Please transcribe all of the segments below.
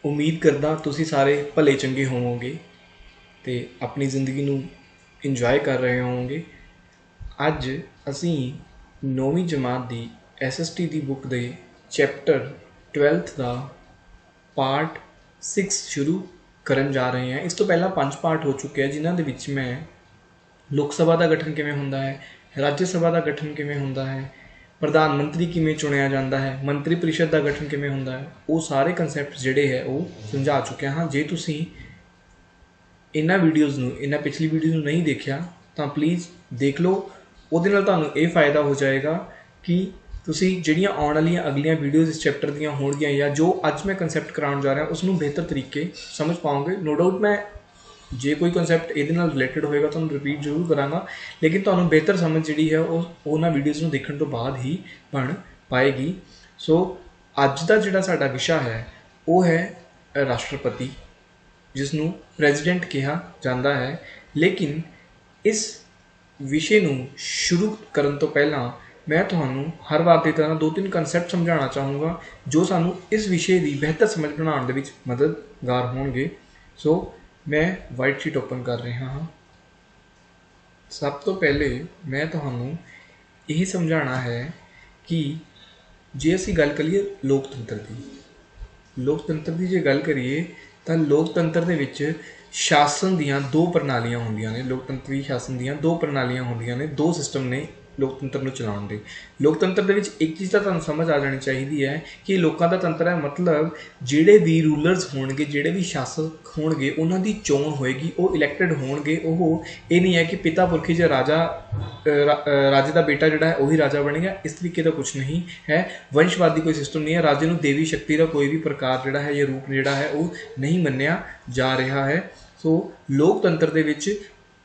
उम्मीद करदा तुसी सारे भले चंगे होवोगे ते अपनी ज़िंदगी नूं इंजॉय कर रहे होवोगे। अज असी 9वीं जमात दी SST दी बुक दे चैप्टर 12th दा पार्ट 6 शुरू करन जा रहे हैं। इस तो पहला 5 पार्ट हो चुके हैं जिन्हां दे विच मैं लोक सभा का गठन किवें हुंदा है, राज्य सभा का गठन किवें हुंदा है, प्रधानमंत्री किवें चुनिया जाता है, मंत्री परिषद का गठन किवें हुंदा है, वो सारे कंसैप्ट जिहड़े है वो समझा चुके हाँ। जे तुसी इन्हां वीडियोज़ नूं इन्हां पिछली वीडियो नूं नहीं देखिया तो प्लीज़ देख लो। उहदे नाल तुहानूं ये फ़ायदा हो जाएगा कि तुसी जिहड़ियां आउण वालियां अगलियां वीडियोज़ इस चैप्टर दियां होणगियां या जो अज मैं कंसैप्ट कराउण जा रहा उसनूं बेहतर तरीके समझ पाओगे। नो डाउट मैं जे कोई कंसैप्ट ये रिलेटिड होएगा तो रिपीट जरूर कराँगा, लेकिन तुहानूं बेहतर समझ जी है उन्होंने वीडियोज़ में देखने तो बाद ही बन पाएगी। सो अज का जिहड़ा साडा विषय है वो है राष्ट्रपति, जिसनूं प्रेजिडेंट कहा जाता है। लेकिन इस विषय नूं शुरू करन तो पहला मैं तुहानूं हर बार की तरह 2-3 कंसैप्ट समझाना चाहूँगा जो सानूं इस विषय की बेहतर समझ बनाने दे विच मददगार होणगे। सो मैं वाइट शीट ओपन कर रहा हाँ। सब तो पहले मैं तुहानूं यही समझाना है कि जे असी गल करिए लोकतंत्र की जे गल करिए तो लोकतंत्र दे विच शासन दियां 2 प्रणालियां होंदियां ने। लोकतंत्री शासन दियां 2 प्रणालियां होंदियां ने, 2 सिस्टम ने लोकतंत्र नूं चलाउण दे। लोकतंत्र दे विच एक चीज़ तो तुहानूं समझ आ जानी चाहिए है कि लोकां दा तंत्र है, मतलब जिहड़े भी रूलर्स होणगे, जिहड़े भी शासक होणगे, उन्हां दी चोण होएगी, वो इलैक्टेड होणगे। ओह ये नहीं है कि पिता पुरखी च राजे का बेटा जिहड़ा है वही राजा बनेगा, इस तरीके का कुछ नहीं है। वंशवादी कोई सिस्टम नहीं है। राजे नूं देवी शक्ति का कोई भी प्रकार जिहड़ा है या रूप जिहड़ा है वो नहीं मन्निया जा रहा है। सो लोकतंत्र दे विच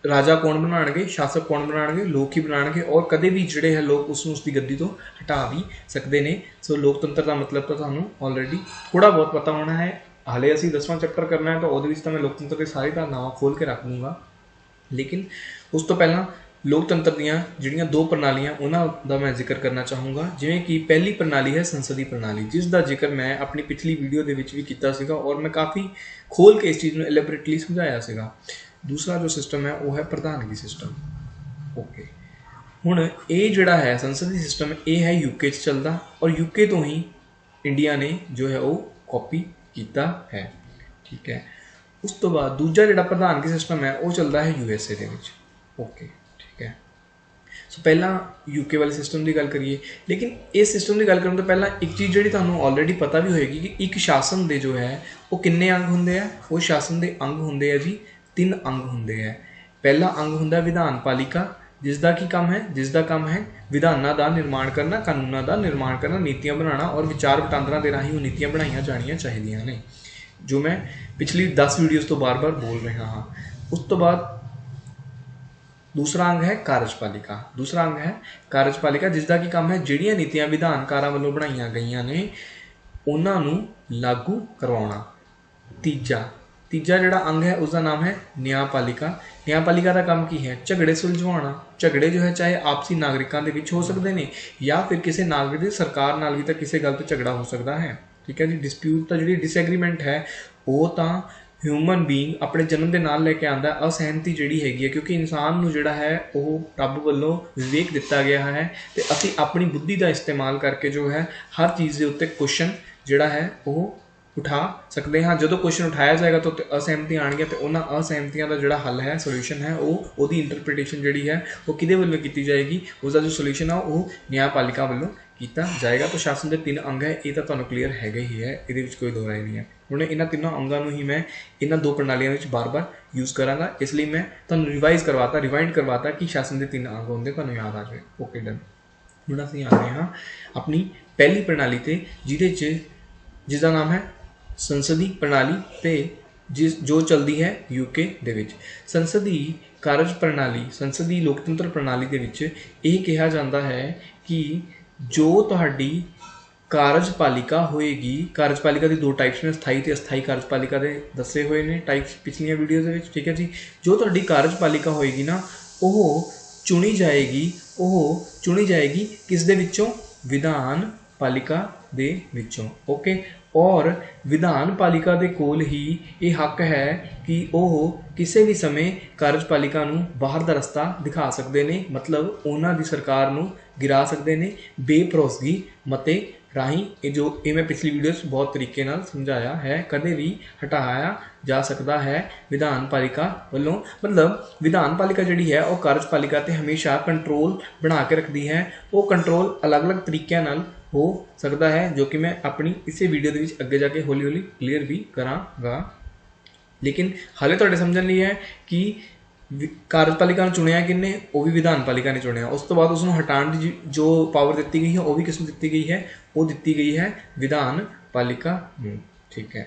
राजा कौन बनाएंगे, शासक कौन बनाएंगे, लोग ही बनाएंगे, और कदे भी जिहड़े है लोग उसकी गद्दी तो हटा भी सकते हैं। सो लोकतंत्र का मतलब तो तुहानूं ऑलरेडी थोड़ा बहुत पता होना है। हाले असीं 10वां चैप्टर करना है तो वो मैं लोकतंत्र के सारे धारनावां खोल के रख दूँगा। लेकिन उस तो पहला लोकतंत्र दियां जिहड़ियां 2 प्रणालियां उन्हां दा मैं जिक्र करना चाहूँगा। जिवें कि पहली प्रणाली है संसदीय प्रणाली, जिसका जिक्र मैं अपनी पिछली वीडियो दे विच भी कीता सीगा और मैं काफ़ी खोल के इस चीज़ में एलैबोरेटली समझाया सीगा। दूसरा जो सिस्टम है वो है प्रधानगी सिस्टम। ओके, हुण ये जिहड़ा है संसदीय सिस्टम ये है यूके चलता, और यूके तो ही इंडिया ने जो है वो कॉपी किया है। ठीक है, उस तो बाद दूजा जिहड़ा प्रधानगी सिस्टम है वो चलता है USA दे विच। ओके ठीक है, सो पहला यूके वाले सिस्टम की गल करिए। लेकिन इस सिस्टम की गल करने तो पहला एक चीज़ जी तुहानूं ऑलरेडी पता भी होएगी कि एक शासन के जो है वो किन्ने अंग होंदे हैं। वो शासन के अंग होंदे हैं जी 3 अंग होंदे हैं। पहला अंग होंदा विधान पालिका, जिसका की काम है विधानों का निर्माण करना, कानूनों का निर्माण करना, नीतियां बनाना और विचार वटांदरा के राही वो नीतियां बनाई जानियां चाहिए ने, जो मैं पिछली 10 वीडियोज़ तो बार बार बोल रहा हाँ। उस तो बाद दूसरा अंग है कार्यपालिका, जिसका की काम है जिहड़ियां नीतियां विधानकारां वल्लों बनाई गई ने उन्होंने लागू करवाना। तीजा जिहड़ा अंग है उसका नाम है न्यायपालिका का काम की है झगड़े सुलझवाना। झगड़े जो है चाहे आपसी नागरिकों के बीच हो सकते हैं या फिर किसी नागरिक सरकार नाल भी तो किसी गल पर झगड़ा हो सकता है। ठीक है जी, डिस्प्यूट तो जी डिसएग्रीमेंट है वो तो ह्यूमन बीइंग अपने जन्म के नाल लैके आंदा। असहमति जिहड़ी हैगी है क्योंकि इंसान नूं जिहड़ा है वो रब वल्लों विवेक दिता गया है तो असीं अपनी बुद्धि का इस्तेमाल करके जो है हर चीज़ के उत्ते क्वेश्चन जिहड़ा है वो उठा सकते हैं। जो क्वेश्चन उठाया जाएगा तो असहमति आएगी तो उन्होंने असहमतियों का जोड़ा हल है सोल्यूशन है वो इंटरप्रिटेशन जी है वो कि वल्लों की जाएगी, उसका जो सोल्यूशन है वो न्यायपालिका वल्लों किया जाएगा। तो शासन के 3 अंग है ये तो तुहानूं क्लीयर है ही है, ये कोई दो राय नहीं है। हुण इन्हां तीनों अंगों ही मैं इन्हां 2 प्रणालियों बार बार यूज़ कराँगा, इसलिए मैं तुहानूं रिवाइंड करवाता कि शासन के 3 अंग होंगे, तुहानूं याद आ जाए। Okay done. हुण असीं आ गए हाँ अपनी पहली प्रणाली ते जिसका नाम है संसदीय प्रणाली ते जो चलती है यूके दे विच। संसदीय कार्य प्रणाली, संसदीय लोकतंत्र प्रणाली दे विच यह कहा जाता है कि जो तुहाडी कार्यपालिका होएगी, कार्यपालिका की 2 टाइप्स ने, स्थाई ते अस्थाई कार्यपालिका के दसे हुए ने टाइप्स पिछलियां वीडियो दे विच। ठीक है जी, जो तुहाडी कार्यपालिका होएगी ना वो चुनी जाएगी किस दे विचों, विधान पालिका दे विचों। ओके, और विधान पालिका ਦੇ ਕੋਲ ਹੀ ਇਹ ਹੱਕ ਹੈ कि ਉਹ ਕਿਸੇ ਵੀ ਸਮੇਂ ਕਾਰਜਪਾਲਿਕਾ ਨੂੰ ਬਾਹਰ ਦਾ ਰਸਤਾ ਦਿਖਾ ਸਕਦੇ ਨੇ, ਮਤਲਬ ਉਹਨਾਂ ਦੀ ਸਰਕਾਰ ਨੂੰ ਗਿਰਾ ਸਕਦੇ ਨੇ ਬੇਭਰੋਸਗੀ ਮਤੇ ਰਾਹੀਂ। ਇਹ ਮੈਂ ਪਿਛਲੀ ਵੀਡੀਓ 'ਚ ਬਹੁਤ ਤਰੀਕੇ ਨਾਲ ਸਮਝਾਇਆ ਹੈ। ਕਦੇ ਵੀ ਹਟਾਇਆ ਜਾ ਸਕਦਾ ਹੈ ਵਿਧਾਨ ਪਾਲਿਕਾ ਵੱਲੋਂ, ਮਤਲਬ ਵਿਧਾਨ ਪਾਲਿਕਾ ਜਿਹੜੀ ਹੈ ਉਹ ਕਾਰਜਪਾਲਿਕਾ 'ਤੇ ਹਮੇਸ਼ਾ ਕੰਟਰੋਲ ਬਣਾ ਕੇ ਰੱਖਦੀ ਹੈ। ਉਹ ਕੰਟਰੋਲ ਅਲੱਗ-ਅਲੱਗ ਤਰੀਕਿਆਂ ਨਾਲ हो सकता है, जो कि मैं अपनी इसे वीडियो के विच अगे जाके हौली हौली क्लीयर भी करांगा। लेकिन हाले तुहाडे समझण लई है कि कार्यपालिका नूं चुनिया किन्ने, वो भी विधान पालिका ने चुनिया। उस तो बाद उसनूं हटाउण दी जो पावर दित्ती गई है वो भी किसनूं दित्ती गई है, वो दित्ती गई है विधान पालिका नूं, ठीक है।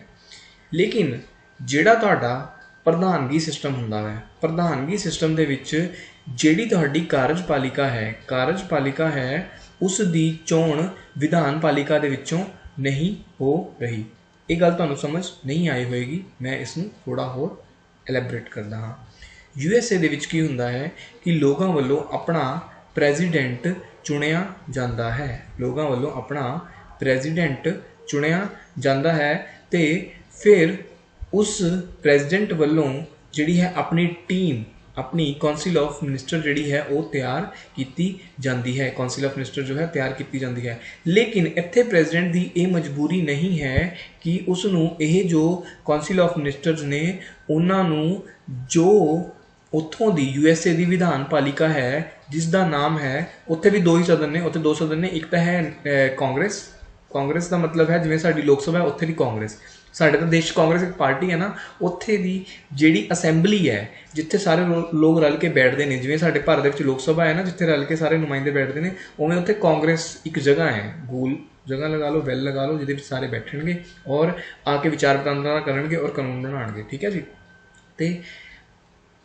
लेकिन जिहड़ा तुहाडा प्रधानगी सिस्टम हुंदा है, प्रधानगी सिस्टम दे विच जिहड़ी तुहाडी कार्यपालिका है उस दी चोण विधान पालिका दे विचों नहीं हो रही। ये गल तुहानूं समझ नहीं आई होएगी, मैं इसनूं थोड़ा होर एलैबोरेट करदा हाँ। USA दे विच की हुंदा है कि लोगों वालों अपना प्रेजिडेंट चुनिया जाता है, लोगों वालों अपना प्रेजिडेंट चुनिया जाता है ते फिर उस प्रेजिडेंट वालों जिहड़ी है अपनी टीम, अपनी कौंसिल ऑफ मिनिस्टर जिहड़ी है वो तैयार की जाती है, कौंसिल ऑफ मिनिस्टर जो है तैयार की जाती है। लेकिन इत्थे प्रेजिडेंट की ये मजबूरी नहीं है कि उसनूं ये जो कौंसिल ऑफ मिनिस्टर्स ने उन्होंने जो उत्थों दी USA की विधान पालिका है जिसका नाम है, उत्थे भी दो ही सदन ने, उत्थे दो सदन ने, एक तो है कांग्रेस, कांग्रेस का मतलब है जिवें साडी लोक सभा है उत्थे भी कांग्रेस, साढ़े तो देश कांग्रेस एक पार्टी है ना, उत्थे दी जिहड़ी असैंबली है जिथे सारे लोग रल के बैठते हैं, जिवें साडे भारत विच लोक सभा है ना जिथे रल के सारे नुमाइंदे बैठते हैं, उवें उत्थे कांग्रेस एक जगह है, गोल जगह लगा लो, वैल लगा लो, जिहदे विच सारे बैठणगे और आके विचार वटांदरा करनगे और कानून बनाणगे, ठीक है जी। तो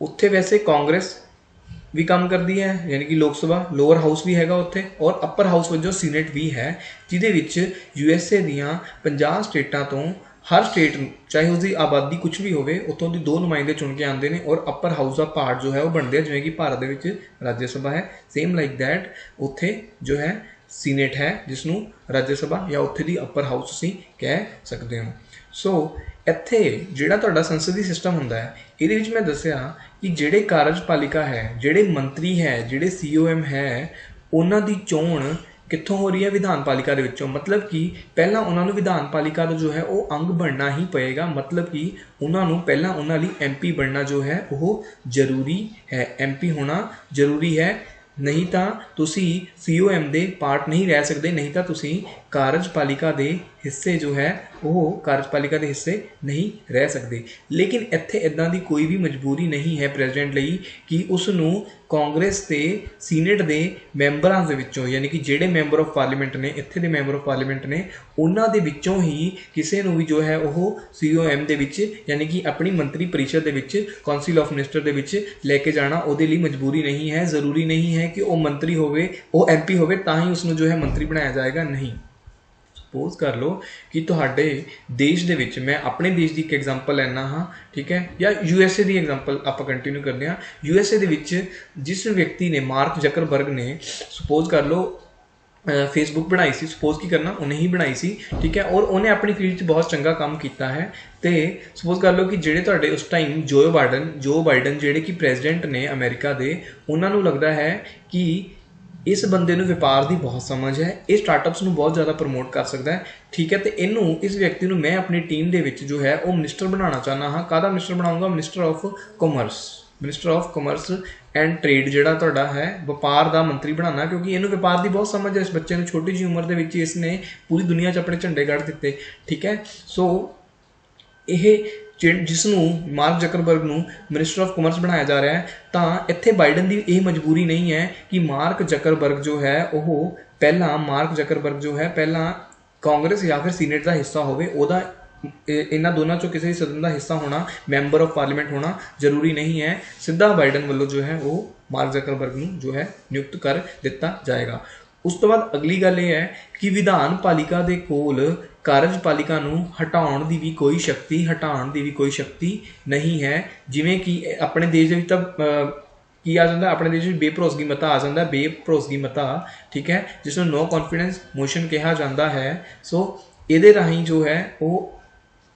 उत्थे वैसे कांग्रेस भी काम करती है, यानी कि लोक सभा, लोअर हाउस भी हैगा उत्थे, और अपर हाउस वजों सीनेट भी है, जिहदे विच USA दीआं 50 स्टेटां तो हर स्टेट चाहे उसकी आबादी कुछ भी होवे उत्थों दी 2 नुमाइंदे चुन के आते हैं और अपर हाउस का पार्ट जो है वो बनते हैं, जिवें कि भारत दे विच राज्य सभा है, सेम लाइक दैट उत्थे जो है सीनेट है जिसनूं राज्य सभा या उत्थे दी अपर हाउस तुसीं कह सकते हो। सो इत्थे जिहड़ा तुहाडा संसदी सिस्टम हुंदा है, इहदे विच मैं दस्सिया कि जिहड़े कार्यपालिका है, जिहड़े मंत्री है, जिहड़े COM है, उन्हां दी चोण कित्थों हो रही है, विधान पालिका दे विचों। मतलब कि पहला उन्होंने विधान पालिका का जो है वो अंग बनना ही पएगा, मतलब कि उन्होंने पहला उन्होंने MP बनना जो है वो जरूरी है, MP होना जरूरी है, नहीं तो तुसी COM दे पार्ट नहीं रह सकते, नहीं तो तुसी कार्यपालिका दे हिस्से जो है वो कार्यपालिका के हिस्से नहीं रह सकते। लेकिन इत्थे इदां दी कोई भी मजबूरी नहीं है प्रेजिडेंट लई कि उसनूं कांग्रेस ते सीनेट दे मैंबरां दे विचों, यानी कि जिहड़े मैंबर ऑफ पार्लीमेंट ने, इत्थे दे मैंबर ऑफ पार्लीमेंट ने, उन्हां दे विचों ही किसी नूं भी जो है वो COM दे विच, यानी कि अपनी मंत्री परिषद दे विच, कौंसिल ऑफ मिनिस्टर दे विच लैके जाना उहदे लई मजबूरी नहीं है। जरूरी नहीं है कि वो मंत्री होवे, वो MP होवे तां ही उसनूं जो है मंत्री बनाया जाएगा, नहीं। सपोज कर लो कि तुहाडे देश दे विच, मैं अपने देश की एक एग्जाम्पल लैना हाँ, ठीक है, या USA की एग्जाम्पल आप कंटिन्यू करते हैं। USA दे विच जिस व्यक्ति ने, मार्क जकरबर्ग ने, सपोज कर लो फेसबुक बनाई सी, सपोज की करना उन्हें ही बनाई सी, ठीक है, और उन्हें अपनी फील्ड बहुत चंगा काम किया है। तो सपोज कर लो कि जिहड़े तुहाडे उस टाइम जो बाइडन जिहड़े कि प्रेजिडेंट ने अमेरिका दे, उन्होंने लगता है कि इस बंदे नूं व्यापार की बहुत समझ है, ये स्टार्टअप्स नूं बहुत ज़्यादा प्रमोट कर सकता है, ठीक है, तो इनू इस व्यक्ति नूं मैं अपनी टीम दे विच जो है वो मिनिस्टर बनाना चाहना हाँ। काहदा मिनिस्टर बनाऊंगा? Minister of commerce, minister of commerce and trade जिहड़ा तुहाडा है व्यापार का मंत्री बनाना, क्योंकि इनू व्यापार की बहुत समझ है। इस बच्चे नूं छोटी जी उम्र दे विच इसने पूरी दुनिया च अपने झंडे गढ़ दिते, ठीक है। सो यह जिसनूं मार्क जकरबर्ग नूं मिनिस्टर ऑफ कॉमर्स बनाया जा रहा है, तो इत्थे बाइडन की यह मजबूरी नहीं है कि मार्क जकरबर्ग जो है वो पहला कांग्रेस या फिर सीनेट का हिस्सा होवे, उहदा इन्हां दोनों चों किसी सदन का हिस्सा होना, मैंबर ऑफ पार्लीमेंट होना जरूरी नहीं है। सीधा बाइडन वालों जो है वो मार्क जकरबर्ग नूं जो है नियुक्त कर दिता जाएगा। उस तो बाद अगली गल यह है कि विधान पालिका दे कोल कार्यपालिका नूं हटाउण दी भी कोई शक्ति नहीं है। जिवें कि अपने देश दे विच तां की आ जाता है, अपने देश में बेभरोसगी मता आ जाता है, बेभरोसगी मता, ठीक है, जिसनूं नो कॉन्फिडेंस मोशन कहा जाता है। सो ਇਹਦੇ ਰਾਹੀਂ ਜੋ ਹੈ ਉਹ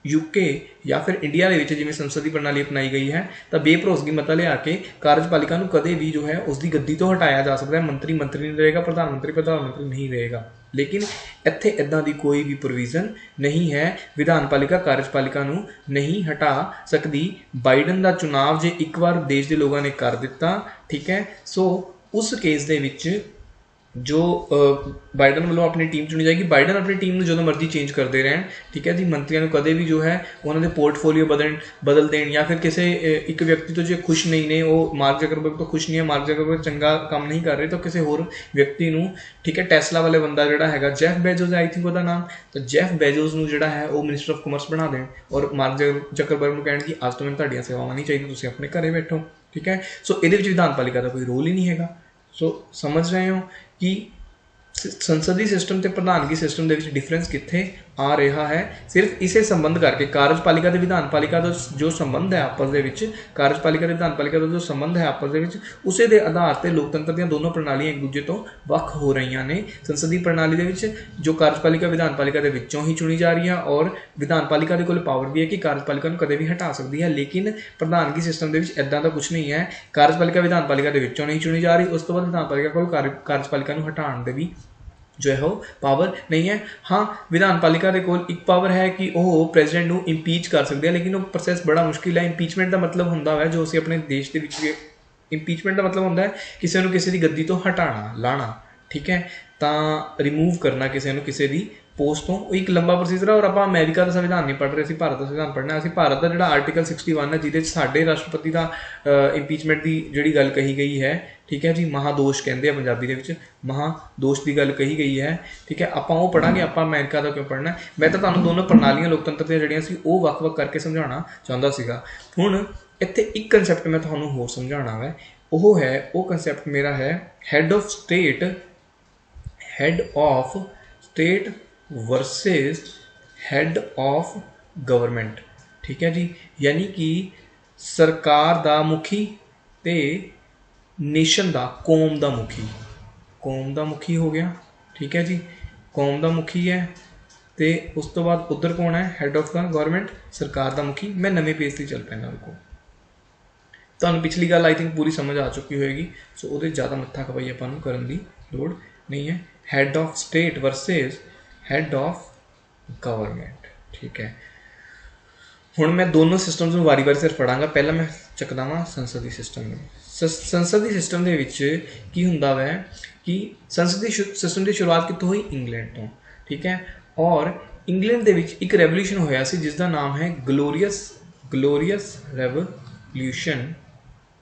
यूके या फिर इंडिया के जिवें संसदीय प्रणाली अपनाई गई है तो बेभरोसगी मता लिया के कार्यपालिका को कदे भी जो है उसकी गद्दी तो हटाया जा सकता है। मंत्री मंत्री नहीं रहेगा, प्रधानमंत्री नहीं रहेगा, लेकिन इत्थे इदां दी कोई भी प्रोविजन नहीं है। विधानपालिका कार्यपालिका नूं नहीं हटा सकती। बाइडन का चुनाव जे एक बार देश के लोगों ने कर दिता, ठीक है, सो उस केस दे विच जो बाइडन वालों अपनी टीम चुनी जाएगी, बाइडन अपनी टीम में जो मर्जी चेंज करते रहन, ठीक है जी। मंत्रियों को कदे भी जो है उन्होंने पोर्टफोलियो बदल देन, या फिर किसी एक व्यक्ति तो जो खुश नहीं ने, वो मार्क जकरबर्ग तो खुश नहीं है, मार्क जकरबर्ग चंगा काम नहीं कर रहे, तो किसी होर व्यक्ति नूं, ठीक है, टेस्ला वाले बंदा जिहड़ा हैगा जेफ बेजोस आई थिंक उसका नाम, तो जेफ बेजोस नूं जिहड़ा है वो मिनिस्टर ऑफ कॉमर्स बना दें और मार्क जकरबर्ग नूं कहण कि अज तो मैंने तुहाडीआं सेवावां नहीं चाहिए, तुसीं अपने घरे बैठो, ठीक है। सो इहदे विच विधानपालिका का कोई रोल ही नहीं हैगा। सो समझ रहे हो कि संसदीय सिस्टम ते प्रधानगी सिस्टम के डिफरेंस कित्थे आ रहा है। सिर्फ इसे संबंध करके कार्यपालिका ते विधानपालिका का जो संबंध है आपस दे विच, कार्यपालिका ते विधानपालिका का जो संबंध है आपस दे विच, उसे दे आधार ते लोकतंत्र दी दोनों प्रणालियां एक दूजे तो वख हो रही ने। संसदीय प्रणाली दे विच जो कार्यपालिका विधानपालिका दे विचों ही चुनी जा रही है और विधानपालिका दे कोल पावर भी है कि कार्यपालिका नूं कदे भी हटा सकती है, लेकिन प्रधानगी सिस्टम दे विच इदां दा कुछ नहीं है। कार्यपालिका विधानपालिका दे विचों नहीं चुनी जा रही, उस तो बाद विधानपालिका कोल कार्यपालिका नूं हटाउण दे भी जो है वो पावर नहीं है। हाँ, विधानपालिका के कोल एक पावर है कि वह प्रेजिडेंट को इंपीच कर सकते हैं, लेकिन वो प्रोसैस बड़ा मुश्किल है। इंपीचमेंट का मतलब होंदा है जो असीं अपने देश के विच, इंपीचमेंट का मतलब होंदा है किसी को किसी की गद्दी तो हटाना, लाना, ठीक है, तो रिमूव करना किसी को किसी की पोस्ट तो एक लंबा प्रोसीजर है। और आप अमेरिका का संविधान नहीं पढ़ रहे, असीं भारत का संविधान पढ़ना। असीं भारत का जिहड़ा आर्टिकल 61 है जिहदे साडे राष्ट्रपति का इंपीचमेंट की जिहड़ी गल कही गई है, ठीक है जी, महादोष कहते हैं पंजाबी दे विच, महादोष की गल कही गई है, ठीक है, आपां वो पढ़ांगे। आपां अमेरिका का क्यों पढ़ना। मैं तो तुहानूं दोनों प्रणालियां लोकतंत्र ਦੀਆਂ ਜਿਹੜੀਆਂ ਸੀ ਉਹ ਵੱਖ-ਵੱਖ करके समझाना चाहता सीगा। हुण इत्थे एक कंसैप्ट मैं तुहानूं होर समझाना है, वो है, वो कंसैप्ट मेरा है head of state versus head of government, ठीक है जी। यानी कि सरकार दा मुखी ते नेशन दा, कौम दा मुखी हो गया, ठीक है जी, कौम दा मुखी है। तो उस तो बाद उधर कौन है, हैड ऑफ गवर्नमेंट, सरकार दा मुखी। मैं नवे पेज से चल पैना, रुको, तुहानूं पिछली गल आई थिंक पूरी समझ आ चुकी होएगी, सो उहदे ज़्यादा मत्था खपाई आपां नूं करन दी लोड़ नहीं है। Had of state versus had of government, ठीक है। हुण मैं दोनों सिस्टम्स नूं वारी वारी सिर्फ पढ़ांगा। पहला मैं चकदा वां संसदीय सिस्टम नूं। संसदीय सिस्टम दे विच की हुंदा वै कि संसदीय सिस्टम की शुरुआत कित्थों हुई, इंग्लैंड तो, ठीक है। और इंग्लैंड दे विच एक रेवोल्यूशन होया सी जिसका नाम है ग्लोरीअस रेवोल्यूशन,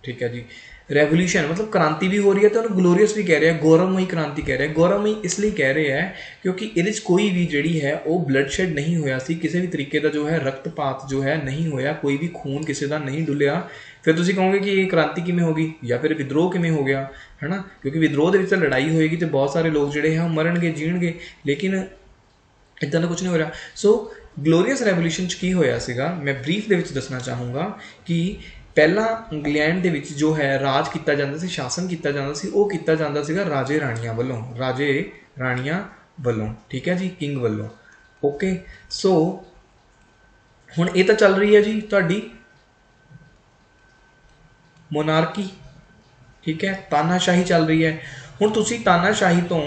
ठीक है जी। रेवोल्यूशन मतलब क्रांति भी हो रही है, तो उन्होंने ग्लोरीअस भी कह रहे हैं, गौरवमयी क्रांति कह रहे हैं। गौरवमयी इसलिए कह रहे हैं क्योंकि ये कोई भी जिहड़ी है वो ब्लडशेड नहीं होया सी, किसी भी तरीके का जो है रक्तपात जो है नहीं होया, कोई भी खून किसी का नहीं डुलिया। फिर तुसीं कहोगे कि ये क्रांति किवें हो गई या फिर विद्रोह किवें हो गया, है ना, क्योंकि विद्रोह दे विच लड़ाई होएगी तो बहुत सारे लोग जिहड़े हैं मरनगे जीणगे, लेकिन इदां दा कुछ नहीं हो रहा। सो ग्लोरीअस रेवोल्यूशन की होया सीगा, मैं ब्रीफ दे विच दसना चाहूँगा कि पहला इंग्लैंड दे विच जो है राज किया जाता सी, शासन किया जाता सी, वो किया जाता सीगा राजे राणियां वल्लों, ठीक है जी, किंग वल्लों। ओके, सो हुण ये तो चल रही है जी तुहाडी मोनार्की, ठीक है, तानाशाही चल रही है। हुण तुसीं तानाशाही तो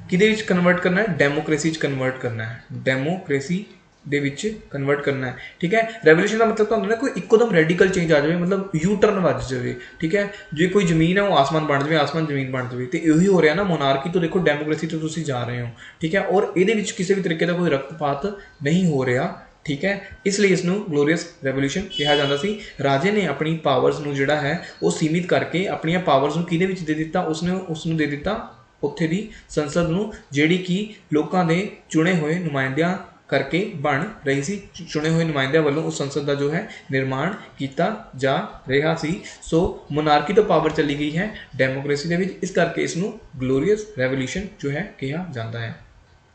किहदे विच कन्वर्ट करना है, डेमोक्रेसी च कन्वर्ट करना है, डेमोक्रेसी दे विच कन्वर्ट करना है, ठीक है। रेवोल्यूशन का मतलब तो होंदा कोई इकोदम रेडिकल चेंज आ जाए, मतलब यू टर्न वज जाए, ठीक है। जो कोई जमीन है वो आसमान बन जाए, आसमान जमीन बन जाए, तो यही हो रहा ना। मोनार्की तो देखो डेमोक्रेसी तो तुसीं जा रहे हो, ठीक है, और ये किसी भी तरीके का कोई रक्तपात नहीं हो रहा, ठीक है। इसलिए इसनूं ग्लोरीअस रेवोल्यूशन कहा जाता सी। राजे ने अपनी पावर्स नूं जिहड़ा है वो सीमित करके अपनी पावर्स नूं किहदे विच दे दिता, उसनूं दे दिता उत्थे दी संसद नूं, जिहड़ी कि लोकां दे चुने हुए नुमाइंदियां करके बन रही सी। चुने हुए नुमाइंदियां वालों उस संसद का जो है निर्माण किया जा रहा सी। सो मोनार्की तो पावर चली गई है डेमोक्रेसी के विच, इस करके इसनूं ग्लोरीअस रेवोल्यूशन जो है कहा जाता है।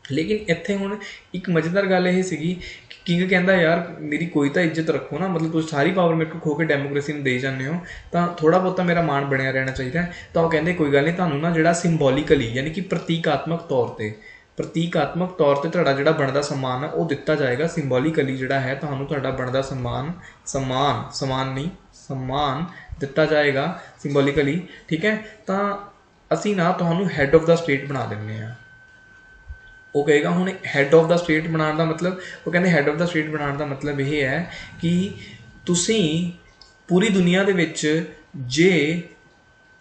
लेकिन इत्थे हुण एक मज़ेदार गल यह सीगी कि किंग कहंदा यार मेरी कोई तो इज्जत रखो ना, मतलब तुसीं सारी पावर मेरे को खो के डेमोक्रेसी नूं दे जाते हो, तो थोड़ा बहुत मेरा मान बनया रहना चाहिए। तो वो कहंदे कोई गल नहीं, तुहानूं ना जिहड़ा सिंबोलिकली यानी कि प्रतीकात्मक तौर पर प्रतीकात्मक तौर पर तुहाडा जिहड़ा बनदा सम्मान है वो दिता जाएगा। सिंबॉलिकली जिहड़ा है तुहानूं तुहाडा बनदा सम्मान दिता जाएगा सिंबॉलिकली, ठीक है। तो असी ना तुहानूं हैड ऑफ द स्टेट बना दिंदे आ। वो कहेगा हुण हैड ऑफ द स्टेट बनाने का मतलब, वो कहते हैड ऑफ द स्टेट बनाने का मतलब यह है कि तुसीं पूरी दुनिया दे विच जे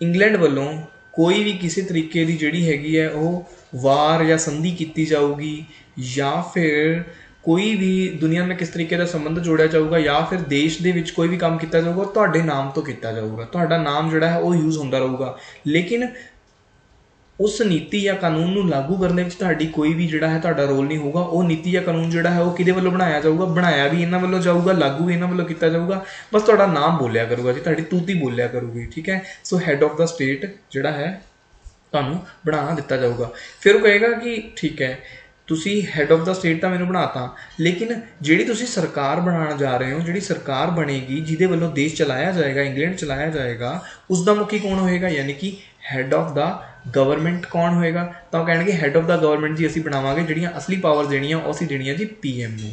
इंग्लैंड वालों कोई भी किसी तरीके की जिहड़ी हैगी है वो वार या संधि की जाऊगी, या फिर कोई भी दुनिया में किस तरीके का संबंध जोड़िया जाऊगा, या फिर देश दे विच कोई भी काम किया जाऊगा तुहाडे नाम तो किया जाऊगा, तुहाडा नाम जिहड़ा है वो यूज़ होंदा रहूगा। लेकिन उस नीति या कानून नूं लागू करने में तुहाडी कोई भी जिहड़ा है तुहाडा रोल नहीं होगा। वो नीति या कानून जिहड़ा है वो किहदे वल्लों बनाया जाऊगा, बनाया भी इन्हां वल्लों जाऊगा, लागू भी इन्हां वल्लों किया जाऊगा, बस तुहाडा नाम बोलिया करूगा जी, तुहाडी तूती बोलिया करूगी, ठीक है। So had of the state जिहड़ा है तुहानूं बना दिता जाऊगा। फिर वो कहेगा कि ठीक है तुसी हैड ऑफ द स्टेट तो मैंने बनाता, लेकिन जिहड़ी तुसी सरकार बनाना जा रहे हो, जिहड़ी सरकार बनेगी जिहदे वल्लों देश चलाया जाएगा, इंग्लैंड चलाया जाएगा, उसका मुखी कौन होएगा, यानी कि हैड ऑफ द गवर्नमेंट कौन होएगा। तो कहेंगे हैड ऑफ द गवर्नमेंट जी असीं बनावांगे, जिहड़ियां असली पावर देनियां वो असीं देनियां जी पीएम नूं।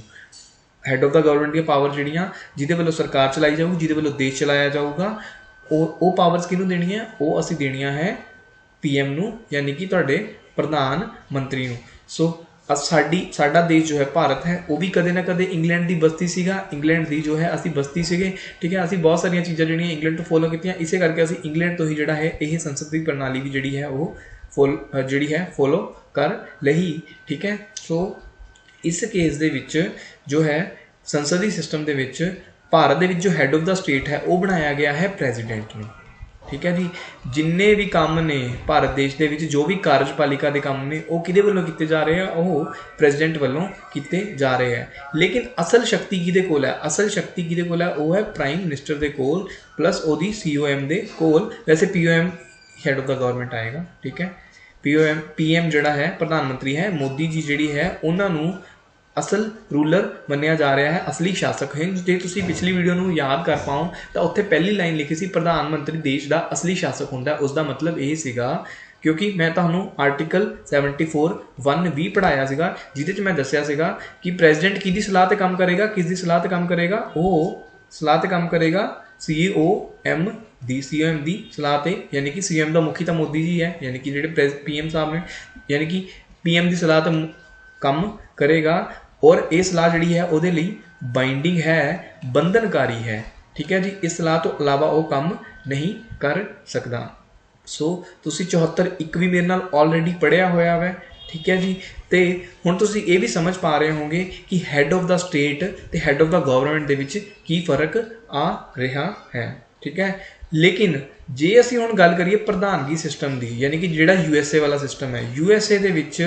हैड ऑफ द गवर्नमेंट दी पावर जिहड़ियां जिहदे वल्लों सरकार चलाई जाऊगी, जिहदे वल्लों देश चलाया जाऊगा, वो पावर्स किहनूं देनियां, वो असीं देनियां है पीएम नूं, यानी कि तुहाडे प्रधान मंत्री नूं। सो साडा देश जो है भारत है वो भी कदे ना कदे इंग्लैंड की बस्ती सीगा, इंग्लैंड की जो है असी बस्ती सीगे, ठीक है। असी बहुत सारिया चीज़ां जिहड़ियां इंग्लैंड तो फॉलो कीतियां, इसे करके असी इंग्लैंड तो ही जिहड़ा है यह संसद की प्रणाली भी जिहड़ी है वो फॉलो कर लही, ठीक है। सो इस केस दे विच जो है संसदी सिस्टम दे विच भारत दे विच जो हैड ऑफ द स्टेट है वो बनाया गया है प्रेजिडेंट नूं, ठीक है जी। जिन्ने भी काम ने भारत देश के जो भी कार्यपालिका के काम ने वो किहदे वल्लों कीते जा रहे हैं, वो प्रेजिडेंट वल्लों कीते जा रहे हैं। लेकिन असल शक्ति किहदे कोल है, असल शक्ति किहदे कोल है, वो है प्राइम मिनिस्टर के कोल प्लस ओदी सीओएम के कोल। वैसे POM had of the government आएगा, ठीक है। पीएम जिहड़ा है प्रधानमंत्री है, मोदी जी जिहड़ी है उन्होंने असल रूलर मन्निया जा रहा है, असली शासक है। जे तुसी पिछली वीडियो नूं याद कर पाओ तो उत्थे पहली लाइन लिखी सी प्रधानमंत्री देश का असली शासक हुंदा। उसका मतलब ये सीगा, क्योंकि मैं तुहानूं आर्टिकल 74(1) भी पढ़ाया सीगा, जिहदे च मैं दस्सिया सीगा कि प्रेजिडेंट किहदी सलाह ते काम करेगा, किसदी सलाह ते काम करेगा, वो सलाह ते काम करेगा सीओएम दी सलाह ते, यानी कि सीएम का मुखी तो मोदी जी है, यानी कि जिहड़े पीएम साहब ने, यानी कि पीएम की सलाह ते काम करेगा। और ये सलाह जिहड़ी है वो बाइंडिंग है, बंधनकारी है, ठीक है जी। इस सलाह तो अलावा वो काम नहीं कर सकता। सो तुसी 74(1) भी मेरे नाल ऑलरेडी पढ़िया होया है, ठीक है जी। तो हुण तुसी ये भी समझ पा रहे होंगे कि हैड ऑफ द स्टेट ते हैड ऑफ द गवर्नमेंट दे विच की फर्क आ रहा है, ठीक है। लेकिन जे असीं हुण गल करिए प्रधानगी सिस्टम की, यानी कि जिहड़ा यूएसए वाला सिस्टम है, यूएसए दे विच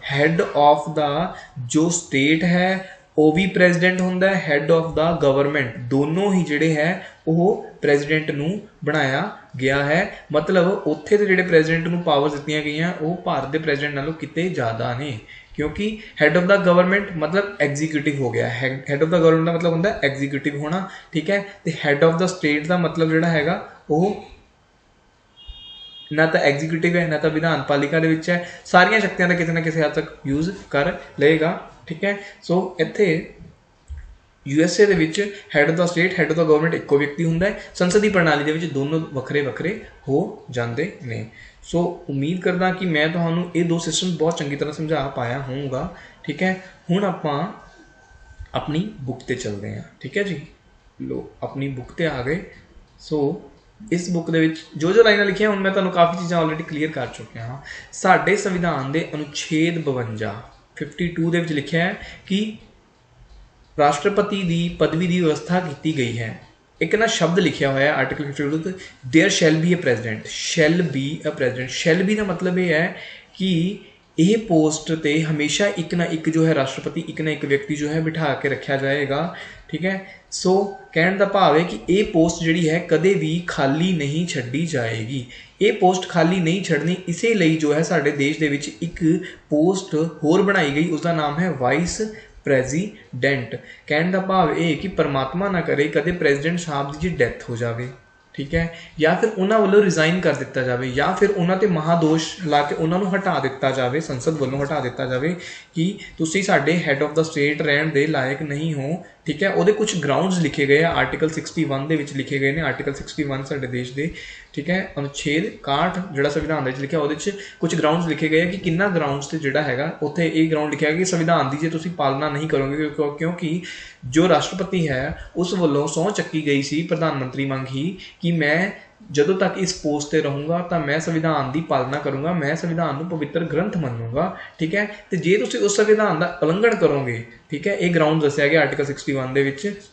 हैड ऑफ द जो स्टेट है वो भी प्रेजिडेंट हुंदा है, हैड ऑफ द गवर्नमेंट दोनों ही जिहड़े है वो प्रेजिडेंट नूं बनाया गया है। मतलब उत्थे दे जिहड़े प्रेजिडेंट नूं पावर्स दित्तियां गईयां वो भारत के प्रेजिडेंट नालों किते ज़्यादा ने, क्योंकि हैड ऑफ द गवर्नमेंट मतलब एग्जीक्यूटिव हो गया। हैड ऑफ द गवर्नमेंट का मतलब होंदा एग्जीक्यूटिव होना, ठीक है। तो हैड ऑफ द स्टेट का मतलब जिहड़ा हैगा वो ना तो एग्जीक्यूटिव है ना तो विधान पालिका दे विच है, सारिया शक्तियां का किसी ना किसी हद तक यूज़ कर लेगा, ठीक है। सो इत्थे यूएसए दे विच head of the state head of the government एको व्यक्ति हुंदा है, संसदी प्रणाली दे विच दोनों वखरे वखरे हो जाते ने। सो उम्मीद करदा कि मैं तुहानूं ये दो सिस्टम बहुत चंगी तरह समझा पाया होऊंगा, ठीक है। हुण आपां अपनी बुक ते चलते हैं, ठीक है जी। लो अपनी बुक ते आ गए। सो इस बुक दे विच जो लाइनां लिखियां हुण मैं तुहानूं काफ़ी चीज़ां ऑलरेडी क्लीयर कर चुकिया हाँ। साडे संविधान के अनुच्छेद 52 दे विच लिखिया है कि राष्ट्रपति की पदवी की व्यवस्था की गई है। एक ना शब्द लिखा हुआ है article 52, there shall be a president, shall be a president. Shall be का मतलब ये है कि यह पोस्ट ते हमेशा एक ना एक जो है राष्ट्रपति एक ना एक व्यक्ति जो है बिठा के रखा जाएगा, ठीक है। सो कहने का भाव है कि ये पोस्ट जिहड़ी है कदे भी खाली नहीं छड्डी जाएगी। ये पोस्ट खाली नहीं छड़नी, इसे लिए जो है साडे देश दे विच एक पोस्ट होर बनाई गई, उसका नाम है वाइस प्रेजिडेंट। कहने का भाव यह कि परमात्मा ना करे कदे प्रेजिडेंट साहब की जी डैथ हो जाए, ठीक है, या फिर उन्होंने वालों रिजाइन कर दिता जाए, या फिर उन्होंने महादोष ला के उन्होंने हटा दिता जाए, संसद वालों हटा दिता जाए कि तुसी साडे हैड ऑफ द स्टेट रहन दे लायक नहीं हो। ठीक है, वो कुछ ग्राउंड्स लिखे गए आर्टिकल 61 के लिखे गए हैं, आर्टिकल 61 साडे देश के, ठीक है, अनुच्छेद 61 जो संविधान लिखा वो कुछ ग्राउंड्स लिखे गए कि किन्ना ग्राउंड्स से जोड़ा है उत्थे एक ग्राउंड लिखा है कि संविधान की जे तुसी पालना नहीं करोगे, क्योंकि जो राष्ट्रपति है उस वालों सौं चक्की गई सी प्रधानमंत्री मंग ही कि मैं जदों तक इस पोस्ट पर रहूँगा तो मैं संविधान की पालना करूँगा, मैं संविधान को पवित्र ग्रंथ मनूंगा। ठीक है, तो जे तुसी उस संविधान का उलंघन करोगे, ठीक है, एक ग्राउंड दसिया गया आर्टिकल 61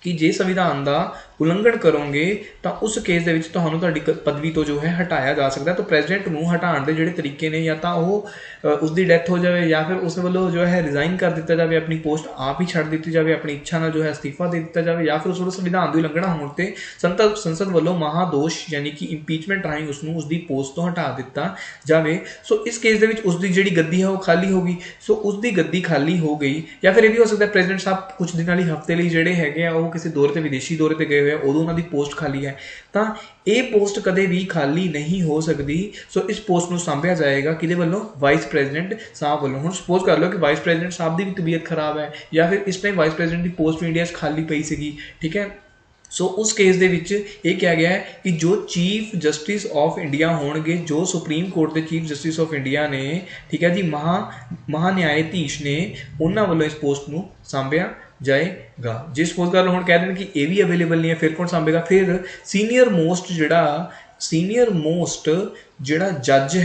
कि जे संविधान का उलंघन करोगे तो उस केस के तुहानू पदवी तो जो है हटाया जा सकता है। तो प्रेजिडेंट को हटाने के जोड़े तरीके ने, या तो उसकी डैथ हो जाए, या फिर उस वालों जो है रिजाइन कर दिता जाए, अपनी पोस्ट आप ही छड़ दी जाए, अपनी इच्छा ना जो है अस्तीफा दे दिता जाए, या फिर उस वालों संविधान की उलंघना होने पर संसद वालों महादोष यानी कि इंपीचमेंट राही उसकी पोस्ट तो हटा दिता जाए। सो इस केस के उसकी जी गद्दी है वो खाली होगी, सो उसकी गद्दी खाली हो गई। या फिर यह भी हो सकता है प्रेजिडेंट साहब कुछ दिन वाली हफ्ते लिए जोड़े है किसी दौरे पर विदेशी दौरे पर गए हुए उदों उन्होंने पोस्ट खाली है, तो ये पोस्ट कदे भी खाली नहीं हो सकती। सो इस पोस्ट को सांभिया जाएगा कि वालों वाइस प्रेजिडेंट साहब वालों। हुण सपोज कर लो कि वाइस प्रेजिडेंट साहब की भी तबीयत खराब है, या फिर इस टाइम वाइस प्रेजिडेंट की पोस्ट भी इंडिया खाली पई सी। ठीक है, सो उस केस दे विच ये कहा गया है कि जो चीफ जस्टिस ऑफ इंडिया होणगे, जो सुप्रीम कोर्ट के चीफ जस्टिस ऑफ इंडिया ने, ठीक है जी, महान्यायाधीश ने, उन्होंने वालों इस पोस्ट को सांभिया जाएगा। जे सपोज कर लो हम कह दें कि ये भी अवेलेबल नहीं है, फिर कौन सांभेगा? फिर सीनियर मोस्ट जिहड़ा जज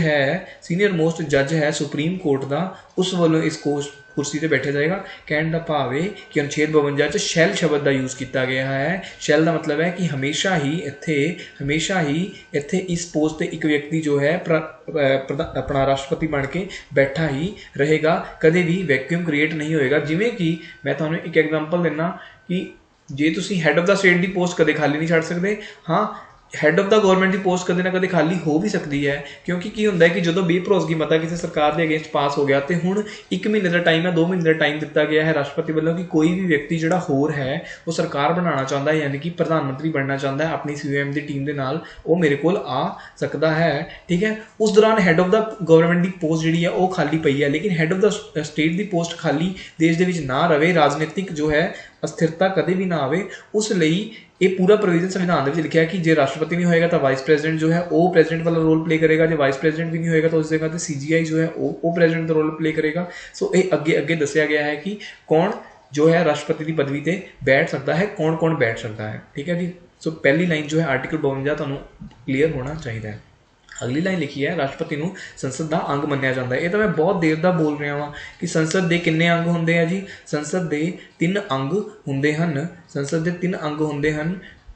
है सुप्रीम कोर्ट का, उस वालों इस कुर्सी पर बैठा जाएगा। कहने का भाव है कि अनुच्छेद 52 शैल शब्द का यूज़ किया गया है। शैल का मतलब है कि हमेशा ही इत्थे इस पोस्ट पर एक व्यक्ति जो है अपना राष्ट्रपति बन के बैठा ही रहेगा, कदे भी वैक्यूम क्रिएट नहीं होएगा। जिमें कि मैं तुहानूं एक एग्जांपल देना कि जे तुसी हैड ऑफ द स्टेट की पोस्ट कदे खाली नहीं छड्ड सकते। हाँ, हैड ऑफ द गवर्नमेंट की पोस्ट कदे ना कदे खाली हो भी सकती है, क्योंकि की होंदा है कि जो बेभरोसगी मता किसी सरकार के अगेंस्ट पास हो गया तो हुण 1 महीने का टाइम है, 2 महीने का टाइम दिता गया है राष्ट्रपति वालों कि कोई भी व्यक्ति जिहड़ा होर है वो सरकार बनाना चाहता है, यानी कि प्रधानमंत्री बनना चाहता है अपनी COM की टीम के नाल, वो मेरे को आ सकता है। ठीक है, उस दौरान हैड ऑफ द गवर्नमेंट की पोस्ट जी है वो खाली पई है, लेकिन हैड ऑफ द स्टेट की पोस्ट खाली देश के ना रहे, राजनीतिक जो है अस्थिरता कदे भी ना आए, उस लई ये पूरा प्रोविजन संविधान में लिखा है कि जे राष्ट्रपति नहीं होएगा तो वाइस प्रेजिडेंट जो है वो प्रेजिडेंट वाला रोल प्ले करेगा, जो वाइस प्रेजिडेंट भी नहीं होएगा तो उस जगह पर CGI जो है वो प्रेजिडेंट का रोल प्ले करेगा। सो ये अगे दसिया गया है कि कौन जो है राष्ट्रपति की पदवी पर बैठ सकता है, कौन कौन बैठ सकता है। ठीक है जी, सो पहली लाइन जो है आर्टिकल 52 तुहानूं क्लीयर होना चाहिए है। अगली लाइन लिखी है राष्ट्रपति को संसद का अंग मन्निया जाता है। ये तो मैं बहुत देर का बोल रहा हाँ कि संसद के किन्ने अंग होंगे हैं जी? संसद के 3 अंग होंगे हैं, संसद के 3 अंग होंगे हैं।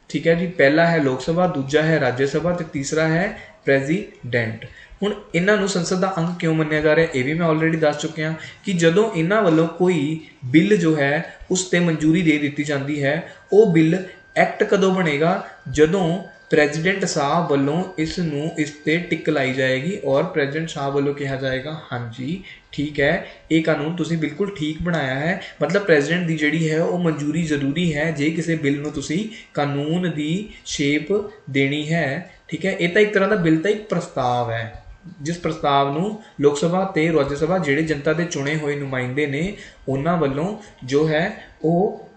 ठीक है जी, पहला है लोक सभा, दूजा है राज्य सभा, तो तीसरा है प्रेजिडेंट। हुण इन्हों संसद का अंग क्यों मन्निया जा रहा है, ये भी मैं ऑलरेडी दस चुकिया कि जदों इन्हों वालों कोई बिल जो है उस पर मंजूरी दे दी जाती है, वो बिल एक्ट कदों बनेगा? जदों प्रेजिडेंट साहब वालों इस पर टिक लाई जाएगी और प्रेजिडेंट साहब वालों कहा जाएगा हाँ जी ठीक है, ये कानून तुसी बिल्कुल ठीक बनाया है। मतलब प्रेजिडेंट की जिहड़ी है वो मंजूरी जरूरी है जे किसी बिल में तुसी कानून की शेप देनी है। ठीक है, ये तो एक तरह का बिल तो एक प्रस्ताव है, जिस प्रस्ताव को लोक सभा ते राज्य सभा जिहड़े जनता के चुने हुए नुमाइंदे ने उन्हां वालों जो है वो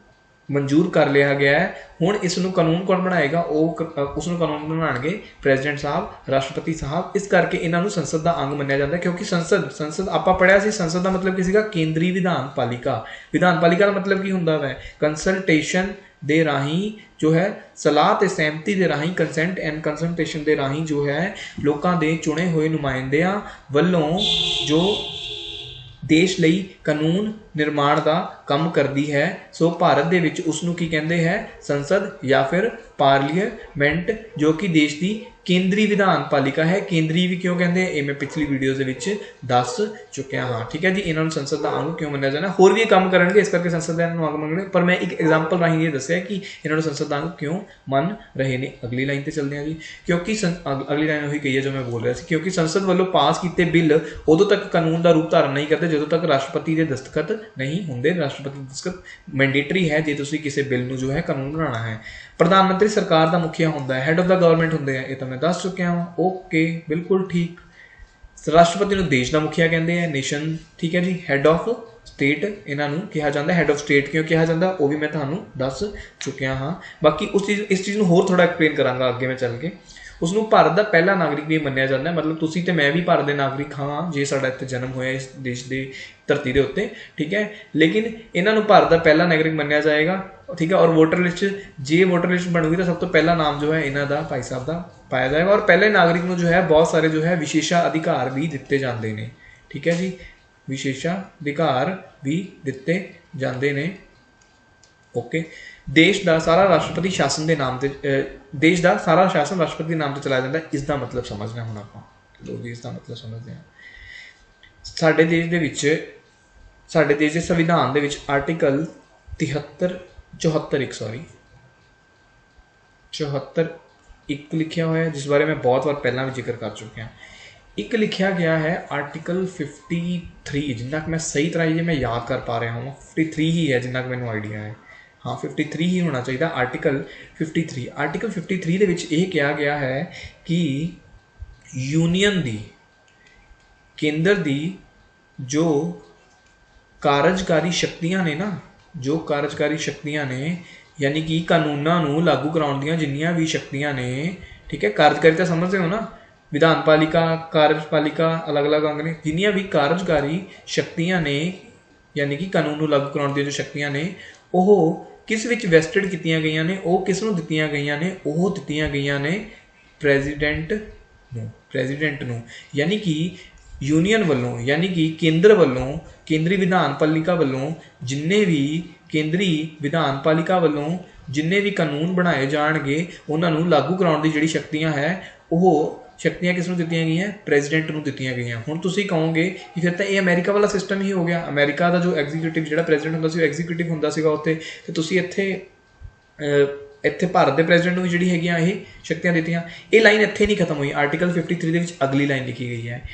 मंजूर कर लिया गया है। हुण इसनूं कानून कौन बनाएगा? उसनूं कानून बनाएंगे प्रेजिडेंट साहब, राष्ट्रपति साहब। इस करके इन्हों संसद का अंग मन्निया जाता है, क्योंकि संसद आप पढ़िया सी संसद का मतलब की सीगा केंद्रीय विधान पालिका। विधान पालिका का मतलब की हुंदा है कंसलटेशन दे राही जो है सलाह ते सहमति दे राही, कंसेंट एंड कंसलटेशन दे राही जो है लोगों के चुने हुए नुमाइंदियां वालों जो देश लई कानून निर्माण का काम करती है। सो भारत दे विच उसनूं की कहते हैं संसद या फिर पार्लीमेंट, जो कि देश की केंद्रीय विधान पालिका है। केंद्रीय भी क्यों कहते हैं ये मैं पिछली वीडियोज़ दे विच दस चुकिया हाँ। ठीक है जी, इन्होंने संसद का अंग क्यों मन्निया जाना, होर भी काम करेंगे इस करके संसद का अंग मंगने, पर मैं एक एग्जाम्पल राही ये दसिया कि इन्होंने संसद का अंग क्यों मन रहे ने। अगली लाइन पर चलते हैं जी, क्योंकि अगली लाइन वही कही है जो मैं बोल रहा था, क्योंकि संसद वालों पास किए बिल उदों तक कानून का रूप धारण नहीं करते जदों तक राष्ट्रपति के दस्तखत नहीं होंगे। राष्ट्रपति दस्तखत मैंडेटरी है जे तुसीं किसी बिल नूं जो है कानून बनाना है। प्रधानमंत्री सरकार का मुखिया होंदा है, हैड ऑफ द गवर्नमेंट होंदे हैं, ये तो मैं दस चुकिया हाँ। ओके, बिल्कुल ठीक। राष्ट्रपति नूं देश का मुखिया कहते हैं, नेशन, ठीक है जी। हैड ऑफ स्टेट इन्हां नूं कहा जाता है, हैड ऑफ स्टेट क्यों कहा जाता वो भी मैं तुहानूं दस चुकिया हाँ। बाकी इस चीज़ नूं होर थोड़ा एक्सप्लेन करांगा अगे मैं चल के। उसनूं भारत का पहला नागरिक भी मन्निया जाता है, मतलब तुसीं ते मैं भी भारत के नागरिक हाँ जे साडा इत्थे जन्म होया इस देश की धरती के उत्ते, ठीक है। लेकिन इन्हां नूं भारत का पहला नागरिक मन्निया जाएगा, ठीक है। और वोटर लिस्ट जे वोटर लिस्ट बनूगी तो सब तो पहला नाम जो है इन्हां दा भाई साहब का पाया जाएगा। और पहले नागरिक नूं जो है बहुत सारे जो है विशेषाधिकार भी दिते जाते हैं, ठीक है जी। विशेषाधिकार भी दिते जाते हैं। ओके, देश का सारा राष्ट्रपति शासन के नाम से देश का सारा शासन राष्ट्रपति के नाम से चलाया जाता है। इसका मतलब समझना हुण आपां लो जी, इसका मतलब समझते हैं। साडे देश दे विच साडे देश के संविधान दे विच आर्टिकल 74 लिखिया हुआ है, जिस बारे मैं बहुत बार पहला भी जिक्र कर चुका। एक लिखा गया है आर्टिकल 53, जिन्ना कि मैं सही तरह ये मैं याद कर पा रहा हूँ 53 ही है जिन्ना कि मैनूं आइडिया है, हाँ 53 ही होना चाहिए। आर्टिकल 53 दे विच यह कहा गया है कि यूनीयन दी केंद्र दी जो कार्यकारी शक्तियां ने ना, जो कार्यकारी शक्तियां ने यानी कि कानूनों नूं लागू कराउण दीयां जिन्नियां भी शक्तियां ने, ठीक है। कार्यकारिता समझते हो ना, विधान पालिका कार्यपालिका अलग अलग अंग ने, जिन्नियां भी कार्यकारी शक्तियां ने यानी कि कानून नूं लागू कराउण दी जो शक्तियां ने ओह किस विच वैसटेड कीतियां गईयां ने, ओह किस नूं दित्तियां गईयां ने, ओह दित्तियां गईयां ने प्रेजिडेंट नूं यानी कि यूनीयन वालों यानी कि केंद्र वालों, केंद्री विधान पालिका वालों जिन्ने भी केंद्री विधान पालिका वालों जिन्ने भी कानून बनाए जाणगे उन्हां नूं लागू कराउण दी जिहड़ी शक्तियां है ओह शक्तियां किस नूं दित्तियां गईयां, प्रेजिडेंट नूं दित्तियां गईयां। हुण तुसीं कहोगे कि फिर तो ये अमेरिका वाला सिस्टम ही हो गया, अमेरिका का जो एग्जीक्यूटिव जिहड़ा प्रेजिडेंट हुंदा सी वो एग्जीक्यूटिव हुंदा सीगा उत्थे, ते तुसीं इत्थे भारत के प्रेजिडेंट नूं जिहड़ी हैगियां ये शक्तियां दित्तियां। ये लाइन इत्थे नहीं खत्म हुई, आर्टिकल 53 दे विच अगली लाइन लिखी गई है,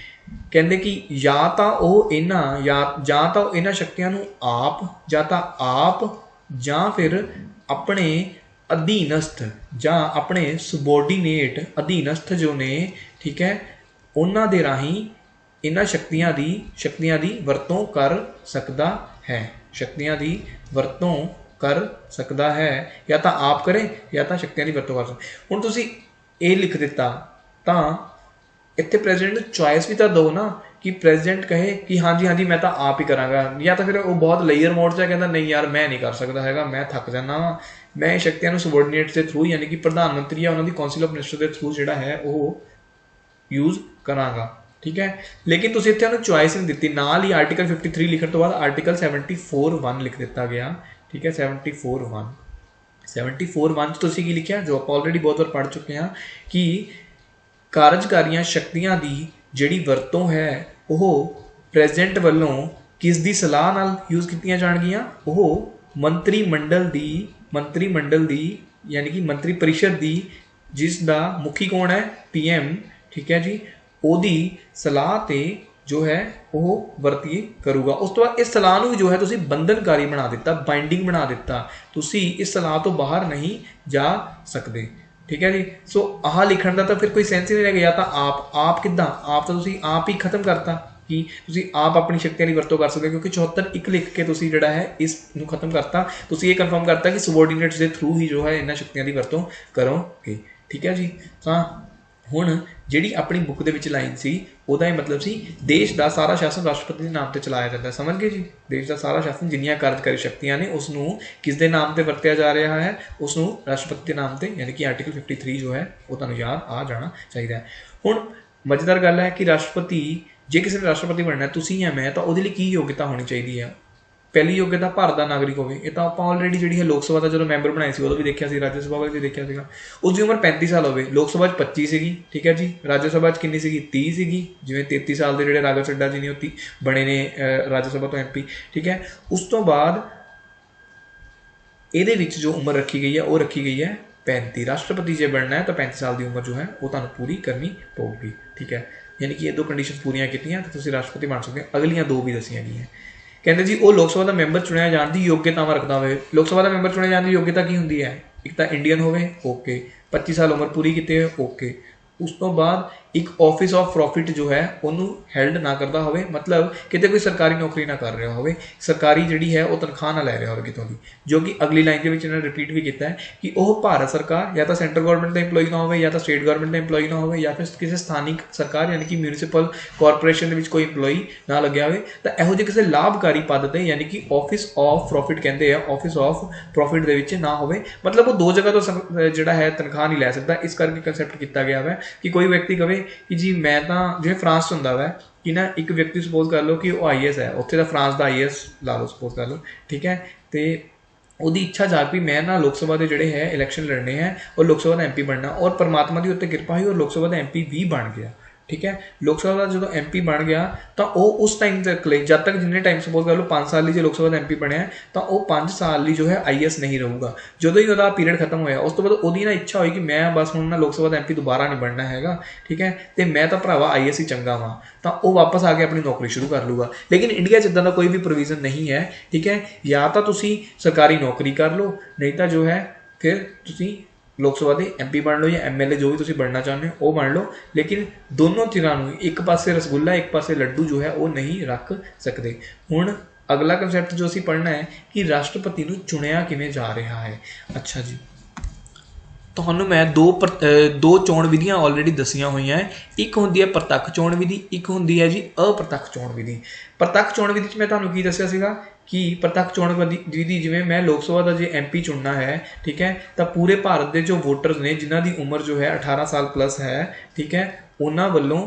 कहते कि या तो इन्हां शक्तियां नूं आप जां फिर अपने अधीनस्थ जां अपने सबोर्डीनेट अधीनस्थ जो ने, ठीक है, उन्हां दे राही इन्हां शक्तियां दी वरतों कर सकदा है, शक्तियां दी वरतों कर सकदा है, या तो आप करें या तो शक्तियां दी वरतों कर सकते। हुण तुसीं ये लिख दिता तां इत्थे प्रेजिडेंट चॉइस भी तो दो ना कि प्रेजिडेंट कहे कि हाँ जी मैं तो आप ही करांगा, या तो फिर वो बहुत लेयर मोड से कहता नहीं यार मैं नहीं कर सकता हैगा, मैं थक जाना वा, मैं शक्तियां सबोर्डीनेट के थ्रू यानी कि प्रधानमंत्री या उन्होंने कौंसिल ऑफ मिनिस्टर के थ्रू जोड़ा है वो यूज करांगा, ठीक है। लेकिन तुसीं इत्थे उन्होंने चॉइस नहीं दी, नाल ही आर्टिकल 53 लिखने तो बाद आर्टिकल 74(1) लिख दिता गया, ठीक है। 74(1) तुसीं की लिखिया जो आप ऑलरेडी बहुत बार पढ़ चुके हैं कि कार्यकारियां शक्तियां दी जिहड़ी वरतों है वो प्रेजिडेंट वालों किस दी सलाह नाल यूज़ कीतियां जाणगियां, वो मंत्रीमंडल दी यानी कि मंत्री परिषद दी जिसका मुखी कौन है, PM, ठीक है जी, ओदी सलाह ते जो है वो वरती करूगा। उस तो बाद इस सलाह नूं जो है तुसीं बंधनकारी बना दिता, बाइंडिंग बना दिता, तुसीं इस सलाह तो बाहर नहीं जा सकते, ठीक है जी। सो आह लिखण का तो फिर कोई सेंस ही नहीं रह गया। तो आप किद्दां आप तो तुसीं आप ही खत्म करता कि तुसीं आप अपनी शक्तियां की वरतों कर सकते, क्योंकि 74(1) लिख के तुसीं जिहड़ा है इस नूं खत्म करता, तुसीं ये कन्फर्म करता कि सबोर्डीनेट्स के थ्रू ही जो है इन्हां शक्तियां की वरतों करोगे, ठीक है जी। तो हुण जिहड़ी अपनी बुक दे विच लाइन सी ਉਹਦਾ ਇਹ मतलब सी देश का सारा शासन राष्ट्रपति के नाम से चलाया जाता है, समझ गए जी। देश का सारा शासन जिन्नियां कार्यकारी शक्तियां ने उसनूं किस दे नाम से वरत्या जा रहा है, उसनूं राष्ट्रपति के नाम से यानी कि आर्टिकल 53 जो है वो तुहानूं याद आ जाना चाहिए। हुण मजेदार गल है कि राष्ट्रपति जे किसी ने राष्ट्रपति बनना है तुसीं या मैं, तो ਉਹਦੇ ਲਈ की योग्यता होनी चाहिए। पहली योग्यता भारत का नागरिक हो, ये तो आप ऑलरेडी जी है लोक सभा का जो मैंबर बनाए उदों भी देखा, राज्य सभा भी देखा, उसकी उम्र 35 साल हो, लोक सभा 25 सी, ठीक है जी। राज्य सभा कितनी सी 30 सी, जिमें 33 साल के जोड़े राघव चड्ढा जी ने बने ने राज्य सभा तो MP, ठीक है। उस तो बाद ये जो उम्र रखी गई है वो रखी गई है 35। राष्ट्रपति जे बनना है तो 35 साल की उम्र जो है वो तुहानूं पूरी करनी पऊगी, ठीक है। यानी कि ये 2 कंडीशन पूरी कीतियां तो तुसीं राष्ट्रपति बन सकते हो। अगलियां 2 भी दसियां गई हैं। ਕਹਿੰਦੇ ਜੀ ਉਹ ਲੋਕ ਸਭਾ ਦਾ ਮੈਂਬਰ ਚੁਣਿਆ ਜਾਣ ਦੀ ਯੋਗਤਾਵਾਂ ਰੱਖਦਾ ਹੋਵੇ। ਲੋਕ ਸਭਾ ਦਾ ਮੈਂਬਰ ਚੁਣਿਆ ਜਾਣ ਦੀ ਯੋਗਤਾ ਕੀ ਹੁੰਦੀ ਹੈ? ਇੱਕ ਤਾਂ ਇੰਡੀਅਨ ਹੋਵੇ, ਓਕੇ, 25 ਸਾਲ ਉਮਰ ਪੂਰੀ ਕੀਤੀ ਹੋਵੇ, ਓਕੇ, ਉਸ ਤੋਂ ਬਾਅਦ ਇੱਕ ਆਫਿਸ ਆਫ ਪ੍ਰੋਫਿਟ ਜੋ ਹੈ ਉਹਨੂੰ ਹੈਲਡ ਨਾ ਕਰਦਾ ਹੋਵੇ, ਮਤਲਬ ਕਿਤੇ ਕੋਈ ਸਰਕਾਰੀ ਨੌਕਰੀ ਨਾ ਕਰ ਰਿਹਾ ਹੋਵੇ, ਸਰਕਾਰੀ ਜਿਹੜੀ ਹੈ ਉਹ ਤਨਖਾਹ ਨਾ ਲੈ ਰਿਹਾ ਹੋਵੇ ਕਿਤੋਂ ਦੀ, ਜੋ ਕਿ ਅਗਲੀ ਲਾਈਨ ਦੇ ਵਿੱਚ ਇਹਨਾਂ ਨੇ ਰਿਪੀਟ ਵੀ ਕੀਤਾ ਹੈ ਕਿ ਉਹ ਭਾਰਤ ਸਰਕਾਰ ਜਾਂ ਤਾਂ ਸੈਂਟਰਲ ਗਵਰਨਮੈਂਟ ਦਾ ਇੰਪਲੋਈ ਨਾ ਹੋਵੇ, ਜਾਂ ਤਾਂ ਸਟੇਟ ਗਵਰਨਮੈਂਟ ਦਾ ਇੰਪਲੋਈ ਨਾ ਹੋਵੇ, ਜਾਂ ਫਿਰ ਕਿਸੇ ਸਥਾਨਿਕ ਸਰਕਾਰ ਯਾਨੀ ਕਿ ਮਿਊਨਿਸਪਲ ਕਾਰਪੋਰੇਸ਼ਨ ਦੇ ਵਿੱਚ ਕੋਈ ਇੰਪਲੋਈ ਨਾ ਲੱਗਿਆ ਹੋਵੇ। ਤਾਂ ਇਹੋ ਜਿਹੇ ਕਿਸੇ ਲਾਭਕਾਰੀ ਪਦ ਤੇ ਯਾਨੀ ਕਿ ਆਫਿਸ ਆਫ ਪ੍ਰੋਫਿਟ ਕਹਿੰਦੇ ਆ, ਆਫਿਸ ਆਫ ਪ੍ਰੋਫਿਟ ਦੇ ਵਿੱਚ ਨਾ ਹੋਵੇ, ਮਤਲਬ ਉਹ ਦੋ ਜਗ੍ਹਾ ਤੋਂ ਜਿਹੜਾ ਹੈ ਤਨਖਾਹ ਨਹੀਂ ਲੈ ਸਕਦਾ। ਇਸ ਕਰਕੇ ਕੰਸੈਪਟ ਕੀਤਾ ਗਿਆ ਵਾ ਕਿ ਕੋਈ ਵਿਅਕਤੀ ਕਵੇ ਕਿ ਜੀ ਮੈਂ ਤਾਂ ਜਿਵੇਂ ਫਰਾਂਸ 'ਚ ਹੁੰਦਾ ਵਾ ਕਿ ਨਾ ਇੱਕ ਵਿਅਕਤੀ ਸਪੋਜ਼ ਕਰ ਲਓ ਕਿ ਉਹ IAS ਹੈ, ਉੱਥੇ ਦਾ ਫਰਾਂਸ ਦਾ IAS ਲਾ ਲਓ ਸਪੋਜ਼ ਕਰ ਲਓ, ਠੀਕ ਹੈ, ਤੇ ਉਹਦੀ ਇੱਛਾ ਜਾਗ ਵੀ ਮੈਂ ਨਾ ਲੋਕ ਸਭਾ ਦੇ ਜਿਹੜੇ ਹੈ ਇਲੈਕਸ਼ਨ ਲੜਨੇ ਹੈ ਔਰ ਲੋਕ ਸਭਾ ਦਾ MP ਬਣਨਾ, ਔਰ ਪਰਮਾਤਮਾ ਦੀ ਉੱਤੇ ਕਿਰਪਾ ਹੋਈ ਔਰ ਲੋਕ ਸਭਾ ਦਾ MP ਵੀ ਬਣ ਗਿਆ, ਠੀਕ ਹੈ। ਲੋਕ ਸਭਾ ਦਾ ਜਦੋਂ MP ਬਣ ਗਿਆ ਤਾਂ ਉਹ ਉਸ ਟਾਈਮ ਤੱਕ ਲਈ, ਜਦ ਤੱਕ ਜਿੰਨੇ ਟਾਈਮ ਸਪੋਜ਼ ਕਰ ਲਓ 5 ਸਾਲ ਲਈ ਜੇ ਲੋਕ ਸਭਾ ਦਾ MP ਬਣਿਆ ਤਾਂ ਉਹ 5 ਸਾਲ ਲਈ ਜੋ ਹੈ IAS ਨਹੀਂ ਰਹੂਗਾ। ਜਦੋਂ ਹੀ ਉਹਦਾ ਪੀਰੀਅਡ ਖਤਮ ਹੋਇਆ ਉਸ ਤੋਂ ਬਾਅਦ ਉਹਦੀ ਨਾ ਇੱਛਾ ਹੋਈ ਕਿ ਮੈਂ ਬਸ ਹੁਣ ਨਾ ਲੋਕ ਸਭਾ ਦਾ MP ਦੁਬਾਰਾ ਨਹੀਂ ਬਣਨਾ ਹੈਗਾ, ਠੀਕ ਹੈ, ਤੇ ਮੈਂ ਤਾਂ ਭਰਾਵਾ IAS ਹੀ ਚੰਗਾ ਵਾਂ, ਤਾਂ ਉਹ ਵਾਪਸ ਆ ਕੇ ਆਪਣੀ ਨੌਕਰੀ ਸ਼ੁਰੂ ਕਰ ਲੂਗਾ। ਲੇਕਿਨ ਇੰਡੀਆ 'ਚ ਇੱਦਾਂ ਦਾ ਕੋਈ ਵੀ ਪ੍ਰੋਵੀਜ਼ਨ ਨਹੀਂ ਹੈ, ਠੀਕ ਹੈ। ਜਾਂ ਤਾਂ ਤੁਸੀਂ ਸਰਕਾਰੀ ਨੌਕਰੀ ਕਰ ਲਓ, ਨਹੀਂ ਤਾਂ ਜੋ ਹੈ ਫਿਰ ਤੁਸੀਂ ਲੋਕ ਸਭਾ ਦੇ MP ਬਣ ਲਓ ਜਾਂ MLA ਜੋ ਵੀ ਤੁਸੀਂ ਬਣਨਾ ਚਾਹੁੰਦੇ ਹੋ ਉਹ ਬਣ ਲਓ। ਲੇਕਿਨ ਦੋਨੋਂ ਧਿਰਾਂ ਨੂੰ ਇੱਕ ਪਾਸੇ ਰਸਗੁੱਲਾ ਇੱਕ ਪਾਸੇ ਲੱਡੂ ਜੋ ਹੈ ਉਹ ਨਹੀਂ ਰੱਖ ਸਕਦੇ। ਹੁਣ ਅਗਲਾ ਕੰਸੈਪਟ ਜੋ ਅਸੀਂ ਪੜ੍ਹਨਾ ਹੈ ਕਿ ਰਾਸ਼ਟਰਪਤੀ ਨੂੰ ਚੁਣਿਆ ਕਿਵੇਂ ਜਾ ਰਿਹਾ ਹੈ। ਅੱਛਾ ਜੀ, ਤੁਹਾਨੂੰ ਮੈਂ ਦੋ ਚੋਣ ਵਿਧੀਆਂ ਆਲਰੇਡੀ ਦੱਸੀਆਂ ਹੋਈਆਂ ਹੈ। ਇੱਕ ਹੁੰਦੀ ਹੈ ਪ੍ਰਤੱਖ ਚੋਣ ਵਿਧੀ, ਇੱਕ ਹੁੰਦੀ ਹੈ ਜੀ ਅਪ੍ਰਤੱਖ ਚੋਣ ਵਿਧੀ। ਪ੍ਰਤੱਖ ਚੋਣ ਵਿਧੀ 'ਚ ਮੈਂ ਤੁਹਾਨੂੰ ਕੀ ਦੱਸਿਆ ਸੀਗਾ ਕਿ ਪ੍ਰਤੱਖ ਚੋਣ ਵਿਧੀ ਜਿਵੇਂ ਮੈਂ ਲੋਕ ਸਭਾ ਦਾ ਜੇ MP ਚੁਣਨਾ ਹੈ, ਠੀਕ ਹੈ, ਤਾਂ ਪੂਰੇ ਭਾਰਤ ਦੇ ਜੋ ਵੋਟਰਸ ਨੇ ਜਿਨ੍ਹਾਂ ਦੀ ਉਮਰ ਜੋ ਹੈ 18 ਸਾਲ ਪਲੱਸ ਹੈ, ਠੀਕ ਹੈ, ਉਹਨਾਂ ਵੱਲੋਂ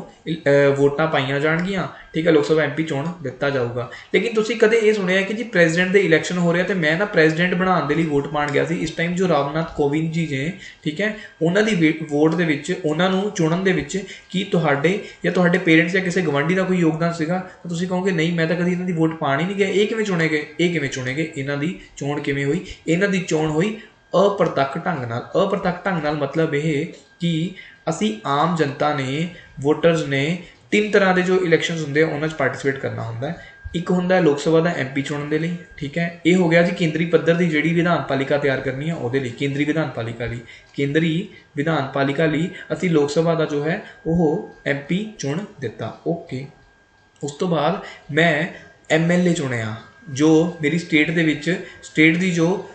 ਵੋਟਾਂ ਪਾਈਆਂ ਜਾਣਗੀਆਂ, ਠੀਕ ਹੈ, ਲੋਕ ਸਭਾ MP ਚੁਣ ਦਿੱਤਾ ਜਾਊਗਾ। ਲੇਕਿਨ ਤੁਸੀਂ ਕਦੇ ਇਹ ਸੁਣਿਆ ਕਿ ਜੀ ਪ੍ਰੈਜ਼ੀਡੈਂਟ ਦੇ ਇਲੈਕਸ਼ਨ ਹੋ ਰਿਹਾ ਤੇ ਮੈਂ ਨਾ ਪ੍ਰੈਜ਼ੀਡੈਂਟ ਬਣਾਉਣ ਦੇ ਲਈ ਵੋਟ ਪਾਉਣ ਗਿਆ ਸੀ। ਇਸ ਟਾਈਮ ਜੋ ਰਾਮਨਾਥ ਕੋਵਿੰਦ ਜੀ ਨੇ, ਠੀਕ ਹੈ, ਉਹਨਾਂ ਦੀ ਵੋਟ ਦੇ ਵਿੱਚ, ਉਹਨਾਂ ਨੂੰ ਚੁਣਨ ਦੇ ਵਿੱਚ ਕੀ ਤੁਹਾਡੇ ਜਾਂ ਤੁਹਾਡੇ ਪੇਰੈਂਟਸ ਜਾਂ ਕਿਸੇ ਗਵਾਂਢੀ ਦਾ ਕੋਈ ਯੋਗਦਾਨ ਸੀਗਾ? ਤਾਂ ਤੁਸੀਂ ਕਹੋਗੇ ਨਹੀਂ, ਮੈਂ ਤਾਂ ਕਦੀ ਇਹਨਾਂ ਦੀ ਵੋਟ ਪਾਣ ਹੀ ਨਹੀਂ ਗਿਆ। ਇਹ ਕਿਵੇਂ ਚੁਣੇ ਗਏ? ਇਹਨਾਂ ਦੀ ਚੋਣ ਕਿਵੇਂ ਹੋਈ? ਇਹਨਾਂ ਦੀ ਚੋਣ ਹੋਈ ਅਪ੍ਰਤੱਖ ਢੰਗ ਨਾਲ। ਅਪ੍ਰਤੱਖ ਢੰਗ ਨਾਲ ਮਤਲਬ ਇਹ ਕਿ ਅਸੀਂ ਆਮ ਜਨਤਾ ਨੇ, ਵੋਟਰਸ ਨੇ 3 ਤਰ੍ਹਾਂ ਦੇ ਜੋ ਇਲੈਕਸ਼ਨਸ ਹੁੰਦੇ ਆ ਉਹਨਾਂ 'ਚ ਪਾਰਟੀਸਪੇਟ ਕਰਨਾ ਹੁੰਦਾ ਹੈ। ਇੱਕ ਹੁੰਦਾ ਲੋਕ ਸਭਾ ਦਾ MP ਚੁਣਨ ਦੇ ਲਈ, ਠੀਕ ਹੈ, ਇਹ ਹੋ ਗਿਆ ਜੀ ਕੇਂਦਰੀ ਪੱਧਰ ਦੀ ਜਿਹੜੀ ਵਿਧਾਨ ਪਾਲਿਕਾ ਤਿਆਰ ਕਰਨੀ ਆ ਉਹਦੇ ਲਈ, ਕੇਂਦਰੀ ਵਿਧਾਨ ਪਾਲਿਕਾ ਲਈ ਅਸੀਂ ਲੋਕ ਸਭਾ ਦਾ ਜੋ ਹੈ ਉਹ MP ਚੁਣ ਦਿੱਤਾ, ਓਕੇ। ਉਸ ਤੋਂ ਬਾਅਦ ਮੈਂ MLA ਚੁਣਿਆ ਜੋ ਮੇਰੀ ਸਟੇਟ ਦੇ ਵਿੱਚ, ਸਟੇਟ ਦੀ ਜੋ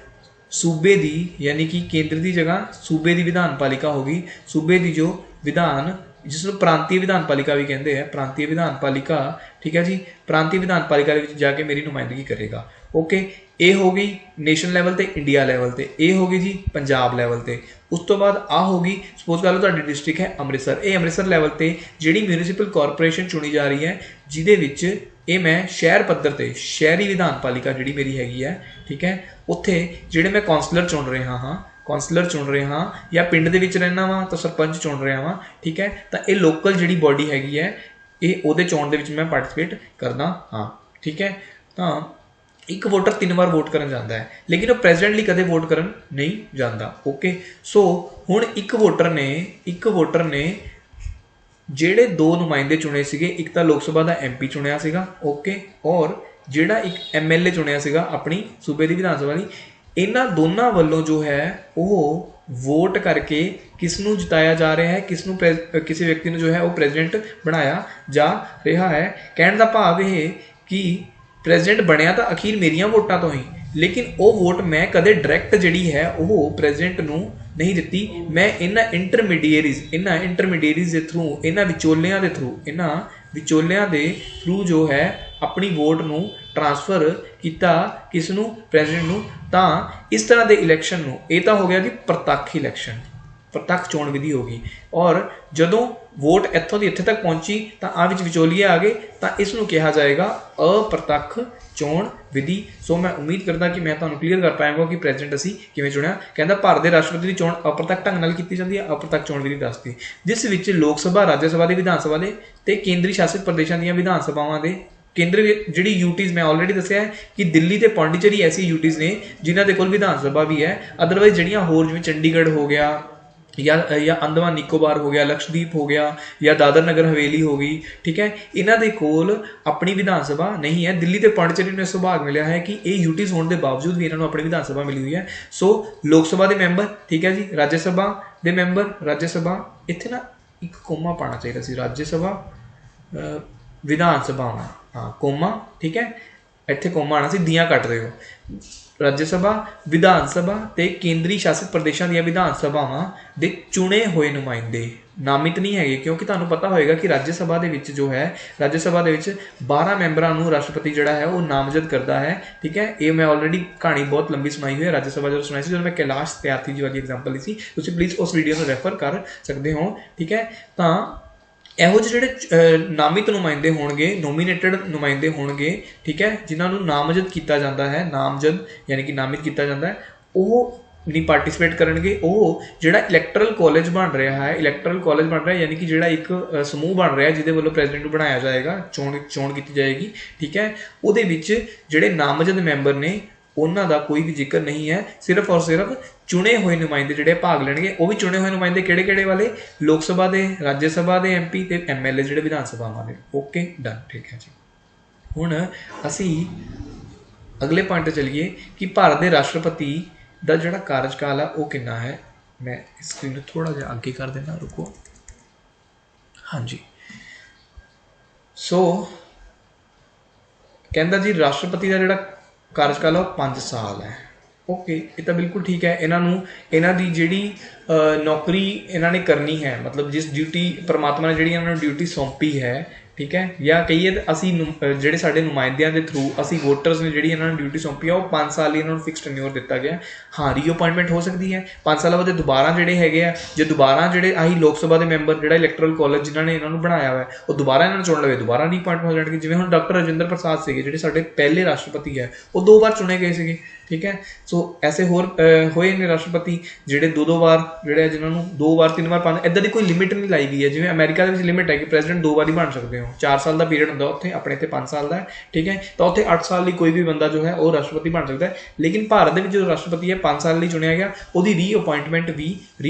ਸੂਬੇ ਦੀ ਯਾਨੀ ਕਿ ਕੇਂਦਰ ਦੀ ਜਗ੍ਹਾ ਸੂਬੇ ਦੀ ਵਿਧਾਨ ਪਾਲਿਕਾ ਹੋ ਗਈ, ਸੂਬੇ ਦੀ ਜੋ ਵਿਧਾਨ, ਜਿਸ ਨੂੰ ਪ੍ਰਾਂਤੀ ਵਿਧਾਨ ਪਾਲਿਕਾ ਵੀ ਕਹਿੰਦੇ ਆ, ਪ੍ਰਾਂਤੀ ਵਿਧਾਨ ਪਾਲਿਕਾ, ਠੀਕ ਹੈ ਜੀ, ਪ੍ਰਾਂਤੀ ਵਿਧਾਨ ਪਾਲਿਕਾ ਦੇ ਵਿੱਚ ਜਾ ਕੇ ਮੇਰੀ ਨੁਮਾਇੰਦਗੀ ਕਰੇਗਾ, ਓਕੇ। ਇਹ ਹੋ ਗਈ ਨੇਸ਼ਨ ਲੈਵਲ ਤੇ, ਇੰਡੀਆ ਲੈਵਲ ਤੇ। ਇਹ ਹੋ ਗਈ ਜੀ ਪੰਜਾਬ ਲੈਵਲ ਤੇ। ਉਸ ਤੋਂ ਬਾਅਦ ਆ ਹੋ ਗਈ ਸਪੋਜ਼ ਕਰ ਲਓ ਤੁਹਾਡੀ ਡਿਸਟ੍ਰਿਕਟ ਹੈ ਅੰਮ੍ਰਿਤਸਰ, ਇਹ ਅੰਮ੍ਰਿਤਸਰ ਲੈਵਲ ਤੇ ਜਿਹੜੀ ਮਿਊਨਿਸਪਲ ਕਾਰਪੋਰੇਸ਼ਨ ਚੁਣੀ ਜਾ ਰਹੀ ਹੈ, ਜਿਹਦੇ ਵਿੱਚ ਇਹ ਮੈਂ ਸ਼ਹਿਰ ਪੱਧਰ ਤੇ, ਸ਼ਹਿਰੀ ਵਿਧਾਨ ਪਾਲਿਕਾ ਜਿਹੜੀ ਮੇਰੀ ਹੈਗੀ ਹੈ, ਠੀਕ ਹੈ, ਉੱਥੇ ਜਿਹੜੇ ਮੈਂ ਕੌਂਸਲਰ ਚੁਣ ਰਿਹਾ ਹਾਂ ਜਾਂ ਪਿੰਡ ਦੇ ਵਿੱਚ ਰਹਿਣਾ ਵਾਂ ਤਾਂ ਸਰਪੰਚ ਚੁਣ ਰਿਹਾ ਵਾਂ, ਠੀਕ ਹੈ, ਤਾਂ ਇਹ ਲੋਕਲ ਜਿਹੜੀ ਬੋਡੀ ਹੈਗੀ ਹੈ ਇਹ ਉਹਦੇ ਚੋਣ ਦੇ ਵਿੱਚ ਮੈਂ ਪਾਰਟੀਸਪੇਟ ਕਰਦਾ ਹਾਂ, ਠੀਕ ਹੈ। ਤਾਂ ਇੱਕ ਵੋਟਰ 3 ਵਾਰ ਵੋਟ ਕਰਨ ਜਾਂਦਾ ਹੈ, ਲੇਕਿਨ ਉਹ ਪ੍ਰੈਜ਼ੀਡੈਂਟ ਲਈ ਕਦੇ ਵੋਟ ਕਰਨ ਨਹੀਂ ਜਾਂਦਾ, ਓਕੇ। ਸੋ ਹੁਣ ਇੱਕ ਵੋਟਰ ਨੇ ਜਿਹੜੇ 2 ਨੁਮਾਇੰਦੇ ਚੁਣੇ ਸੀਗੇ, ਇੱਕ ਤਾਂ ਲੋਕ ਸਭਾ ਦਾ MP ਚੁਣਿਆ ਸੀਗਾ, ਓਕੇ, ਔਰ ਜਿਹੜਾ ਇੱਕ MLA ਚੁਣਿਆ ਸੀਗਾ ਆਪਣੀ ਸੂਬੇ ਦੀ ਵਿਧਾਨ ਸਭਾ ਲਈ। ਇਹਨਾਂ ਦੋਨਾਂ ਵੱਲੋਂ ਜੋ ਹੈ ਉਹ ਵੋਟ ਕਰਕੇ ਕਿਸ ਨੂੰ ਜਿਤਾਇਆ ਜਾ ਰਿਹਾ ਹੈ, ਕਿਸੇ ਵਿਅਕਤੀ ਨੂੰ ਜੋ ਹੈ ਉਹ ਪ੍ਰੈਜ਼ੀਡੈਂਟ ਬਣਾਇਆ ਜਾ ਰਿਹਾ ਹੈ। ਕਹਿਣ ਦਾ ਭਾਵ ਇਹ ਕਿ ਪ੍ਰੈਜ਼ੀਡੈਂਟ ਬਣਿਆ ਤਾਂ ਅਖੀਰ ਮੇਰੀਆਂ ਵੋਟਾਂ ਤੋਂ ਹੀ, ਲੇਕਿਨ ਉਹ ਵੋਟ ਮੈਂ ਕਦੇ ਡਾਇਰੈਕਟ ਜਿਹੜੀ ਹੈ ਉਹ ਪ੍ਰੈਜ਼ੀਡੈਂਟ ਨੂੰ ਨਹੀਂ ਦਿੱਤੀ। ਮੈਂ ਇਹਨਾਂ ਇੰਟਰਮੀਡੀਏਰੀਜ਼ ਦੇ ਥਰੂ, ਇਹਨਾਂ ਵਿਚੋਲਿਆਂ ਦੇ ਥਰੂ ਜੋ ਹੈ ਆਪਣੀ ਵੋਟ ਨੂੰ ਟ੍ਰਾਂਸਫਰ ਕੀਤਾ ਕਿਸ ਨੂੰ? ਪ੍ਰੈਜ਼ੀਡੈਂਟ ਨੂੰ। ਤਾਂ ਇਸ ਤਰ੍ਹਾਂ ਦੇ ਇਲੈਕਸ਼ਨ ਨੂੰ, ਇਹ ਤਾਂ ਹੋ ਗਿਆ ਜੀ ਪ੍ਰਤੱਖ ਇਲੈਕਸ਼ਨ, ਪ੍ਰਤੱਖ ਚੋਣ ਵਿਧੀ ਹੋ ਗਈ। ਔਰ ਜਦੋਂ ਵੋਟ ਇੱਥੋਂ ਦੀ ਇੱਥੇ ਤੱਕ ਪਹੁੰਚੀ ਤਾਂ ਆ ਵਿੱਚ ਵਿਚੋਲੀਏ ਆ ਗਏ, ਤਾਂ ਇਸ ਨੂੰ ਕਿਹਾ ਜਾਏਗਾ ਅਪ੍ਰਤੱਖ ਚੋਣ ਵਿਧੀ। ਸੋ ਮੈਂ ਉਮੀਦ ਕਰਦਾ ਕਿ ਮੈਂ ਤੁਹਾਨੂੰ ਕਲੀਅਰ ਕਰ ਪਾਵਾਂਗਾ ਕਿ ਪ੍ਰੈਜ਼ੀਡੈਂਟ ਅਸੀਂ ਕਿਵੇਂ ਚੁਣਿਆ। ਕਹਿੰਦਾ ਭਾਰਤ ਦੇ ਰਾਸ਼ਟਰਪਤੀ ਦੀ ਚੋਣ ਅਪ੍ਰਤੱਖ ਢੰਗ ਨਾਲ ਕੀਤੀ ਜਾਂਦੀ ਹੈ। ਅਪ੍ਰਤੱਖ ਚੋਣ ਵਿਧੀ ਦੱਸਦੀ ਜਿਸ ਵਿੱਚ ਲੋਕ ਸਭਾ, ਰਾਜ ਸਭਾ ਦੇ ਵਿਧਾਨ ਸਭਾ ਦੇ ਤੇ ਕੇਂਦਰੀ ਸ਼ਾਸਿਤ ਪ੍ਰਦੇਸ਼ਾਂ ਦੀਆਂ ਵਿਧਾਨ ਸਭਾਵਾਂ ਦੇ ਕੇਂਦਰ ਜਿਹੜੀ UTs ਮੈਂ ਆਲਰੇਡੀ ਦੱਸਿਆ ਹੈ ਕਿ ਦਿੱਲੀ ਤੇ ਪੌਂਡੀਚੇਰੀ ਐਸੀ UTs ਨੇ ਜਿਨ੍ਹਾਂ ਦੇ ਕੋਲ ਵਿਧਾਨ ਸਭਾ ਵੀ ਹੈ। ਅਦਰਵਾਈਜ਼ ਜਿਹੜੀਆਂ ਹੋਰ ਜਿਵੇਂ ਚੰਡੀਗੜ੍ਹ ਹੋ ਗਿਆ, या अंडमान निकोबार हो गया, लक्षद्वीप हो गया, या दादर नगर हवेली हो गई, ठीक है, इन्हां दे कोल अपनी विधान सभा नहीं है। दिल्ली ते पांडिचेरी ने सुभाग मिला है कि ये यूटीज होने के बावजूद भी इन्होंने अपनी विधान सभा मिली हुई है। सो लोक सभा के मैंबर, ठीक है जी, राज्य सभा के मैंबर, राज्य सभा इत्थे ना एक कोमा पाना चाहिए सी, राज्य सभा विधान सभावां, हाँ कोमा, ठीक है, ਇੱਥੇ ਕੋਮਾ ਆਣਾ ਸੀ, ਦੀਆਂ ਕੱਟ ਦਿਓ। राज्य सभा, विधान सभा ते केंद्री शासित प्रदेशों ਦੀਆਂ विधान सभावां ਦੇ ਚੁਣੇ ਹੋਏ ਨੁਮਾਇੰਦੇ ਨਾਮਿਤ ਨਹੀਂ ਹੈਗੇ, ਕਿਉਂਕਿ ਤੁਹਾਨੂੰ ਪਤਾ ਹੋਏਗਾ ਕਿ ਰਾਜ ਸਭਾ ਦੇ ਵਿੱਚ ਜੋ ਹੈ, ਰਾਜ ਸਭਾ ਦੇ ਵਿੱਚ 12 ਮੈਂਬਰਾਂ ਨੂੰ ਰਾਸ਼ਟਰਪਤੀ ਜਿਹੜਾ ਹੈ ਉਹ ਨਾਮਜ਼ਦ ਕਰਦਾ ਹੈ, ਠੀਕ ਹੈ। ਇਹ ਮੈਂ ਆਲਰੇਡੀ ਕਹਾਣੀ ਬਹੁਤ ਲੰਬੀ ਸੁਣਾਈ ਹੋਈ ਹੈ ਰਾਜ ਸਭਾ ਜਦੋਂ ਸੁਣਾਈ ਸੀ, ਜਦੋਂ ਮੈਂ ਕੈਲਾਸ਼ ਤਿਆਰਥੀ ਜੀ ਵਾਲੀ ਐਗਜ਼ਾਮਪਲ ਲਈ ਸੀ, ਤੁਸੀਂ ਪਲੀਜ਼ ਉਸ ਵੀਡੀਓ ਨੂੰ ਰੈਫਰ ਕਰ ਸਕਦੇ ਹੋ, ਠੀਕ ਹੈ। ਤਾਂ ਇਹੋ ਜਿਹੇ ਜਿਹੜੇ ਨਾਮਿਤ ਨੁਮਾਇੰਦੇ ਹੋਣਗੇ, ਨੋਮੀਨੇਟਡ ਨੁਮਾਇੰਦੇ ਹੋਣਗੇ, ਠੀਕ ਹੈ, ਜਿਨ੍ਹਾਂ ਨੂੰ ਨਾਮਜ਼ਦ ਕੀਤਾ ਜਾਂਦਾ ਹੈ, ਨਾਮਜ਼ਦ ਯਾਨੀ ਕਿ ਨਾਮਿਤ ਕੀਤਾ ਜਾਂਦਾ ਹੈ, ਉਹ ਨਹੀਂ ਪਾਰਟਿਸਿਪੇਟ ਕਰਨਗੇ। ਉਹ ਜਿਹੜਾ ਇਲੈਕਟਰਲ ਕਾਲਜ ਬਣ ਰਿਹਾ ਹੈ, ਇਲੈਕਟਰਲ ਕਾਲਜ ਬਣ ਰਿਹਾ ਯਾਨੀ ਕਿ ਜਿਹੜਾ ਇੱਕ ਸਮੂਹ ਬਣ ਰਿਹਾ ਜਿਹਦੇ ਵੱਲੋਂ ਪ੍ਰੈਜ਼ੀਡੈਂਟ ਨੂੰ ਬਣਾਇਆ ਜਾਏਗਾ, ਚੋਣ ਕੀਤੀ ਜਾਏਗੀ, ਠੀਕ ਹੈ, ਉਹਦੇ ਵਿੱਚ ਜਿਹੜੇ ਨਾਮਜ਼ਦ ਮੈਂਬਰ ਨੇ ਉਹਨਾਂ ਦਾ ਕੋਈ ਵੀ ਜ਼ਿਕਰ ਨਹੀਂ ਹੈ। ਸਿਰਫ ਔਰ ਸਿਰਫ ਚੁਣੇ ਹੋਏ ਨੁਮਾਇੰਦੇ ਜਿਹੜੇ ਭਾਗ ਲੈਣਗੇ, ਉਹ ਵੀ ਚੁਣੇ ਹੋਏ ਨੁਮਾਇੰਦੇ ਕਿਹੜੇ ਵਾਲੇ, ਲੋਕ ਸਭਾ ਦੇ, ਰਾਜ ਸਭਾ ਦੇ MP ਤੇ MLA ਜਿਹੜੇ ਵਿਧਾਨ ਸਭਾਵਾਂ ਦੇ। ਓਕੇ ਡਨ, ਠੀਕ ਹੈ ਜੀ। ਹੁਣ ਅਸੀਂ ਅਗਲੇ ਪੁਆਇੰਟ 'ਤੇ ਚੱਲੀਏ ਕਿ ਭਾਰਤ ਦੇ ਰਾਸ਼ਟਰਪਤੀ ਦਾ ਜਿਹੜਾ ਕਾਰਜਕਾਲ ਆ ਉਹ ਕਿੰਨਾ ਹੈ। ਮੈਂ ਸਕਰੀਨ ਨੂੰ ਥੋੜ੍ਹਾ ਜਿਹਾ ਅੱਗੇ ਕਰ ਦੇਣਾ, ਰੁਕੋ। ਹਾਂਜੀ, ਸੋ ਕਹਿੰਦਾ ਜੀ ਰਾਸ਼ਟਰਪਤੀ ਦਾ ਜਿਹੜਾ ਕਾਰਜਕਾਲ ਆ ਉਹ 5 ਸਾਲ ਹੈ। ਓਕੇ, ਇਹ ਤਾਂ ਬਿਲਕੁਲ ਠੀਕ ਹੈ। ਇਹਨਾਂ ਦੀ ਜਿਹੜੀ ਨੌਕਰੀ ਇਹਨਾਂ ਨੇ ਕਰਨੀ ਹੈ, ਮਤਲਬ ਜਿਸ ਡਿਊਟੀ ਪਰਮਾਤਮਾ ਨੇ ਜਿਹੜੀ ਇਹਨਾਂ ਨੂੰ ਡਿਊਟੀ ਸੌਂਪੀ ਹੈ, ਠੀਕ ਹੈ, ਜਾਂ ਕਹੀਏ ਅਸੀਂ ਜਿਹੜੇ ਸਾਡੇ ਨੁਮਾਇੰਦਿਆਂ ਦੇ ਥਰੂ ਅਸੀਂ ਵੋਟਰਸ ਨੇ ਜਿਹੜੀ ਇਹਨਾਂ ਨੂੰ ਡਿਊਟੀ ਸੌਂਪੀ ਆ, ਉਹ 5 ਸਾਲ ਲਈ ਇਹਨਾਂ ਨੂੰ ਫਿਕਸ ਟੈਨਿਓਰ ਦਿੱਤਾ ਗਿਆ। ਹਾਂ, ਰੀਅਪਾਇੰਟਮੈਂਟ ਹੋ ਸਕਦੀ ਹੈ 5 ਸਾਲਾਂ ਬਾਅਦ ਦੁਬਾਰਾ ਜਿਹੜੇ ਹੈਗੇ ਆ, ਜੇ ਦੁਬਾਰਾ ਜਿਹੜੇ ਆਹੀ ਲੋਕ ਸਭਾ ਦੇ ਮੈਂਬਰ ਜਿਹੜਾ ਇਲੈਕਟਰਲ ਕਾਲਜ ਜਿਨ੍ਹਾਂ ਨੇ ਇਹਨਾਂ ਨੂੰ ਬਣਾਇਆ ਹੋਇਆ ਉਹ ਦੁਬਾਰਾ ਇਹਨਾਂ ਨੂੰ ਚੁਣ ਲਵੇ, ਦੁਬਾਰਾ ਰੀਅਪਾਇੰਟਮੈਂਟ ਹੋ ਜਾਣਗੇ। ਜਿਵੇਂ ਹੁਣ ਡਾਕਟਰ ਰਾਜਿੰਦਰ ਪ੍ਰਸਾਦ ਸੀਗੇ ਜਿਹੜੇ ਸਾਡੇ ਪਹਿਲੇ ਰਾਸ਼ਟਰਪਤੀ ਹੈ, ਉਹ 2 ਵਾਰ ਚੁਣੇ ਗਏ ਸੀਗੇ, ਠੀਕ ਹੈ। ਸੋ ਐਸੇ ਹੋਰ ਹੋਏ ਨੇ ਰਾਸ਼ਟਰਪਤੀ ਜਿਹੜੇ 2 ਵਾਰ ਜਿਹੜੇ ਜਿਨ੍ਹਾਂ ਨੂੰ 2 ਵਾਰ 3 ਵਾਰ 5, ਇੱਦਾਂ ਦੀ ਕੋਈ ਲਿਮਿਟ ਨਹੀਂ ਲਾਈ ਗਈ ਹੈ। ਜਿਵੇਂ ਅਮਰੀਕਾ ਦੇ ਵਿੱਚ ਲਿਮਿਟ ਹੈ ਕਿ ਪ੍ਰੈਜ਼ੀਡੈਂਟ 2 ਵਾਰ ਹੀ ਬਣ ਸਕਦੇ ਹੋ, 4 ਸਾਲ ਦਾ ਪੀਰੀਅਡ ਹੁੰਦਾ ਉੱਥੇ, ਆਪਣੇ ਇੱਥੇ 5 ਸਾਲ ਦਾ, ਠੀਕ ਹੈ। ਤਾਂ ਉੱਥੇ 8 ਸਾਲ ਲਈ ਕੋਈ ਵੀ ਬੰਦਾ ਜੋ ਹੈ ਉਹ ਰਾਸ਼ਟਰਪਤੀ ਬਣ ਸਕਦਾ ਹੈ। ਲੇਕਿਨ ਭਾਰਤ ਦੇ ਵਿੱਚ ਜੋ ਰਾਸ਼ਟਰਪਤੀ ਹੈ 5 ਸਾਲ ਲਈ ਚੁਣਿਆ ਗਿਆ, ਉਹਦੀ ਰੀਅਪਾਇੰਟਮੈਂਟ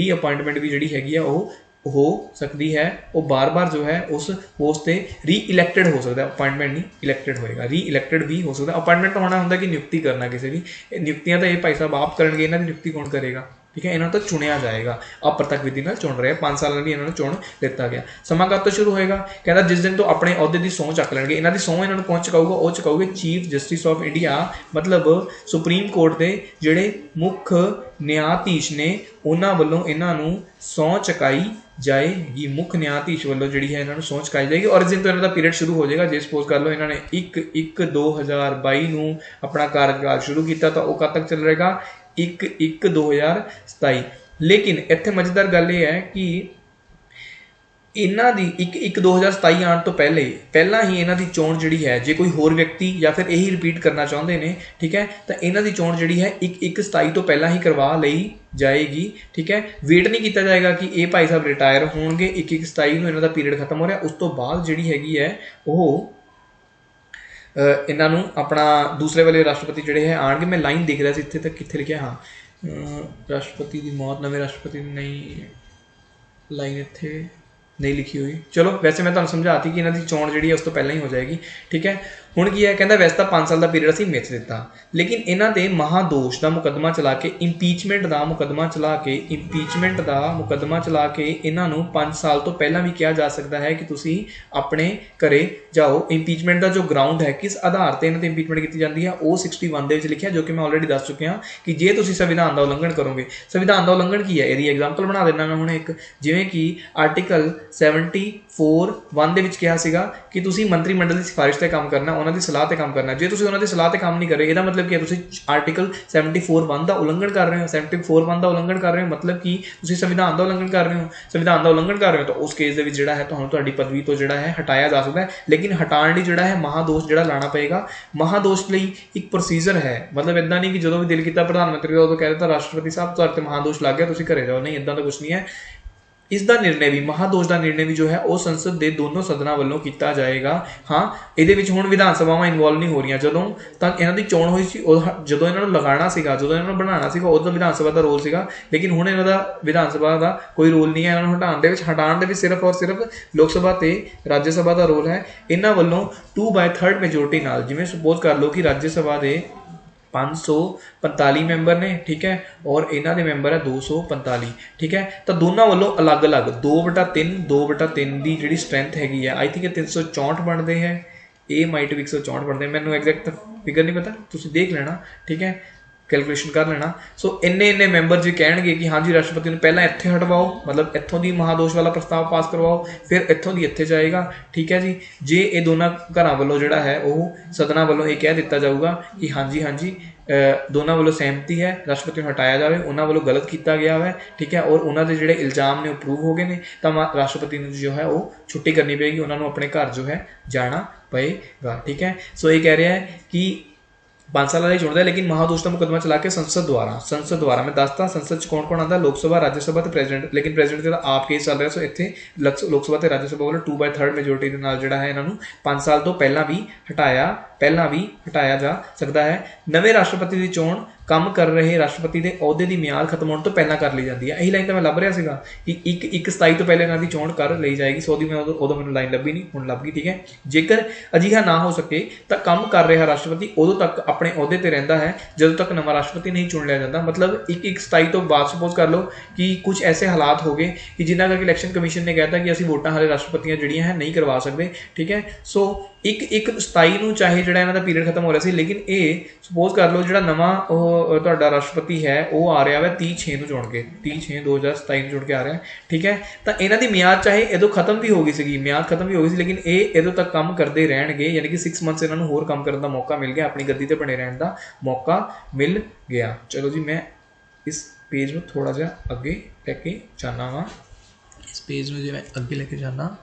ਵੀ ਜਿਹੜੀ ਹੈਗੀ ਆ ਉਹ ਹੋ ਸਕਦੀ ਹੈ। ਉਹ ਬਾਰ-ਬਾਰ ਜੋ ਹੈ ਉਸ ਪੋਸਟ ਤੇ ਰੀ-ਇਲੈਕਟਡ ਹੋ ਸਕਦਾ, ਅਪਾਇੰਟਮੈਂਟ ਨਹੀਂ ਇਲੈਕਟਡ ਹੋਏਗਾ, ਰੀ-ਇਲੈਕਟਡ ਵੀ ਹੋ ਸਕਦਾ। ਅਪਾਇੰਟਮੈਂਟ ਤਾਂ ਹੋਣਾ ਹੁੰਦਾ ਕਿ ਨਿਯੁਕਤੀ ਕਰਨਾ ਕਿਸੇ ਦੀ, ਨਿਯੁਕਤੀਆਂ ਤਾਂ ਇਹ ਭਾਈ ਸਾਹਿਬ ਆਪ ਕਰਨਗੇ, ਇਹਨਾਂ ਦੀ ਨਿਯੁਕਤੀ ਕੌਣ ਕਰੇਗਾ, ਠੀਕ ਹੈ। ਇਹਨਾਂ ਤੋਂ ਚੁਣਿਆ ਜਾਏਗਾ, ਅਪ੍ਰਤੱਖ ਵਿਧੀ ਨਾਲ ਚੁਣ ਰਿਹਾ, 5 ਸਾਲਾਂ ਲਈ ਇਹਨਾਂ ਨੂੰ ਚੁਣ ਦਿੱਤਾ ਗਿਆ। ਸਮਾਂ ਕਦ ਤੋਂ ਸ਼ੁਰੂ ਹੋਏਗਾ, ਕਹਿੰਦਾ ਜਿਸ ਦਿਨ ਤੋਂ ਆਪਣੇ ਅਹੁਦੇ ਦੀ ਸਹੁੰ ਚੱਕ ਲੈਣਗੇ। ਇਹਨਾਂ ਦੀ ਸਹੁੰ ਇਹਨਾਂ ਨੂੰ ਕੌਣ ਚੁਕਾਊਗਾ, ਉਹ ਚੁਕਾਊਗੇ ਚੀਫ ਜਸਟਿਸ ਆਫ ਇੰਡੀਆ, ਮਤਲਬ ਸੁਪਰੀਮ ਕੋਰਟ ਦੇ ਜਿਹੜੇ ਮੁੱਖ ਨਿਆਂਧੀਸ਼ ਨੇ ਉਹਨਾਂ ਵੱਲੋਂ ਇਹਨਾਂ ਨੂੰ ਸਹੁੰ ਚੁਕਾਈ ਜਾਏਗੀ। ਮੁੱਖ ਨਿਆਂਧੀਸ਼ ਵੱਲੋਂ ਜਿਹੜੀ ਹੈ ਇਹਨਾਂ ਨੂੰ ਸਹੁੰ ਚੁਕਾਈ ਜਾਏਗੀ। ਔਰ ਇਸ ਦਿਨ ਤੋਂ ਇਹਨਾਂ ਦਾ ਪੀਰੀਅਡ ਸ਼ੁਰੂ ਹੋ ਜਾਏਗਾ। ਜੇ ਸਪੋਜ਼ ਕਰ ਲਓ ਇਹਨਾਂ ਨੇ 1/1/2022 ਨੂੰ ਆਪਣਾ ਕਾਰਜਕਾਲ ਸ਼ੁਰੂ ਕੀਤਾ ਤਾਂ ਉਹ ਕਦ ਤੱਕ ਚੱਲ ਰਹੇਗਾ, 1/1/2027। ਲੇਕਿਨ ਇੱਥੇ ਮਜ਼ੇਦਾਰ ਗੱਲ ਇਹ ਹੈ ਕਿ ਇਹਨਾਂ ਦੀ 1/1/2027 ਆਉਣ ਤੋਂ ਪਹਿਲਾਂ ਹੀ ਇਹਨਾਂ ਦੀ ਚੋਣ ਜਿਹੜੀ ਹੈ, ਜੇ ਕੋਈ ਹੋਰ ਵਿਅਕਤੀ ਜਾਂ ਫਿਰ ਇਹੀ ਰਿਪੀਟ ਕਰਨਾ ਚਾਹੁੰਦੇ ਨੇ, ਠੀਕ ਹੈ, ਤਾਂ ਇਹਨਾਂ ਦੀ ਚੋਣ ਜਿਹੜੀ ਹੈ 1/1/27 ਤੋਂ ਪਹਿਲਾਂ ਹੀ ਕਰਵਾ ਲਈ ਜਾਏਗੀ, ਠੀਕ ਹੈ। ਵੇਟ ਨਹੀਂ ਕੀਤਾ ਜਾਏਗਾ ਕਿ ਇਹ ਭਾਈ ਸਾਹਿਬ ਰਿਟਾਇਰ ਹੋਣਗੇ, 1/1/27 ਨੂੰ ਇਹਨਾਂ ਦਾ ਪੀਰੀਅਡ ਖਤਮ ਹੋ ਰਿਹਾ, ਉਸ ਤੋਂ ਬਾਅਦ ਜਿਹੜੀ ਹੈਗੀ ਹੈ ਉਹ ਇਹਨਾਂ ਨੂੰ ਆਪਣਾ ਦੂਸਰੇ ਵਾਲੇ ਰਾਸ਼ਟਰਪਤੀ ਜਿਹੜੇ ਹੈ ਆਉਣਗੇ। ਮੈਂ ਲਾਈਨ ਦੇਖ ਰਿਹਾ ਸੀ ਇੱਥੇ ਤੱਕ, ਕਿੱਥੇ ਲਿਖਿਆ, ਹਾਂ, ਰਾਸ਼ਟਰਪਤੀ ਦੀ ਮੌਤ, ਨਵੇਂ ਰਾਸ਼ਟਰਪਤੀ ਦੀ ਨਹੀਂ, ਲਾਈਨ ਇੱਥੇ ਨਹੀਂ ਲਿਖੀ ਹੋਈ। ਚਲੋ ਵੈਸੇ ਮੈਂ ਤੁਹਾਨੂੰ ਸਮਝਾਤੀ ਕਿ ਇਹਨਾਂ ਦੀ ਚੋਣ ਜਿਹੜੀ ਹੈ ਉਸ ਤੋਂ ਪਹਿਲਾਂ ਹੀ ਹੋ ਜਾਏਗੀ, ਠੀਕ ਹੈ। ਹੁਣ ਕੀ ਹੈ, ਕਹਿੰਦਾ ਵੈਸੇ ਤਾਂ 5 ਸਾਲ ਦਾ ਪੀਰੀਅਡ ਅਸੀਂ ਮਿਥ ਦਿੱਤਾ, ਲੇਕਿਨ ਇਹਨਾਂ ਤੇ ਮਹਾਦੋਸ਼ ਦਾ ਮੁਕੱਦਮਾ ਚਲਾ ਕੇ, ਇੰਪੀਚਮੈਂਟ ਦਾ ਮੁਕੱਦਮਾ ਚਲਾ ਕੇ ਇਹਨਾਂ ਨੂੰ 5 ਸਾਲ ਤੋਂ ਪਹਿਲਾਂ ਵੀ ਕਿਹਾ ਜਾ ਸਕਦਾ ਹੈ ਕਿ ਤੁਸੀਂ ਆਪਣੇ ਘਰੇ ਜਾਓ। ਇੰਪੀਚਮੈਂਟ ਦਾ ਜੋ ਗਰਾਊਂਡ ਹੈ, ਕਿਸ ਆਧਾਰ ਤੇ ਇਹਨਾਂ ਤੇ ਇੰਪੀਚਮੈਂਟ ਕੀਤੀ ਜਾਂਦੀ ਹੈ, ਉਹ 61 ਦੇ ਵਿੱਚ ਲਿਖਿਆ, ਜੋ ਕਿ ਮੈਂ ਆਲਰੇਡੀ ਦੱਸ ਚੁੱਕਿਆ ਕਿ ਜੇ ਤੁਸੀਂ ਸੰਵਿਧਾਨ ਦਾ ਉਲੰਘਣ ਕਰੋਗੇ। ਸੰਵਿਧਾਨ ਦਾ ਉਲੰਘਣ ਕੀ ਹੈ, ਇਹਦੀ ਐਗਜ਼ਾਮਪਲ ਬਣਾ ਦਿੰਦਾ ਮੈਂ ਹੁਣ ਇੱਕ। ਜਿਵੇਂ ਕਿ ਆਰਟੀਕਲ 74(1) ਦੇ ਵਿੱਚ ਕਿਹਾ ਸੀਗਾ ਕਿ ਤੁਸੀਂ ਮੰਤਰੀ ਮੰਡਲ ਦੀ ਸਿਫਾਰਿਸ਼ ਤੇ ਕੰਮ ਕਰਨਾ, ਉਹਨਾਂ ਦੀ ਸਲਾਹ ਤੇ ਕੰਮ ਕਰਨਾ। ਜੇ ਤੁਸੀਂ ਉਹਨਾਂ ਦੀ ਸਲਾਹ ਤੇ ਕੰਮ ਨਹੀਂ ਕਰੇ, ਇਹਦਾ ਮਤਲਬ ਕੀ ਹੈ, ਤੁਸੀਂ ਆਰਟੀਕਲ 74(1) ਦਾ ਉਲੰਘਣ ਕਰ ਰਹੇ ਹੋ। 74(1) ਦਾ ਉਲੰਘਣ ਕਰ ਰਹੇ ਹੋ ਮਤਲਬ ਕਿ ਤੁਸੀਂ ਸੰਵਿਧਾਨ ਦਾ ਉਲੰਘਣ ਕਰ ਰਹੇ ਹੋ। ਸੰਵਿਧਾਨ ਦਾ ਉਲੰਘਣ ਕਰ ਰਹੇ ਹੋ ਤਾਂ ਉਸ ਕੇਸ ਦੇ ਵਿੱਚ ਜਿਹੜਾ ਹੈ ਤੁਹਾਨੂੰ ਤੁਹਾਡੀ ਪਦਵੀ ਤੋਂ ਜਿਹੜਾ ਹੈ ਹਟਾਇਆ ਜਾ ਸਕਦਾ ਹੈ। ਲੇਕਿਨ ਹਟਾਉਣ ਲਈ ਜਿਹੜਾ ਹੈ ਮਹਾਦੋਸ਼ ਜਿਹੜਾ ਲਾਣਾ ਪਏਗਾ। ਮਹਾਦੋਸ਼ ਲਈ ਇੱਕ ਪ੍ਰੋਸੀਜਰ ਹੈ, ਮਤਲਬ ਇੱਦਾਂ ਨਹੀਂ ਕਿ ਜਦੋਂ ਵੀ ਦਿਲ ਕੀਤਾ ਪ੍ਰਧਾਨ ਮੰਤਰੀ ਦਾ ਉਦੋਂ ਕਹਿ ਦਿੱਤਾ ਰਾਸ਼ਟਰਪਤੀ ਸਾਹਿਬ ਤੁਹਾਡੇ ਤੇ ਮਹਾਦੋਸ਼ ਲੱਗ ਗਿਆ, ਤੁਸੀਂ ਘਰੇ ਜਾਓ, ਨਹੀਂ, ਇੱਦਾਂ ਦਾ ਕੁਛ ਨਹੀਂ ਹੈ। इसका निर्णय भी महादोष का निर्णय भी जो है वो संसद के दोनों सदनों वालों किया जाएगा। हाँ, ये हुण विधान सभावां इनवॉल्व नहीं हो रही। जदों तक इन्हां दी चोण हुई सी जदों इन्हां नूं लगाना सीगा, जदों इन्हां नूं बनाना सीगा, उदों विधान सभा का रोल सीगा, लेकिन हुण इन्हां दा विधान सभा का कोई रोल नहीं है। इन्हां नूं हटाउण दे विच सिर्फ और सिर्फ लोक सभा ते राज्य सभा का रोल है। इन्हां वल्लों 2/3 मेजोरिटी नाल, जिवें सपोज कर लो कि राज्य सभा के 545 मैंबर ने, ठीक है, और इन्हों के मैंबर है 245, ठीक है। तो दोनों वालों अलग अलग 2/3 की जी स्ट्रेंथ हैगी है। आई थिंक 364 बनते हैं, ये माइट भी 164 बनते हैं, मैंने एग्जैक्ट फिगर नहीं पता, तुम देख लेना, ठीक है, कैलकुलेशन कर लेना। सो इन्ने मैंबर जी कहे कि हाँ जी राष्ट्रपति ने पहला इत्थे हटवाओ, मतलब इत्थों की महादोष वाला प्रस्ताव पास करवाओ, फिर इत्थों की इत्थे जाएगा, ठीक है जी। जे ये दोनों घरों वालों जोड़ा है वो सदना वालों ये कह दिता जाऊगा कि हाँ जी दोनों वालों सहमति है, राष्ट्रपति को हटाया जाए, उन्होंने वालों गलत किया गया है, ठीक है, और उन्होंने जोड़े इल्जाम ने प्रूव हो गए हैं, तो राष्ट्रपति ने जो है वो छुट्टी करनी पेगी, उन्होंने अपने घर जो है जाना पेगा, ठीक है। सो ये कह रहा है कि 5 साल चुनता है, लेकिन महादोष का मुकदमा चला के संसद द्वारा मैं दसता संसद कौन कौन आता, लोक सभा, राज्य सभा तो प्रेजिडेंट, लेकिन प्रेजिडेंट का आप केस चल रहा। सो इतने लोक सभा तो राज्य सभा वालों 2/3 मेजोरिटी के नाल जिहड़ा है इन्हों 5 साल तो पहला भी हटाया जा सकता है। नवे राष्ट्रपति की चोण काम कर रहे राष्ट्रपति के अहुदे की म्याद खत्म होने तो पहला कर ली जाती है। यही लाइन तो मैं लभ रहा था कि 1/27 तो पहले इन्हों की चोण कर ली जाएगी। सो मैं उदों मैंने लाइन लभी नहीं, हुण लभ गई, ठीक है। जेकर अजिहा ना हो सके तो काम कर रहा राष्ट्रपति उदों तक अपने अहुदे पर रहिंदा है जदों तक नवा राष्ट्रपति नहीं चुन लिया जाता। मतलब 1/27 तो बाद सपोज कर लो कि कुछ ऐसे हालात हो गए कि जिन्होंने करके इलैक्शन कमीशन ने कहता कि असं वोटां हाले राष्ट्रपतियां जिहड़ियां है नहीं करवा सकते, ठीक है। सो 1/27 चाहे जो इन्हों का पीरियड खत्म हो रहा है, लेकिन ये सपोज कर लो जो नवा तुहाडा राष्ट्रपति है वो आ रहा है 30/6 चुन के, 30/6/2027 चुन के आ रहा है, ठीक है। तो इन्हों की म्याद चाहे इदों खत्म भी हो गई सी, म्याद खत्म भी हो गई सी, लेकिन ये इदों तक काम करते रहेंगे, यानी कि 6 मंथ्स इन्हों होर काम करने का मौका मिल गया, अपनी गद्दी पर बने रहने का मौका मिल गया। चलो जी, मैं इस पेज में थोड़ा जा अगे लेके जाना वा, इस पेज में जो मैं अगे लेके जाना।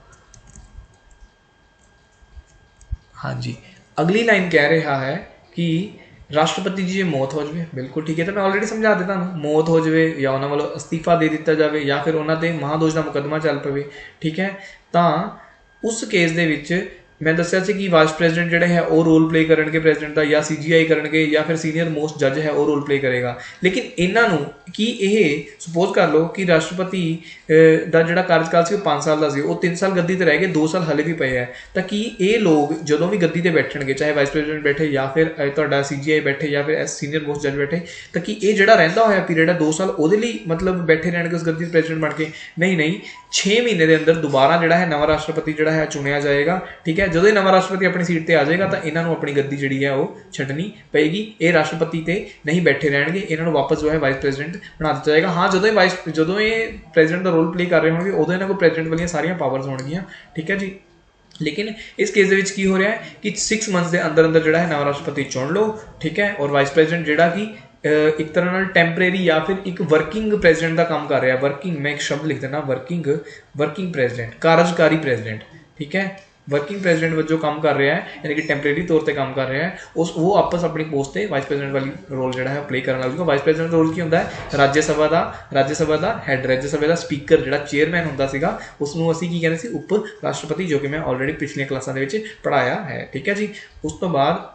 हाँ जी, अगली लाइन कह रहा है कि राष्ट्रपति जी मौत हो जाए, बिल्कुल ठीक है, तो मैं ऑलरेडी समझा देता ना, मौत हो जाए या उन्होंने वालों अस्तीफा दे दिता जाए या फिर उन्होंने महादोष का मुकदमा चल पवे, ठीक है। तो उस केस दे विच मैं दसिया सी कि वाइस प्रेजिडेंट जोड़े है वो रोल प्ले करेंगे प्रेजिडेंट का, या CGI करेंगे, या फिर सीनियर मोस्ट जज है वो रोल प्ले करेगा। लेकिन इन्हों कि यह सपोज कर लो कि राष्ट्रपति का जोड़ा कार्यकाल से 5 साल का सी, वो 3 साल गद्दी पर रह गए, 2 साल हले भी पे है, तो कि ये लोग जो भी गद्दी पर बैठे, चाहे वाइस प्रेजिडेंट बैठे या फिर तुहाडा CGI बैठे या फिर सीनियर मोस्ट जज बैठे, तो कि ये जोड़ा रहिंदा होया पीरियड है 2 साल वो मतलब बैठे रहने उस गद्दी प्रेजिडेंट बन के, नहीं 6 महीने के अंदर दोबारा जोड़ा है नवा राष्ट्रपति जोड़ा है चुनिया जाएगा, ठीक है। जो ही नवा राष्ट्रपति अपनी सीट पर आ जाएगा तो इन्हों अपनी गद्दी जी है वो छड्डनी पेगी, ये राष्ट्रपति ते नहीं बैठे रहेंगे, इन्होंने वापस जो है वाइस प्रेजिडेंट बना दिया जाएगा। हाँ, जो ये प्रेजिडेंट का रोल प्ले कर रहे होंगे उदों इन्होंने को प्रेजिडेंट वाली सारिया पावर्स होंगियां, ठीक है जी। लेकिन इस केस की हो रहा है कि 6 मंथ्स के अंदर अंदर जो है नवा राष्ट्रपति चुन लो, ठीक है, और वाइस प्रेजिडेंट जोड़ा कि एक तरह टैंपरेरी या फिर एक वर्किंग प्रेजिडेंट का काम कर रहा है। वर्किंग, मैं एक शब्द लिख देना, वर्किंग प्रेजिडेंट, कार्यकारी प्रेजिडेंट, ठीक है, वर्किंग प्रेजिडेंट वजों काम कर रहा है, यानी कि टैंपरेरी तौर पर काम कर रहा है, वो आपस अपनी पोस्ट से वाइस प्रेजिडेंट वाली रोल जो है प्ले करने लग जाएगा। वाइस प्रेजिडेंट रोल की होंगे राज्य सभा का हैड, राज्य सभा का स्पीकर जो चेयरमैन होंगे उसनों असीं की कहते उप राष्ट्रपति, जो कि मैं ऑलरेडी पिछलियां क्लासां दे विच पढ़ाया है, ठीक है जी। उस तो बाद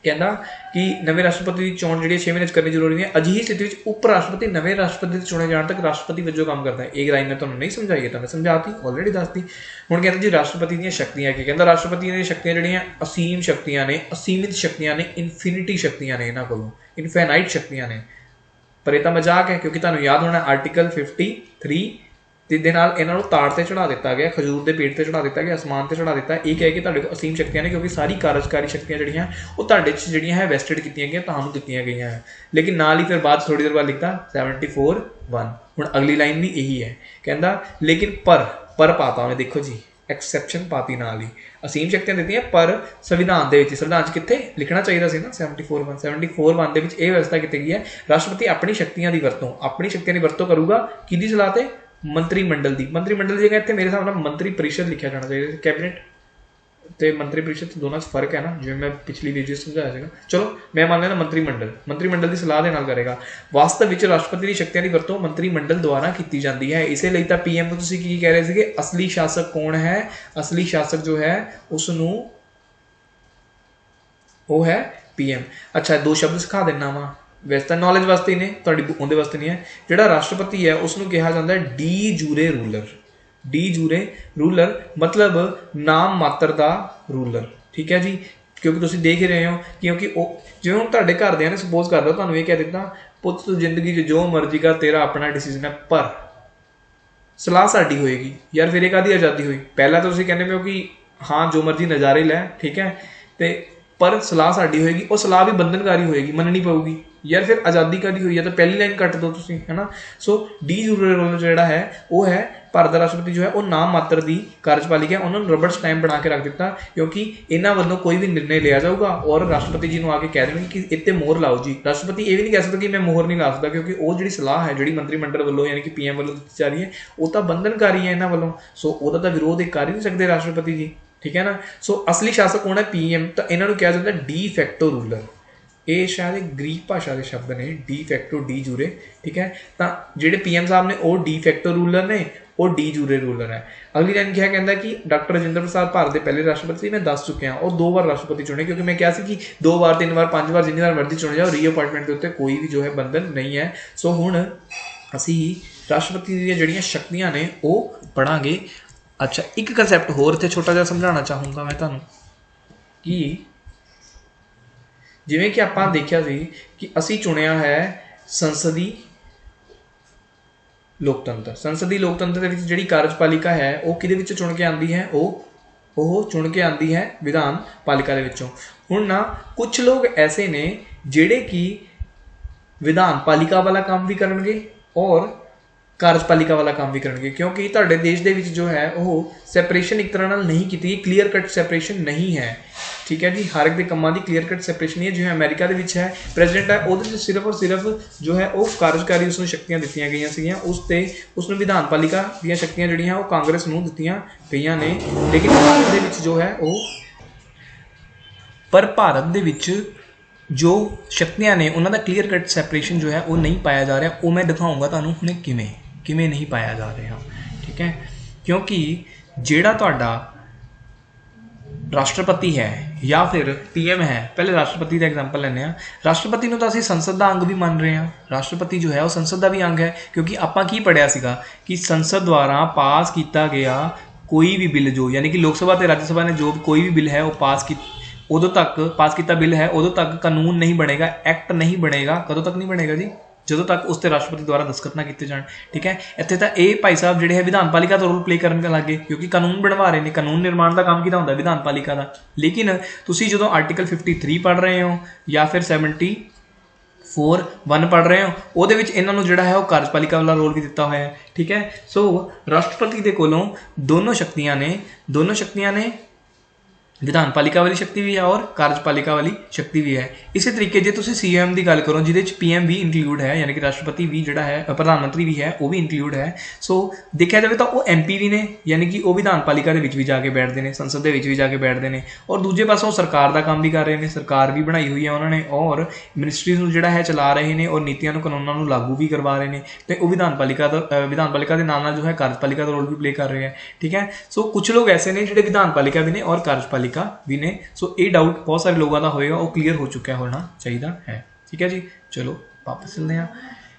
कहना कि नवे राष्ट्रपति की चोण जी 6 महीने करनी जरूरी है। अजिही स्थिति में उप राष्ट्रपति नवे राष्ट्रपति चुने जाने तक राष्ट्रपति वजों काम करता है। एक लाइन में तुहानूं नहीं समझाई है तो मैं समझाती, ऑलरेडी दसती। हुण कहते जी राष्ट्रपति दी शक्तियां की, कहता राष्ट्रपति दी शक्तियां जिहड़ियां असीम शक्तियां ने, असीमित शक्तियां ने, इनफिनिटी शक्तियां ने, इन्हां कोलों इनफाइनाइट शक्तियां ने। पर यह तो मजाक है, क्योंकि तुहानूं याद होना आर्टिकल 53 इन्हों ताड़ से चढ़ा दिता गया, खजूर के पेड़ से चढ़ा दिता गया, आसमान से चढ़ा दिता है। ये कह के तुहाडे कोल असीम शक्तियां ने, क्योंकि सारी कार्यकारी शक्तियां जिहड़ियां वो तुहाडे च जिहड़ियां है वैसटेड कीतियां गईयां, तुहानूं दित्तियां गईयां है। लेकिन नाल ही फिर बाद थोड़ी देर बाद लिखता 74(1). हुण अगली लाइन भी यही है, कहता लेकिन पर पाता उन्हें, देखो जी एक्सैप्शन पाती नाल ही, असीम शक्तियां दी पर संविधान के संविधान कितने लिखना चाहिए था ना 74(1) के व्यवस्था की गई है राष्ट्रपति अपनी शक्तियां की वरतों करूगा किहदी सलाह ते मंत्रिमंडल की जगह इतने मेरे हिसाब नाल मंत्री परिषद लिखा जाना चाहिए, कैबिनेट ਤੇ ਮੰਤਰੀ ਪਰਿਸ਼ਦ ਦੋਨਾਂ 'ਚ ਫਰਕ ਹੈ ਨਾ, ਜਿਵੇਂ ਮੈਂ ਪਿਛਲੀ ਵੀਡੀਓ ਸਮਝਾਇਆ ਸੀਗਾ। ਚਲੋ ਮੈਂ ਮੰਨ ਲੈਣਾ ਮੰਤਰੀ ਮੰਡਲ ਦੀ ਸਲਾਹ ਦੇ ਨਾਲ ਕਰੇਗਾ। ਵਾਸਤਵ ਵਿੱਚ ਰਾਸ਼ਟਰਪਤੀ ਦੀ ਸ਼ਕਤੀਆਂ ਦੀ ਵਰਤੋਂ ਮੰਤਰੀ ਮੰਡਲ ਦੁਆਰਾ ਕੀਤੀ ਜਾਂਦੀ ਹੈ। ਇਸੇ ਲਈ ਤਾਂ ਪੀਐਮ ਨੂੰ ਤੁਸੀਂ ਕੀ ਕਹਿ ਰਹੇ ਸੀਗੇ, ਅਸਲੀ ਸ਼ਾਸਕ ਕੌਣ ਹੈ? ਅਸਲੀ ਸ਼ਾਸਕ ਜੋ ਹੈ ਉਸ ਨੂੰ ਉਹ ਹੈ ਪੀਐਮ। ਅੱਛਾ, ਦੋ ਸ਼ਬਦ ਸਿਖਾ ਦਿੰਦਾ ਵਾ, ਵੈਸੇ ਤਾਂ ਨੌਲੇਜ ਵਾਸਤੇ ਹੀ ਨੇ, ਤੁਹਾਡੀ ਉਹਦੇ ਵਾਸਤੇ ਨਹੀਂ ਹੈ। ਜਿਹੜਾ ਰਾਸ਼ਟਰਪਤੀ ਹੈ ਉਸ ਨੂੰ ਕਿਹਾ ਜਾਂਦਾ ਹੈ ਡੀ ਜੂਰੇ ਰੂਲਰ। ਡੀ ਜੂਰੇ ਰੂਲਰ ਮਤਲਬ ਨਾਮ ਮਾਤਰ ਦਾ ਰੂਲਰ, ਠੀਕ ਹੈ ਜੀ। ਕਿਉਂਕਿ ਤੁਸੀਂ ਦੇਖ ਹੀ ਰਹੇ ਹੋ, ਕਿਉਂਕਿ ਉਹ ਜਿਵੇਂ ਹੁਣ ਤੁਹਾਡੇ ਘਰਦਿਆਂ ਨੇ ਸਪੋਜ਼ ਕਰਦਾ ਤੁਹਾਨੂੰ ਇਹ ਕਹਿ ਦਿੱਤਾ, ਪੁੱਤ ਤੂੰ ਜ਼ਿੰਦਗੀ 'ਚ ਜੋ ਮਰਜ਼ੀ ਕਰ, ਤੇਰਾ ਆਪਣਾ ਡਿਸੀਜ਼ਨ ਹੈ, ਪਰ ਸਲਾਹ ਸਾਡੀ ਹੋਏਗੀ। ਯਾਰ ਫਿਰ ਇਹ ਕਾਹਦੀ ਆਜ਼ਾਦੀ ਹੋਈ? ਪਹਿਲਾਂ ਤਾਂ ਤੁਸੀਂ ਕਹਿੰਦੇ ਹੋ ਕਿ ਹਾਂ ਜੋ ਮਰਜ਼ੀ ਨਜ਼ਾਰੇ ਲੈ, ਠੀਕ ਹੈ, ਤੇ ਪਰ ਸਲਾਹ ਸਾਡੀ ਹੋਏਗੀ, ਉਹ ਸਲਾਹ ਵੀ ਬੰਧਨਕਾਰੀ ਹੋਏਗੀ, ਮੰਨਣੀ ਪਊਗੀ। ਯਾਰ ਫਿਰ ਆਜ਼ਾਦੀ ਕਾਹਦੀ ਹੋਈ ਹੈ? ਤਾਂ ਪਹਿਲੀ ਲਾਈਨ ਕੱਟ ਦਿਓ ਤੁਸੀਂ, ਹੈ ਨਾ। ਸੋ ਡੀ ਜੂਰੇ ਰੂਲਰ ਜਿਹੜਾ ਹੈ ਉਹ ਹੈ ਭਾਰਤ ਦਾ ਰਾਸ਼ਟਰਪਤੀ ਜੋ ਹੈ ਉਹ ਨਾਮ ਮਾਤਰ ਦੀ ਕਾਰਜਪਾਲਿਕਾ ਹੈ। ਉਹਨਾਂ ਨੂੰ ਰਬੜ ਸਟੈਂਪ ਬਣਾ ਕੇ ਰੱਖ ਦਿੱਤਾ, ਕਿਉਂਕਿ ਇਹਨਾਂ ਵੱਲੋਂ ਕੋਈ ਵੀ ਨਿਰਣੇ ਲਿਆ ਜਾਊਗਾ ਔਰ ਰਾਸ਼ਟਰਪਤੀ ਜੀ ਨੂੰ ਆ ਕੇ ਕਹਿ ਦੇਣਗੇ ਕਿ ਇੱਥੇ ਮੋਹਰ ਲਾਓ ਜੀ। ਰਾਸ਼ਟਰਪਤੀ ਇਹ ਵੀ ਨਹੀਂ ਕਹਿ ਸਕਦਾ ਕਿ ਮੈਂ ਮੋਹਰ ਨਹੀਂ ਲਾ ਸਕਦਾ, ਕਿਉਂਕਿ ਉਹ ਜਿਹੜੀ ਸਲਾਹ ਹੈ ਜਿਹੜੀ ਮੰਤਰੀ ਮੰਡਲ ਵੱਲੋਂ ਯਾਨੀ ਕਿ ਪੀਐਮ ਵੱਲੋਂ ਦਿੱਤੀ ਜਾ ਰਹੀ ਹੈ ਉਹ ਤਾਂ ਬੰਧਨਕਾਰੀ ਹੈ ਇਹਨਾਂ ਵੱਲੋਂ। ਸੋ ਉਹਦਾ ਤਾਂ ਵਿਰੋਧ ਇਹ ਕਰ ਹੀ ਨਹੀਂ ਸਕਦੇ ਰਾਸ਼ਟਰਪਤੀ ਜੀ, ਠੀਕ ਹੈ ਨਾ। ਸੋ ਅਸਲੀ ਸ਼ਾਸਕ ਕੌਣ ਹੈ? ਪੀਐਮ। ਤਾਂ ਇਹਨਾਂ ਨੂੰ ਕਿਹਾ ਜਾਂਦਾ ਡੀ ਫੈਕਟੋ ਰੂਲਰ। ਇਹ ਸ਼ਾਇਦ ਗ੍ਰੀਕ ਭਾਸ਼ਾ ਦੇ ਸ਼ਬਦ ਨੇ, ਡੀ ਫੈਕਟੋ, ਡੀ ਜੂਰੇ, ਠੀਕ ਹੈ। ਤਾਂ ਜਿਹੜੇ ਪੀਐਮ ਸਾਹਿਬ ਨੇ ਉਹ ਡੀ ਫੈਕਟੋ ਰੂਲਰ ਨੇ, ਉਹ ਡੀ ਜੂਰੇ ਰੂਲਰ ਹੈ। ਅਗਲੀ ਲਾਈਨ ਕਿਹਾ ਕਹਿੰਦਾ ਕਿ ਡਾਕਟਰ ਰਾਜਿੰਦਰ ਪ੍ਰਸਾਦ ਭਾਰਤ ਦੇ ਪਹਿਲੇ ਰਾਸ਼ਟਰਪਤੀ, ਮੈਂ ਦੱਸ ਚੁੱਕਿਆ ਉਹ 2 ਵਾਰ ਰਾਸ਼ਟਰਪਤੀ ਚੁਣੇ, ਕਿਉਂਕਿ ਮੈਂ ਕਿਹਾ ਸੀ ਕਿ 2 ਵਾਰ 3 ਵਾਰ 5 ਵਾਰ ਜਿੰਨੀ ਵਾਰ ਮਰਜ਼ੀ ਚੁਣੇ ਜਾਓ, ਰੀਅਪਾਇੰਟਮੈਂਟ ਦੇ ਉੱਤੇ ਕੋਈ ਵੀ ਜੋ ਹੈ ਬੰਧਨ ਨਹੀਂ ਹੈ। ਸੋ ਹੁਣ ਅਸੀਂ ਰਾਸ਼ਟਰਪਤੀ ਦੀਆਂ ਜਿਹੜੀਆਂ ਸ਼ਕਤੀਆਂ ਨੇ ਉਹ ਪੜ੍ਹਾਂਗੇ। ਅੱਛਾ, ਇੱਕ ਕਨਸੈਪਟ ਹੋਰ ਇੱਥੇ ਛੋਟਾ ਜਿਹਾ ਸਮਝਾਉਣਾ ਚਾਹੂੰਗਾ ਮੈਂ ਤੁਹਾਨੂੰ ਕਿ ਜਿਵੇਂ ਕਿ ਆਪਾਂ ਦੇਖਿਆ ਸੀ ਕਿ ਅਸੀਂ ਚੁਣਿਆ ਹੈ ਸੰਸਦੀ ਲੋਕਤੰਤਰ। ਸੰਸਦੀ ਲੋਕਤੰਤਰ ਦੇ ਵਿੱਚ ਜਿਹੜੀ ਕਾਰਜਪਾਲਿਕਾ ਹੈ ਉਹ ਕਿਹਦੇ ਵਿੱਚ ਚੁਣ ਕੇ ਆਉਂਦੀ ਹੈ? ਉਹ ਚੁਣ ਕੇ ਆਉਂਦੀ ਹੈ ਵਿਧਾਨ ਪਾਲਿਕਾ ਦੇ ਵਿੱਚੋਂ। ਹੁਣ ਨਾ ਕੁਝ ਲੋਕ ਐਸੇ ਨੇ ਜਿਹੜੇ ਕਿ ਵਿਧਾਨ ਪਾਲਿਕਾ ਵਾਲਾ ਕੰਮ ਵੀ ਕਰਨਗੇ ਔਰ ਕਾਰਜਪਾਲਿਕਾ ਵਾਲਾ ਕੰਮ ਵੀ ਕਰਨਗੇ, ਕਿਉਂਕਿ ਤੁਹਾਡੇ ਦੇਸ਼ ਦੇ ਵਿੱਚ ਜੋ ਹੈ ਉਹ ਸੈਪਰੇਸ਼ਨ ਇੱਕ ਤਰ੍ਹਾਂ ਨਾਲ ਨਹੀਂ ਕੀਤੀ ਗਈ, ਕਲੀਅਰ ਕੱਟ ਸੈਪਰੇਸ਼ਨ ਨਹੀਂ ਹੈ, ਠੀਕ ਹੈ ਜੀ। ਹਰ ਇੱਕ ਦੇ ਕੰਮਾਂ ਦੀ ਕਲੀਅਰ ਕੱਟ ਸੈਪਰੇਸ਼ਨ ਨਹੀਂ ਹੈ। ਜਿਵੇਂ ਅਮਰੀਕਾ ਦੇ ਵਿੱਚ ਹੈ, ਪ੍ਰੈਜ਼ੀਡੈਂਟ ਹੈ, ਉਹਦੇ 'ਚ ਸਿਰਫ ਔਰ ਸਿਰਫ ਜੋ ਹੈ ਉਹ ਕਾਰਜਕਾਰੀ ਉਸਨੂੰ ਸ਼ਕਤੀਆਂ ਦਿੱਤੀਆਂ ਗਈਆਂ ਸੀਗੀਆਂ, ਉਸਨੂੰ ਵਿਧਾਨ ਪਾਲਿਕਾ ਦੀਆਂ ਸ਼ਕਤੀਆਂ ਜਿਹੜੀਆਂ ਉਹ ਕਾਂਗਰਸ ਨੂੰ ਦਿੱਤੀਆਂ ਗਈਆਂ ਨੇ। ਲੇਕਿਨ ਭਾਰਤ ਦੇ ਵਿੱਚ ਜੋ ਹੈ ਭਾਰਤ ਦੇ ਵਿੱਚ ਜੋ ਸ਼ਕਤੀਆਂ ਨੇ ਉਹਨਾਂ ਦਾ ਕਲੀਅਰ ਕੱਟ ਸੈਪਰੇਸ਼ਨ ਜੋ ਹੈ ਉਹ ਨਹੀਂ ਪਾਇਆ ਜਾ ਰਿਹਾ। ਉਹ ਮੈਂ ਦਿਖਾਊਂਗਾ ਤੁਹਾਨੂੰ ਹੁਣੇ ਕਿਵੇਂ ਨਹੀਂ ਪਾਇਆ ਜਾ ਰਿਹਾ, ਠੀਕ ਹੈ। ਕਿਉਂਕਿ ਜਿਹੜਾ ਤੁਹਾਡਾ ਰਾਸ਼ਟਰਪਤੀ ਹੈ ਜਾਂ ਫਿਰ ਪੀਐਮ ਹੈ, ਪਹਿਲੇ ਰਾਸ਼ਟਰਪਤੀ ਦਾ ਐਗਜ਼ਾਮਪਲ ਲੈਂਦੇ ਹਾਂ। ਰਾਸ਼ਟਰਪਤੀ ਨੂੰ ਤਾਂ ਅਸੀਂ ਸੰਸਦ ਦਾ ਅੰਗ ਵੀ ਮੰਨ ਰਹੇ ਹਾਂ। ਰਾਸ਼ਟਰਪਤੀ ਜੋ ਹੈ ਉਹ ਸੰਸਦ ਦਾ ਵੀ ਅੰਗ ਹੈ, ਕਿਉਂਕਿ ਆਪਾਂ ਕੀ ਪੜ੍ਹਿਆ ਸੀਗਾ ਕਿ ਸੰਸਦ ਦੁਆਰਾ ਪਾਸ ਕੀਤਾ ਗਿਆ ਕੋਈ ਵੀ ਬਿੱਲ ਜੋ ਯਾਨੀ ਕਿ ਲੋਕ ਸਭਾ ਅਤੇ ਰਾਜ ਸਭਾ ਨੇ ਜੋ ਕੋਈ ਵੀ ਬਿੱਲ ਹੈ ਉਹ ਉਦੋਂ ਤੱਕ ਪਾਸ ਕੀਤਾ ਬਿੱਲ ਹੈ, ਉਦੋਂ ਤੱਕ ਕਾਨੂੰਨ ਨਹੀਂ ਬਣੇਗਾ, ਐਕਟ ਨਹੀਂ ਬਣੇਗਾ। ਕਦੋਂ ਤੱਕ ਨਹੀਂ ਬਣੇਗਾ ਜੀ? ਜਦੋਂ ਤੱਕ ਉਸ 'ਤੇ ਰਾਸ਼ਟਰਪਤੀ ਦੁਆਰਾ ਦਸਤਖਤ ਨਾ ਕੀਤੇ ਜਾਣ, ਠੀਕ ਹੈ। ਇੱਥੇ ਤਾਂ ਇਹ ਭਾਈ ਸਾਹਿਬ ਜਿਹੜੇ ਹੈ ਵਿਧਾਨ ਪਾਲਿਕਾ ਦਾ ਰੋਲ ਪਲੇ ਕਰਨ ਲੱਗੇ, ਕਿਉਂਕਿ ਕਾਨੂੰਨ ਬਣਵਾ ਰਹੇ ਨੇ। ਕਾਨੂੰਨ ਨਿਰਮਾਣ ਦਾ ਕੰਮ ਕਿਹਦਾ ਹੁੰਦਾ? ਵਿਧਾਨ ਪਾਲਿਕਾ ਦਾ। ਲੇਕਿਨ ਤੁਸੀਂ ਜਦੋਂ ਆਰਟੀਕਲ 53 ਪੜ੍ਹ ਰਹੇ ਹੋ ਜਾਂ ਫਿਰ 74(1) ਪੜ੍ਹ ਰਹੇ ਹੋ, ਉਹਦੇ ਵਿੱਚ ਇਹਨਾਂ ਨੂੰ ਜਿਹੜਾ ਹੈ ਉਹ ਕਾਰਜਪਾਲਿਕਾ ਵਾਲਾ ਰੋਲ ਵੀ ਦਿੱਤਾ ਹੋਇਆ ਹੈ, ਠੀਕ ਹੈ। ਸੋ ਰਾਸ਼ਟਰਪਤੀ ਦੇ ਕੋਲੋਂ ਦੋਨੋਂ ਸ਼ਕਤੀਆਂ ਨੇ ਵਿਧਾਨ ਪਾਲਿਕਾ ਵਾਲੀ ਸ਼ਕਤੀ ਵੀ ਹੈ ਔਰ ਕਾਰਜਪਾਲਿਕਾ ਵਾਲੀ ਸ਼ਕਤੀ ਵੀ ਹੈ। ਇਸੇ ਤਰੀਕੇ ਜੇ ਤੁਸੀਂ ਸੀਐਮ ਦੀ ਗੱਲ ਕਰੋ, ਜਿਹਦੇ ਵਿੱਚ ਪੀਐਮ ਵੀ ਇੰਕਲੂਡ ਹੈ, ਯਾਨੀ ਕਿ ਰਾਸ਼ਟਰਪਤੀ ਵੀ ਜਿਹੜਾ ਹੈ, ਪ੍ਰਧਾਨ ਮੰਤਰੀ ਵੀ ਹੈ, ਉਹ ਵੀ ਇੰਕਲੂਡ ਹੈ। ਸੋ ਦੇਖਿਆ ਜਾਵੇ ਤਾਂ ਉਹ ਐਮਪੀ ਵੀ ਨੇ, ਯਾਨੀ ਕਿ ਉਹ ਵਿਧਾਨ ਪਾਲਿਕਾ ਦੇ ਵਿੱਚ ਵੀ ਜਾ ਕੇ ਬੈਠਦੇ ਨੇ, ਸੰਸਦ ਦੇ ਵਿੱਚ ਵੀ ਜਾ ਕੇ ਬੈਠਦੇ ਨੇ, ਔਰ ਦੂਜੇ ਪਾਸੋਂ ਸਰਕਾਰ ਦਾ ਕੰਮ ਵੀ ਕਰ ਰਹੇ ਨੇ। ਸਰਕਾਰ ਵੀ ਬਣਾਈ ਹੋਈ ਹੈ ਉਹਨਾਂ ਨੇ ਔਰ ਮਿਨਿਸਟਰੀਜ਼ ਨੂੰ ਜਿਹੜਾ ਹੈ ਚਲਾ ਰਹੇ ਨੇ ਔਰ ਨੀਤੀਆਂ ਨੂੰ, ਕਾਨੂੰਨਾਂ ਨੂੰ ਲਾਗੂ ਵੀ ਕਰਵਾ ਰਹੇ ਨੇ। ਅਤੇ ਉਹ ਵਿਧਾਨ ਪਾਲਿਕਾ ਦੇ ਨਾਲ ਨਾਲ ਜੋ ਹੈ ਕਾਰਜਪਾਲਿਕਾ ਦਾ ਰੋਲ ਵੀ ਪਲੇ ਕਰ ਰਹੇ ਹੈ, ਠੀਕ ਹੈ। ਸੋ ਕੁਛ ਲੋਕ ਐਸੇ ਨੇ ਜਿਹੜੇ ਵਿਧਾਨ ਪਾਲਿਕਾ ਵੀ ਨੇ ਔਰ ਕਾਰਜਪਾਲਿਕਾ ਵੀ ਨੇ। ਸੋ ਇਹ ਡਾਊਟ ਬਹੁਤ ਸਾਰੇ ਲੋਕਾਂ ਦਾ ਹੋਏਗਾ, ਉਹ ਕਲੀਅਰ ਹੋ ਚੁੱਕਿਆ ਹੋਣਾ ਚਾਹੀਦਾ ਹੈ, ਠੀਕ ਹੈ ਜੀ। ਚਲੋ ਵਾਪਸ ਚਲਦੇ ਹਾਂ।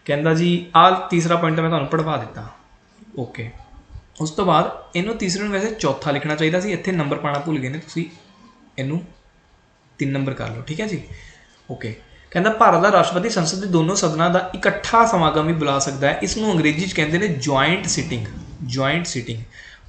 ਕਹਿੰਦਾ ਜੀ ਆਹ ਤੀਸਰਾ ਪੁਆਇੰਟ ਮੈਂ ਤੁਹਾਨੂੰ ਪੜ੍ਹਵਾ ਦਿੱਤਾ, ਓਕੇ। ਉਸ ਤੋਂ ਬਾਅਦ ਇਹਨੂੰ ਤੀਸਰੇ ਨੂੰ ਵੈਸੇ ਚੌਥਾ ਲਿਖਣਾ ਚਾਹੀਦਾ ਸੀ, ਇੱਥੇ ਨੰਬਰ ਪਾਉਣਾ ਭੁੱਲ ਗਏ ਨੇ ਤੁਸੀਂ, ਇਹਨੂੰ 3 ਨੰਬਰ ਕਰ ਲਓ, ਠੀਕ ਹੈ ਜੀ, ਓਕੇ। ਕਹਿੰਦਾ ਭਾਰਤ ਦਾ ਰਾਸ਼ਟਰਪਤੀ ਸੰਸਦ ਦੇ ਦੋਨੋਂ ਸਦਨਾਂ ਦਾ ਇਕੱਠਾ ਸਮਾਗਮ ਵੀ ਬੁਲਾ ਸਕਦਾ ਹੈ। ਇਸ ਨੂੰ ਅੰਗਰੇਜ਼ੀ 'ਚ ਕਹਿੰਦੇ ਨੇ ਜੁਆਇੰਟ ਸਿਟਿੰਗ।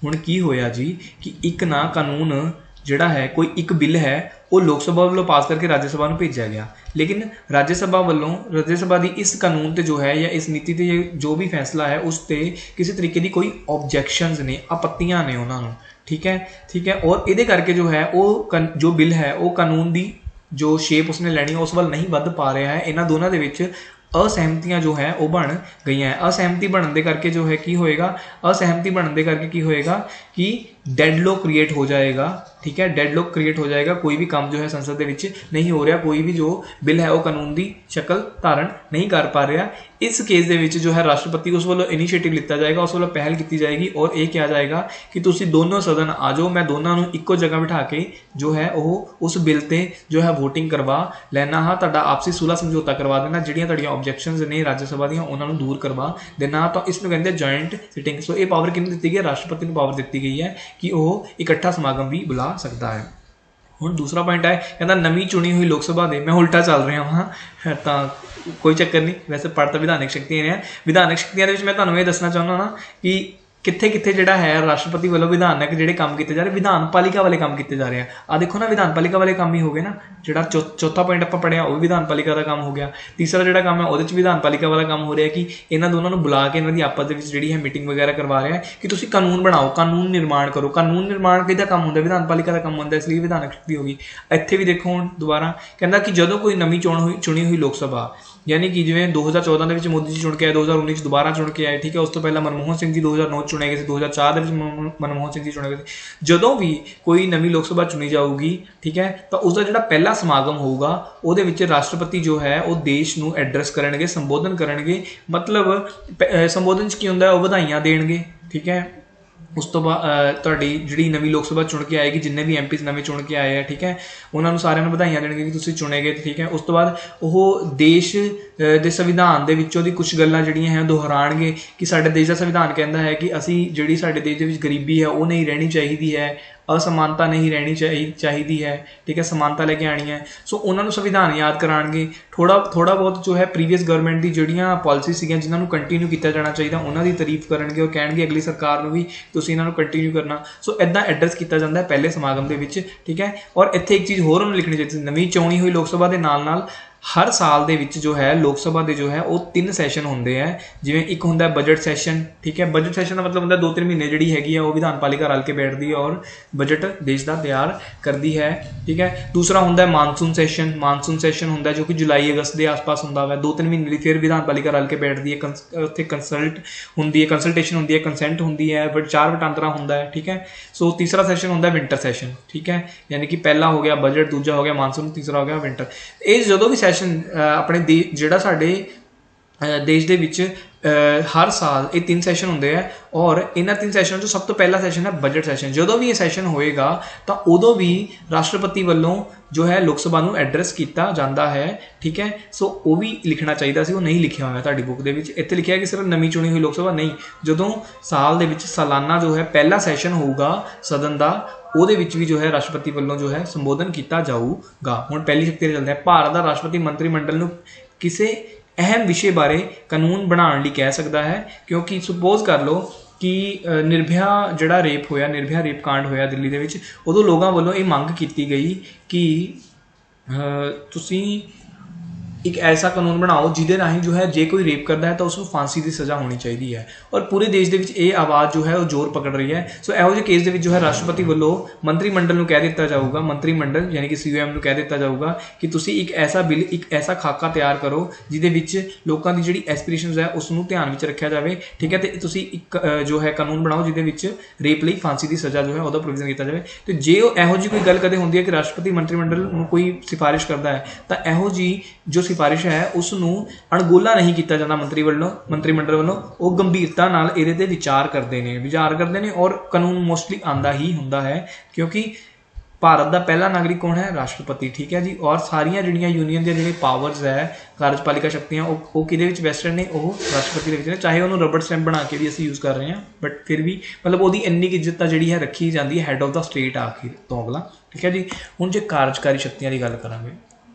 ਹੁਣ ਕੀ ਹੋਇਆ ਜੀ ਕਿ ਇੱਕ ਨਾ ਕਾਨੂੰਨ ਜਿਹੜਾ ਹੈ, ਕੋਈ ਇੱਕ ਬਿੱਲ ਹੈ, ਉਹ ਲੋਕ ਸਭਾ ਵੱਲੋਂ ਪਾਸ ਕਰਕੇ ਰਾਜ ਸਭਾ ਨੂੰ ਭੇਜਿਆ ਗਿਆ, ਲੇਕਿਨ ਰਾਜ ਸਭਾ ਦੀ ਇਸ ਕਾਨੂੰਨ 'ਤੇ ਜੋ ਹੈ ਜਾਂ ਇਸ ਨੀਤੀ 'ਤੇ ਜੋ ਵੀ ਫੈਸਲਾ ਹੈ ਉਸ 'ਤੇ ਕਿਸੇ ਤਰੀਕੇ ਦੀ ਕੋਈ ਓਬਜੈਕਸ਼ਨਸ ਨੇ, ਆਪੱਤੀਆਂ ਨੇ ਉਹਨਾਂ ਨੂੰ, ਠੀਕ ਹੈ। ਔਰ ਇਹਦੇ ਕਰਕੇ ਜੋ ਹੈ ਉਹ ਜੋ ਬਿੱਲ ਹੈ ਉਹ ਕਾਨੂੰਨ ਦੀ ਜੋ ਸ਼ੇਪ ਉਸਨੇ ਲੈਣੀ ਉਸ ਵੱਲ ਨਹੀਂ ਵੱਧ ਪਾ ਰਿਹਾ ਹੈ। ਇਹਨਾਂ ਦੋਨਾਂ ਦੇ ਵਿੱਚ ਅਸਹਿਮਤੀਆਂ ਜੋ ਹੈ ਉਹ ਬਣ ਗਈਆਂ ਹੈ। ਅਸਹਿਮਤੀ ਬਣਨ ਦੇ ਕਰਕੇ ਕੀ ਹੋਏਗਾ ਕਿ ਡੈਡਲੌਕ ਕ੍ਰੀਏਟ ਹੋ ਜਾਏਗਾ। ठीक है, डेडलॉक क्रिएट हो जाएगा, कोई भी काम जो है संसद ਦੇ ਵਿੱਚ नहीं हो रहा, कोई भी जो बिल है वो कानून की शक्ल धारण नहीं कर पा रहा। इस केस ਦੇ ਵਿੱਚ जो है राष्ट्रपति उस ਵੱਲੋਂ इनीशिएटिव लिता जाएगा, उस ਵੱਲੋਂ पहल की जाएगी और ये किया जाएगा कि तुसी दोनों सदन आ जाओ, मैं दोनों ਨੂੰ ਇੱਕੋ ਜਗ੍ਹਾ ਬਿਠਾ ਕੇ जो है ਉਹ उस बिल ਤੇ जो है वोटिंग करवा ਲੈਣਾ ਹਾਂ, ਤੁਹਾਡਾ ਆਪਸੀ ਸੁਲ੍ਹਾ ਸਮਝੌਤਾ ਕਰਵਾ ਦੇਣਾ, ਜਿਹੜੀਆਂ ਤੁਹਾਡੀਆਂ ਆਬਜੈਕਸ਼ਨਸ ਨੇ ਰਾਜ ਸਭਾ ਦੀਆਂ ਉਹਨਾਂ ਨੂੰ ਦੂਰ ਕਰਵਾ ਦੇਣਾ। ਤਾਂ ਇਸ ਨੂੰ ਕਹਿੰਦੇ ਜੁਆਇੰਟ ਸਿਟਿੰਗ। ਸੋ ਇਹ ਪਾਵਰ ਕਿਹਨੂੰ ਦਿੱਤੀ ਗਈ ਹੈ? ਰਾਸ਼ਟਰਪਤੀ ਨੂੰ ਪਾਵਰ ਦਿੱਤੀ ਗਈ ਹੈ ਕਿ ਉਹ ਇਕੱਠਾ ਸਮਾਗਮ ਵੀ ਬੁਲਾ ਸਕਦਾ ਹੈ। ਹੁਣ ਦੂਸਰਾ ਪੁਆਇੰਟ ਹੈ, ਕਹਿੰਦਾ ਨਵੀਂ ਚੁਣੀ ਹੋਈ ਲੋਕ ਸਭਾ ਦੇ, ਮੈਂ ਉਲਟਾ ਚੱਲ ਰਿਹਾ ਹਾਂ ਤਾਂ ਕੋਈ ਚੱਕਰ ਨਹੀਂ, ਵੈਸੇ ਪੜ੍ਹ ਤਾਂ ਵਿਧਾਨਕ ਸ਼ਕਤੀਆਂ ਨੇ। ਵਿਧਾਨਕ ਸ਼ਕਤੀਆਂ ਦੇ ਵਿੱਚ ਮੈਂ ਤੁਹਾਨੂੰ ਇਹ ਦੱਸਣਾ ਚਾਹੁੰਦਾ ਨਾ ਕਿ ਕਿੱਥੇ ਕਿੱਥੇ ਜਿਹੜਾ ਹੈ ਰਾਸ਼ਟਰਪਤੀ ਵੱਲੋਂ ਵਿਧਾਨਕ ਜਿਹੜੇ ਕੰਮ ਕੀਤੇ ਜਾ ਰਹੇ, ਵਿਧਾਨ ਪਾਲਿਕਾ ਵਾਲੇ ਕੰਮ ਕੀਤੇ ਜਾ ਰਹੇ ਆ। ਦੇਖੋ ਨਾ, ਵਿਧਾਨ ਪਾਲਿਕਾ ਵਾਲੇ ਕੰਮ ਹੀ ਹੋ ਗਏ ਨਾ। ਜਿਹੜਾ ਚੌਥਾ ਪੁਆਇੰਟ ਆਪਾਂ ਪੜ੍ਹਿਆ ਉਹ ਵੀ ਵਿਧਾਨ ਪਾਲਿਕਾ ਦਾ ਕੰਮ ਹੋ ਗਿਆ। ਤੀਸਰਾ ਜਿਹੜਾ ਕੰਮ ਹੈ ਉਹਦੇ 'ਚ ਵਿਧਾਨ ਪਾਲਿਕਾ ਵਾਲਾ ਕੰਮ ਹੋ ਰਿਹਾ ਕਿ ਇਹਨਾਂ ਦੋਨਾਂ ਨੂੰ ਬੁਲਾ ਕੇ ਇਹਨਾਂ ਦੀ ਆਪਸ ਦੇ ਵਿੱਚ ਜਿਹੜੀ ਹੈ ਮੀਟਿੰਗ ਵਗੈਰਾ ਕਰਵਾ ਰਿਹਾ ਕਿ ਤੁਸੀਂ ਕਾਨੂੰਨ ਬਣਾਓ, ਕਾਨੂੰਨ ਨਿਰਮਾਣ ਕਰੋ। ਕਾਨੂੰਨ ਨਿਰਮਾਣ ਕਿਹਦਾ ਕੰਮ ਹੁੰਦਾ? ਵਿਧਾਨ ਪਾਲਿਕਾ ਦਾ ਕੰਮ ਹੁੰਦਾ, ਇਸ ਲਈ ਵਿਧਾਨਕ ਸ਼ਕਤੀ ਹੋ ਗਈ। ਇੱਥੇ ਵੀ ਦੇਖੋ ਹੁਣ ਦੁਬਾਰਾ ਕਹਿੰਦਾ ਕਿ ਜਦੋਂ ਕੋਈ ਨਵੀਂ ਚੁਣੀ ਹੋਈ ਲੋਕ ਸਭਾ, यानी कि जिवें 2014 ਦੇ ਵਿੱਚ ਮੋਦੀ ਜੀ ਚੁਣ ਕੇ ਆਏ, 2019 ਚ ਦੁਬਾਰਾ ਚੁਣ ਕੇ ਆਏ, ਠੀਕ ਹੈ। ਉਸ ਤੋਂ ਪਹਿਲਾਂ ਮਨਮੋਹਨ ਸਿੰਘ ਜੀ 2009 ਚੁਣੇ ਗਏ ਸੀ, 2004 ਦੇ ਵਿੱਚ ਮਨਮੋਹਨ ਸਿੰਘ ਜੀ ਚੁਣੇ ਗਏ ਸੀ। ਜਦੋਂ ਵੀ ਕੋਈ ਨਵੀਂ ਲੋਕ ਸਭਾ ਚੁਣੀ ਜਾਊਗੀ, ਠੀਕ ਹੈ, ਤਾਂ ਉਸਦਾ ਜਿਹੜਾ ਪਹਿਲਾ ਸਮਾਗਮ ਹੋਊਗਾ ਉਹਦੇ ਵਿੱਚ ਰਾਸ਼ਟਰਪਤੀ ਜੋ ਹੈ ਉਹ ਦੇਸ਼ ਨੂੰ ਐਡਰੈਸ ਕਰਨਗੇ, ਸੰਬੋਧਨ ਕਰਨਗੇ। ਮਤਲਬ ਸੰਬੋਧਨ 'ਚ ਕੀ ਹੁੰਦਾ? ਉਹ ਵਧਾਈਆਂ ਦੇਣਗੇ, ਠੀਕ ਹੈ। ਉਸ ਤੋਂ ਬਾਅਦ ਤੁਹਾਡੀ ਜਿਹੜੀ ਨਵੀਂ ਲੋਕ ਸਭਾ ਚੁਣ ਕੇ ਆਏਗੀ, ਜਿੰਨੇ ਵੀ ਐਮਪੀਜ਼ ਨਵੇਂ ਚੁਣ ਕੇ ਆਏ ਆ, ਠੀਕ ਹੈ, ਉਹਨਾਂ ਨੂੰ ਸਾਰਿਆਂ ਨੂੰ ਵਧਾਈਆਂ ਦੇਣਗੇ ਕਿ ਤੁਸੀਂ ਚੁਣੇ ਗਏ, ਠੀਕ ਹੈ। ਉਸ ਤੋਂ ਬਾਅਦ ਉਹ ਦੇਸ਼ ਦੇ ਸੰਵਿਧਾਨ ਦੇ ਵਿੱਚੋਂ ਦੀ ਕੁਛ ਗੱਲਾਂ ਜਿਹੜੀਆਂ ਹੈ ਦੁਹਰਾਉਣਗੇ ਕਿ ਸਾਡੇ ਦੇਸ਼ ਦਾ ਸੰਵਿਧਾਨ ਕਹਿੰਦਾ ਹੈ ਕਿ ਅਸੀਂ ਜਿਹੜੀ ਸਾਡੇ ਦੇਸ਼ ਦੇ ਵਿੱਚ ਗਰੀਬੀ ਹੈ ਉਹ ਨਹੀਂ ਰਹਿਣੀ ਚਾਹੀਦੀ ਹੈ, ਅਸਮਾਨਤਾ ਨਹੀਂ ਰਹਿਣੀ ਚਾਹੀਦੀ ਹੈ, ਠੀਕ ਹੈ, ਸਮਾਨਤਾ ਲੈ ਕੇ ਆਉਣੀ ਹੈ। ਸੋ ਉਹਨਾਂ ਨੂੰ ਸੰਵਿਧਾਨ ਯਾਦ ਕਰਾਉਣਗੇ। ਥੋੜ੍ਹਾ ਬਹੁਤ ਜੋ ਹੈ ਪ੍ਰੀਵੀਅਸ ਗਵਰਨਮੈਂਟ ਦੀ ਜਿਹੜੀਆਂ ਪਾਲਿਸੀ ਸੀਗੀਆਂ ਜਿਨ੍ਹਾਂ ਨੂੰ ਕੰਟੀਨਿਊ ਕੀਤਾ ਜਾਣਾ ਚਾਹੀਦਾ ਉਹਨਾਂ ਦੀ ਤਾਰੀਫ ਕਰਨਗੇ ਔਰ ਕਹਿਣਗੇ ਅਗਲੀ ਸਰਕਾਰ ਨੂੰ ਵੀ ਤੁਸੀਂ ਇਹਨਾਂ ਨੂੰ ਕੰਟੀਨਿਊ ਕਰਨਾ। ਸੋ ਇੱਦਾਂ ਐਡਰੈਸ ਕੀਤਾ ਜਾਂਦਾ ਹੈ ਪਹਿਲੇ ਸਮਾਗਮ ਦੇ ਵਿੱਚ, ਠੀਕ ਹੈ। ਔਰ ਇੱਥੇ ਇੱਕ ਚੀਜ਼ ਹੋਰ ਉਹਨੂੰ ਲਿਖਣੀ ਚਾਹੀਦੀ ਸੀ, ਨਵੀਂ ਚੁਣੀ ਹੋਈ ਲੋਕ ਸਭਾ ਦੇ ਨਾਲ ਨਾਲ ਹਰ ਸਾਲ ਦੇ ਵਿੱਚ ਜੋ ਹੈ ਲੋਕ ਸਭਾ ਦੇ ਜੋ ਹੈ ਉਹ 3 ਸੈਸ਼ਨ ਹੁੰਦੇ ਹੈ। ਜਿਵੇਂ ਇੱਕ ਹੁੰਦਾ ਬਜਟ ਸੈਸ਼ਨ, ਠੀਕ ਹੈ। ਬਜਟ ਸੈਸ਼ਨ ਦਾ ਮਤਲਬ ਹੁੰਦਾ 2-3 ਮਹੀਨੇ ਜਿਹੜੀ ਹੈਗੀ ਆ ਉਹ ਵਿਧਾਨ ਪਾਲਿਕਾ ਰਲ ਕੇ ਬੈਠਦੀ ਹੈ ਔਰ ਬਜਟ ਦੇਸ਼ ਦਾ ਤਿਆਰ ਕਰਦੀ ਹੈ, ਠੀਕ ਹੈ। ਦੂਸਰਾ ਹੁੰਦਾ ਮਾਨਸੂਨ ਸੈਸ਼ਨ। ਮਾਨਸੂਨ ਸੈਸ਼ਨ ਹੁੰਦਾ ਜੋ ਕਿ ਜੁਲਾਈ ਅਗਸਤ ਦੇ ਆਸ-ਪਾਸ ਹੁੰਦਾ ਵਾ, 2-3 ਮਹੀਨੇ ਲਈ ਫਿਰ ਵਿਧਾਨ ਪਾਲਿਕਾ ਰਲ ਕੇ ਬੈਠਦੀ ਹੈ। ਉੱਥੇ ਕੰਸਲਟੇਸ਼ਨ ਹੁੰਦੀ ਹੈ, ਕੰਸੈਂਟ ਹੁੰਦੀ ਹੈ, ਵਿਚਾਰ ਵਟਾਂਦਰਾ ਹੁੰਦਾ ਹੈ, ਠੀਕ ਹੈ। ਸੋ ਤੀਸਰਾ ਸੈਸ਼ਨ ਹੁੰਦਾ ਵਿੰਟਰ ਸੈਸ਼ਨ, ਠੀਕ ਹੈ। ਯਾਨੀ ਕਿ ਪਹਿਲਾ ਹੋ ਗਿਆ ਬਜਟ, ਦੂਜਾ ਹੋ ਗਿਆ ਮਾਨਸੂਨ, ਤੀਸਰਾ ਹੋ ਗਿਆ ਵਿੰਟਰ। ਇਹ ਜਦੋਂ ਵੀ ਆਪਣੇ ਜਿਹੜਾ ਸਾਡੇ ਦੇਸ਼ ਦੇ ਵਿੱਚ ਹਰ ਸਾਲ ਇਹ 3 ਸੈਸ਼ਨ ਹੁੰਦੇ ਆ ਔਰ ਇਹਨਾਂ 3 ਸੈਸ਼ਨ 'ਚੋਂ ਸਭ ਤੋਂ ਪਹਿਲਾ ਸੈਸ਼ਨ ਹੈ ਬਜਟ ਸੈਸ਼ਨ। ਜਦੋਂ ਵੀ ਇਹ ਸੈਸ਼ਨ ਹੋਏਗਾ ਤਾਂ ਉਦੋਂ ਵੀ ਰਾਸ਼ਟਰਪਤੀ ਵੱਲੋਂ ਜੋ ਹੈ ਲੋਕ ਸਭਾ ਨੂੰ ਐਡਰੈਸ ਕੀਤਾ ਜਾਂਦਾ ਹੈ, ਠੀਕ ਹੈ। ਸੋ ਉਹ ਵੀ ਲਿਖਣਾ ਚਾਹੀਦਾ ਸੀ, ਉਹ ਨਹੀਂ ਲਿਖਿਆ ਹੋਇਆ ਤੁਹਾਡੀ ਬੁੱਕ ਦੇ ਵਿੱਚ। ਇੱਥੇ ਲਿਖਿਆ ਕਿ ਸਿਰਫ ਨਵੀਂ ਚੁਣੀ ਹੋਈ ਲੋਕ ਸਭਾ ਨਹੀਂ, ਜਦੋਂ ਸਾਲ ਦੇ ਵਿੱਚ ਸਾਲਾਨਾ ਜੋ ਹੈ ਪਹਿਲਾ ਸੈਸ਼ਨ ਹੋਊਗਾ ਸਦਨ ਦਾ, ਉਹਦੇ ਵਿੱਚ ਵੀ ਜੋ ਹੈ ਰਾਸ਼ਟਰਪਤੀ ਵੱਲੋਂ ਜੋ ਹੈ ਸੰਬੋਧਨ ਕੀਤਾ ਜਾਊਗਾ। ਹੁਣ ਪਹਿਲੀ ਸ਼ਕਤੀ 'ਤੇ ਚੱਲਦੇ ਹਾਂ। ਭਾਰਤ ਦਾ ਰਾਸ਼ਟਰਪਤੀ ਮੰਤਰੀ ਮੰਡਲ ਨੂੰ ਕਿਸੇ ਅਹਿਮ ਵਿਸ਼ੇ ਬਾਰੇ ਕਾਨੂੰਨ ਬਣਾਉਣ ਲਈ ਕਹਿ ਸਕਦਾ ਹੈ, ਕਿਉਂਕਿ ਸਪੋਜ਼ ਕਰ ਲਓ ਕਿ ਨਿਰਭਇਆ ਜਿਹੜਾ ਨਿਰਭਇਆ ਰੇਪ ਕਾਂਡ ਹੋਇਆ ਦਿੱਲੀ ਦੇ ਵਿੱਚ, ਉਦੋਂ ਲੋਕਾਂ ਵੱਲੋਂ ਇਹ ਮੰਗ ਕੀਤੀ ਗਈ ਕਿ ਤੁਸੀਂ ਇੱਕ ਐਸਾ ਕਾਨੂੰਨ ਬਣਾਓ ਜਿਹਦੇ ਰਾਹੀਂ ਜੋ ਹੈ ਜੇ ਕੋਈ ਰੇਪ ਕਰਦਾ ਹੈ ਤਾਂ ਉਸ ਨੂੰ ਫਾਂਸੀ ਦੀ ਸਜ਼ਾ ਹੋਣੀ ਚਾਹੀਦੀ ਹੈ। ਔਰ ਪੂਰੇ ਦੇਸ਼ ਦੇ ਵਿੱਚ ਇਹ ਆਵਾਜ਼ ਜੋ ਹੈ ਉਹ ਜ਼ੋਰ ਪਕੜ ਰਹੀ ਹੈ। ਸੋ ਇਹੋ ਜਿਹੇ ਕੇਸ ਦੇ ਵਿੱਚ ਜੋ ਹੈ ਰਾਸ਼ਟਰਪਤੀ ਵੱਲੋਂ ਮੰਤਰੀ ਮੰਡਲ ਨੂੰ ਕਹਿ ਦਿੱਤਾ ਜਾਊਗਾ, ਮੰਤਰੀ ਮੰਡਲ ਯਾਨੀ ਕਿ COM ਨੂੰ ਕਹਿ ਦਿੱਤਾ ਜਾਊਗਾ ਕਿ ਤੁਸੀਂ ਇੱਕ ਐਸਾ ਬਿੱਲ, ਇੱਕ ਐਸਾ ਖਾਕਾ ਤਿਆਰ ਕਰੋ ਜਿਹਦੇ ਵਿੱਚ ਲੋਕਾਂ ਦੀ ਜਿਹੜੀ ਐਸਪੀਰੇਸ਼ਨਸ ਹੈ ਉਸ ਨੂੰ ਧਿਆਨ ਵਿੱਚ ਰੱਖਿਆ ਜਾਵੇ, ਠੀਕ ਹੈ। ਅਤੇ ਤੁਸੀਂ ਇੱਕ ਜੋ ਹੈ ਕਾਨੂੰਨ ਬਣਾਓ ਜਿਹਦੇ ਵਿੱਚ ਰੇਪ ਲਈ ਫਾਂਸੀ ਦੀ ਸਜ਼ਾ ਜੋ ਹੈ ਉਹਦਾ ਪ੍ਰੋਵੀਜ਼ਨ ਕੀਤਾ ਜਾਵੇ। ਅਤੇ ਜੇ ਉਹ ਇਹੋ ਜਿਹੀ ਕੋਈ ਗੱਲ ਕਦੇ ਹੁੰਦੀ ਹੈ ਕਿ ਰਾਸ਼ਟਰਪਤੀ ਮੰਤਰੀ ਮੰਡਲ ਨੂੰ ਕੋਈ ਸਿਫਾਰਿਸ਼ ਕਰਦਾ ਹੈ ਤਾਂ ਇਹੋ ਜਿਹੀ ਜੋ ਸਿਫਾਰਿਸ਼ ਹੈ ਉਸ ਨੂੰ ਅਣਗੌਲਾ ਨਹੀਂ ਕੀਤਾ ਜਾਂਦਾ ਮੰਤਰੀ ਮੰਡਲ ਵੱਲੋਂ। ਉਹ ਗੰਭੀਰਤਾ ਨਾਲ ਇਹਦੇ 'ਤੇ ਵਿਚਾਰ ਕਰਦੇ ਨੇ ਔਰ ਕਾਨੂੰਨ ਮੋਸਟਲੀ ਆਉਂਦਾ ਹੀ ਹੁੰਦਾ ਹੈ, ਕਿਉਂਕਿ ਭਾਰਤ ਦਾ ਪਹਿਲਾ ਨਾਗਰਿਕ ਕੌਣ ਹੈ? ਰਾਸ਼ਟਰਪਤੀ, ਠੀਕ ਹੈ ਜੀ। ਔਰ ਸਾਰੀਆਂ ਜਿਹੜੀਆਂ ਯੂਨੀਅਨ ਦੀਆਂ ਜਿਹੜੀਆਂ ਪਾਵਰਸ ਹੈ, ਕਾਰਜਪਾਲਿਕਾ ਸ਼ਕਤੀਆਂ, ਉਹ ਕਿਹਦੇ ਵਿੱਚ ਵੈਸਟਰਨ ਨੇ? ਉਹ ਰਾਸ਼ਟਰਪਤੀ ਦੇ ਵਿੱਚ ਨੇ। ਚਾਹੇ ਉਹਨੂੰ ਰਬੜ ਸਟੈਂਪ ਬਣਾ ਕੇ ਵੀ ਅਸੀਂ ਯੂਜ਼ ਕਰ ਰਹੇ ਹਾਂ, ਬਟ ਫਿਰ ਵੀ ਮਤਲਬ ਉਹਦੀ ਇੰਨੀ ਕੁ ਇੱਜ਼ਤ ਤਾਂ ਜਿਹੜੀ ਹੈ ਰੱਖੀ ਜਾਂਦੀ ਹੈ ਹੈਡ ਆਫ ਦਾ ਸਟੇਟ ਆਖਿਰ ਤੋਂ ਅਗਲਾ, ਠੀਕ ਹੈ ਜੀ। ਹੁਣ ਜੇ ਕਾਰਜਕਾਰੀ ਸ਼ਕਤੀਆਂ ਦੀ ਗੱਲ ਕਰਾਂਗੇ,